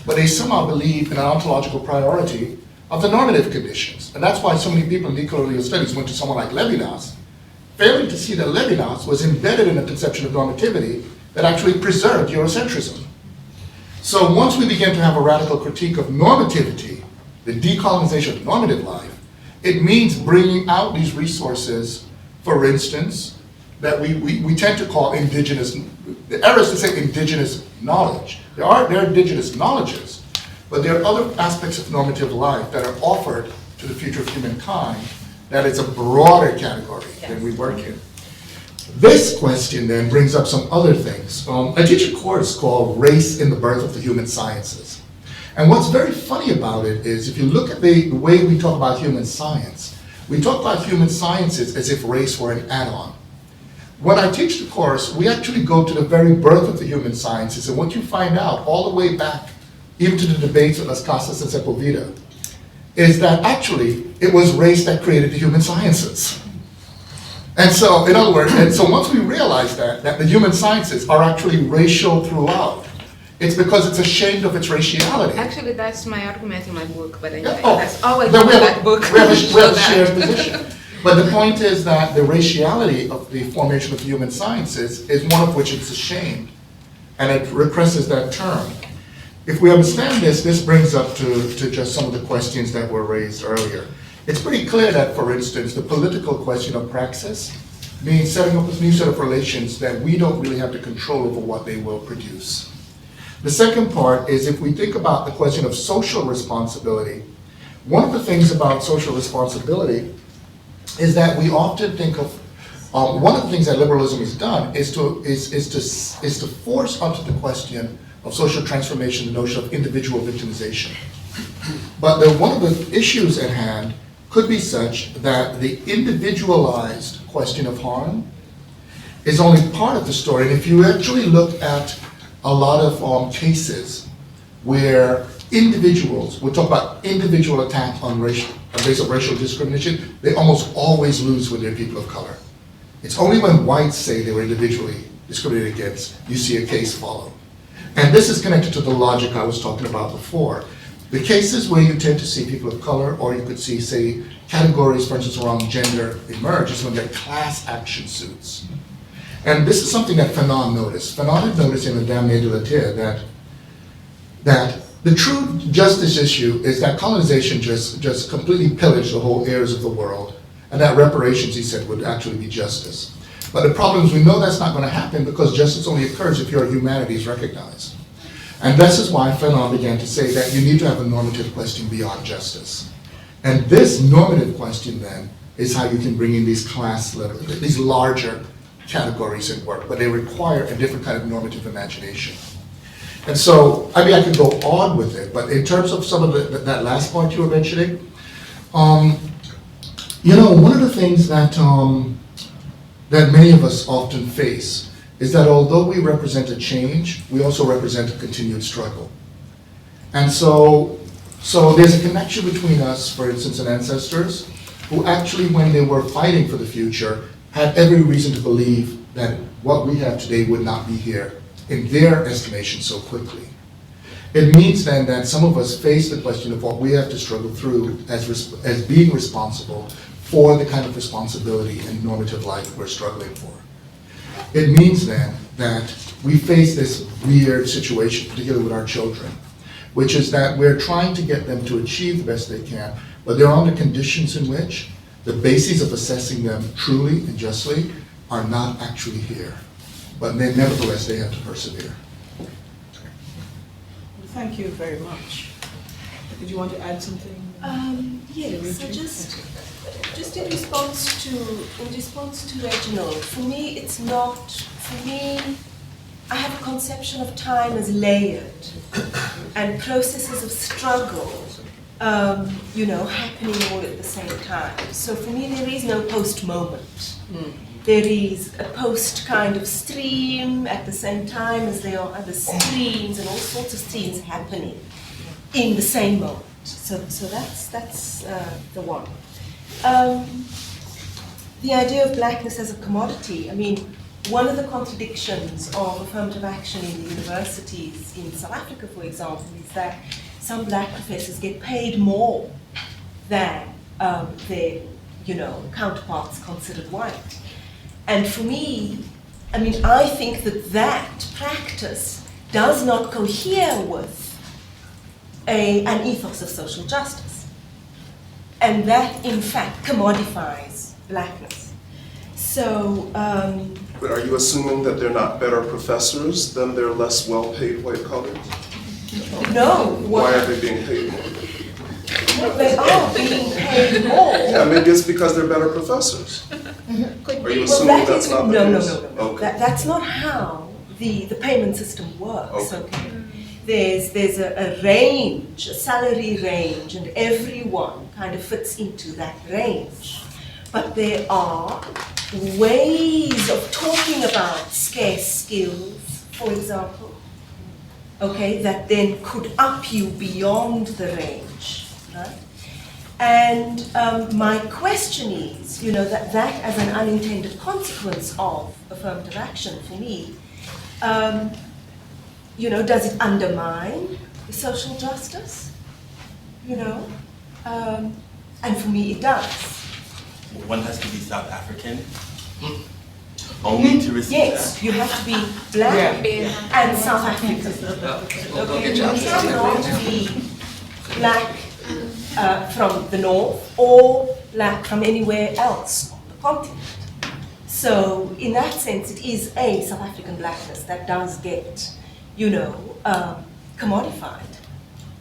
but they somehow believe in an ontological priority of the normative conditions. And that's why so many people in decolonial studies went to someone like Levinas, failing to see that Levinas was embedded in a conception of normativity that actually preserved Eurocentrism. So once we begin to have a radical critique of normativity, the decolonization of normative life, it means bringing out these resources, for instance, that we tend to call indigenous, the error is to say indigenous knowledge. There are indigenous knowledges, but there are other aspects of normative life that are offered to the future of humankind that is a broader category than we work in. This question then brings up some other things. I teach a course called Race in the Birth of the Human Sciences. And what's very funny about it is if you look at the way we talk about human science, we talk about human sciences as if race were an add-on. When I teach the course, we actually go to the very birth of the human sciences, and what you find out all the way back, even to the debates of Las Casas and Sepulveda, is that actually it was race that created the human sciences. And so, in other words, and so once we realize that the human sciences are actually racial throughout, it's because it's ashamed of its raciality. Actually, that's my argument in my book, but anyway, Yeah, that's always then in we have that book. we have a shared position. But the point is that the raciality of the formation of human sciences is one of which it's ashamed, and it represses that term. If we understand this, this brings up to just some of the questions that were raised earlier. It's pretty clear that, for instance, the political question of praxis means setting up a new set of relations that we don't really have the control over what they will produce. The second part is if we think about the question of social responsibility, one of the things about social responsibility is that we often think of, one of the things that liberalism has done is to force onto the question of social transformation the notion of individual victimization. But one of the issues at hand could be such that the individualized question of harm is only part of the story. And if you actually look at a lot of cases where individuals, we'll talk about individual attack on racial, on the basis of racial discrimination, they almost always lose when they're people of color. It's only when whites say they were individually discriminated against, you see a case follow. And this is connected to the logic I was talking about before. The cases where you tend to see people of color, or you could see, say, categories, for instance, around gender emerge, is when they're class action suits. And this is something that Fanon noticed. Fanon had noticed in the Damnée de la Terre that the true justice issue is that colonization just completely pillaged the whole areas of the world, and that reparations, he said, would actually be justice. But the problem is we know that's not going to happen because justice only occurs if your humanity is recognized. And this is why Fanon began to say that you need to have a normative question beyond justice. And this normative question then is how you can bring in these these larger categories at work, but they require a different kind of normative imagination. And so, I mean, I could go on with it, but in terms of some of that last point you were mentioning, you know, one of the things that that many of us often face is that although we represent a change, we also represent a continued struggle. And so there's a connection between us, for instance, and ancestors, who actually, when they were fighting for the future, had every reason to believe that what we have today would not be here, in their estimation, so quickly. It means then that some of us face the question of what we have to struggle through as being responsible for the kind of responsibility and normative life we're struggling for. It means then that we face this weird situation, particularly with our children, which is that we're trying to get them to achieve the best they can, but they're under conditions in which the bases of assessing them truly and justly are not actually here. But then nevertheless, they have to persevere. Thank you very much. Did you want to add something? Yes, so just in response to Reginald, for me it's not, for me, I have a conception of time as layered and processes of struggle, you know, happening all at the same time. So for me there is no post moment. There is a post kind of stream at the same time as there are other streams and all sorts of streams happening in the same moment. So that's the one. The idea of blackness as a commodity, I mean, one of the contradictions of affirmative action in the universities in South Africa, for example, is that some black professors get paid more than their, you know, counterparts considered white. And for me, I mean, I think that practice does not cohere with an ethos of social justice. And that, in fact, commodifies blackness. So, but are you assuming that they're not better professors than their less well-paid white colleagues? no. Why are they being paid more? Well, they are being paid more. Yeah, maybe it's because they're better professors. Are you assuming that's not the case? No. Okay. That's not how the payment system works. Okay. There's a range, a salary range, and everyone kind of fits into that range. But there are ways of talking about scarce skills, for example, okay, that then could up you beyond the range, right? And my question is, you know, that as an unintended consequence of affirmative action for me, you know, does it undermine social justice? You know, and for me it does. One has to be South African only to receive Yes, that? you have to be black and South African. Okay, you cannot be black from the north or black from anywhere else on the continent. So in that sense, it is a South African blackness that does get, you know, commodified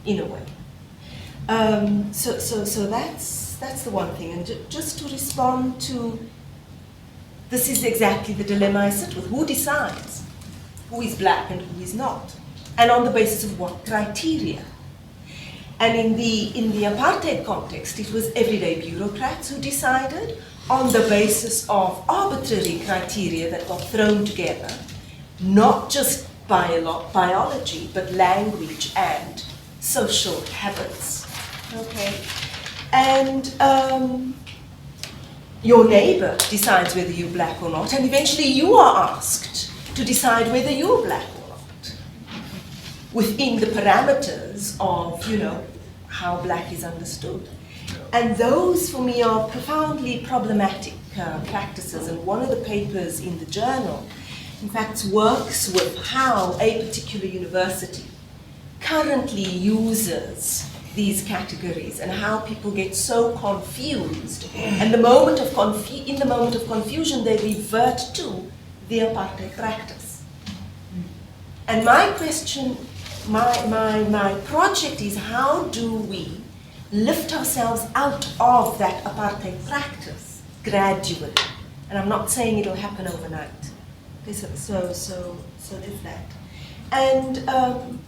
in a way. So that's the one thing. And just to respond to, this is exactly the dilemma I sit with. Who decides who is black and who is not? And on the basis of what criteria? And in the apartheid context, it was everyday bureaucrats who decided on the basis of arbitrary criteria that got thrown together, not just biology, but language and social habits. Okay. and your neighbor decides whether you're black or not, and eventually you are asked to decide whether you're black or not, within the parameters of, you know, how black is understood. And those, for me, are profoundly problematic practices. And one of the papers in the journal, in fact, works with how a particular university currently uses these categories and how people get so confused. And in the moment of confusion, they revert to the apartheid practice. And my question, my project is, how do we lift ourselves out of that apartheid practice gradually? And I'm not saying it'll happen overnight. Okay, so there's that. And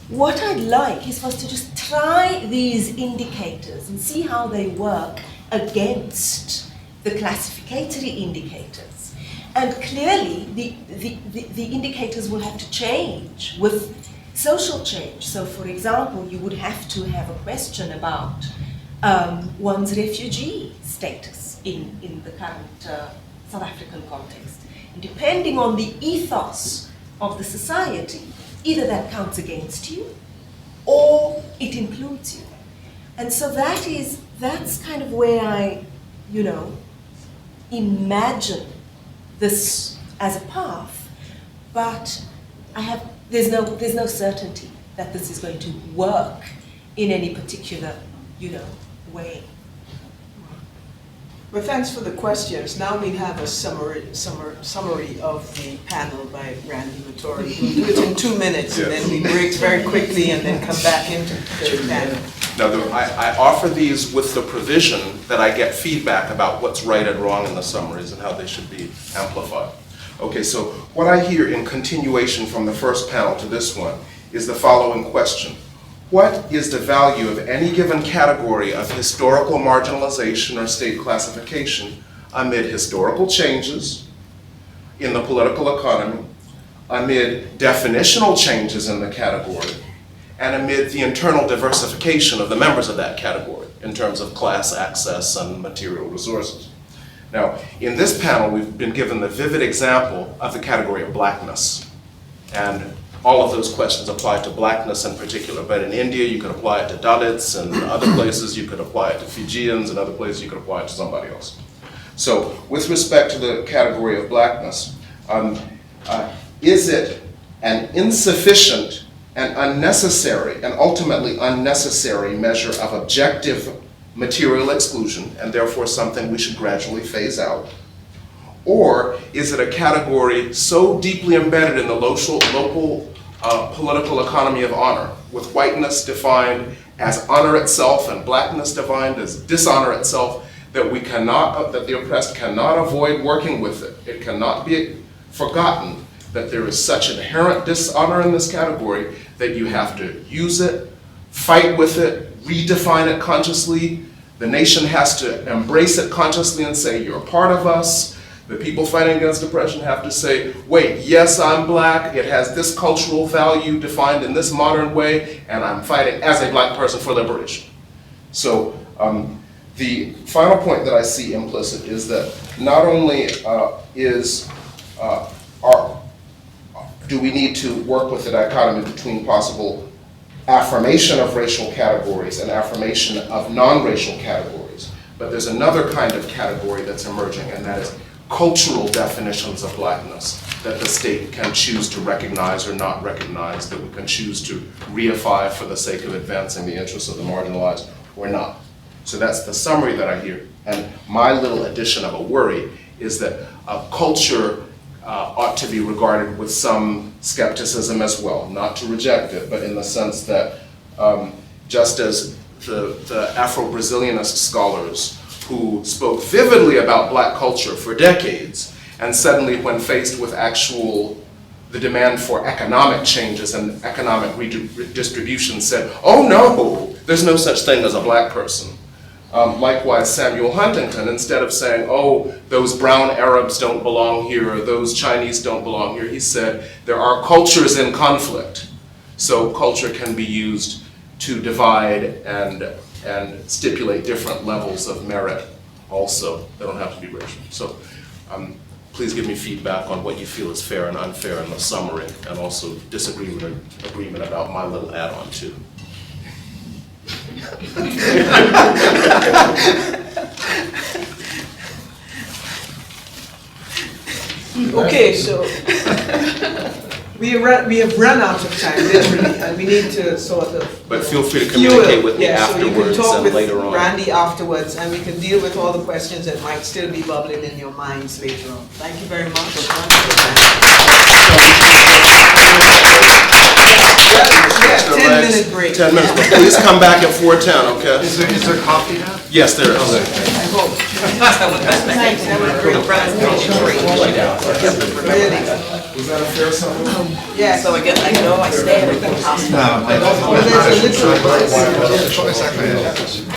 what I'd like is for us to just try these indicators and see how they work against the classificatory indicators. And clearly, the indicators will have to change with social change. So, for example, you would have to have a question about one's refugee status in the current South African context. And depending on the ethos of the society, either that counts against you or it includes you. And so that's kind of where I, you know, imagine this as a path, but there's no certainty that this is going to work in any particular, you know, way. Well, thanks for the questions. Now we have a summary of the panel by Randy Vittori. We'll do it in 2 minutes, and then we break very quickly and then come back into the panel. Now, I offer these with the provision that I get feedback about what's right and wrong in the summaries and how they should be amplified. Okay, so what I hear in continuation from the first panel to this one is the following question. What is the value of any given category of historical marginalization or state classification amid historical changes in the political economy, amid definitional changes in the category, and amid the internal diversification of the members of that category in terms of class access and material resources? Now, in this panel, we've been given the vivid example of the category of blackness. And all of those questions apply to blackness in particular, but in India you could apply it to Dalits, and other places you could apply it to Fijians, and other places you could apply it to somebody else. So with respect to the category of blackness, is it an insufficient and unnecessary, and ultimately unnecessary measure of objective material exclusion, and therefore something we should gradually phase out? Or is it a category so deeply embedded in the local political economy of honor, with whiteness defined as honor itself and blackness defined as dishonor itself, that we cannot, that the oppressed cannot avoid working with it? It cannot be forgotten that there is such inherent dishonor in this category that you have to use it, fight with it, redefine it consciously. The nation has to embrace it consciously and say, you're a part of us. The people fighting against oppression have to say, wait, yes, I'm black, it has this cultural value defined in this modern way, and I'm fighting as a black person for liberation. So the final point that I see implicit is that not only do we need to work with the dichotomy between possible affirmation of racial categories and affirmation of non-racial categories, but there's another kind of category that's emerging, and that is cultural definitions of blackness that the state can choose to recognize or not recognize, that we can choose to reify for the sake of advancing the interests of the marginalized or not. So that's the summary that I hear. And my little addition of a worry is that culture ought to be regarded with some skepticism as well, not to reject it, but in the sense that just as the Afro-Brazilianist scholars who spoke vividly about black culture for decades, and suddenly when faced with the demand for economic changes and economic redistribution said, oh no, there's no such thing as a black person. Likewise, Samuel Huntington, instead of saying, oh, those brown Arabs don't belong here, or those Chinese don't belong here, he said, there are cultures in conflict. So culture can be used to divide and and stipulate different levels of merit also. They don't have to be racial. So please give me feedback on what you feel is fair and unfair in the summary, and also disagreement or agreement about my little add-on too. Okay, so we have run out of time, literally, and we need to sort of. But feel free to communicate with me Yeah, so you can afterwards talk and with later on. Randy afterwards, and we can deal with all the questions that might still be bubbling in your minds later on. Thank you very much. Yeah, 10-minute break. 10 minutes, but please come back at 4:10, okay? Is there coffee now? Yes, there is. I hope. Thanks, that was a great presentation. Really. Was that a fair summary? Yes. So I guess I know I stand at the house. No, Well, there's a literal. I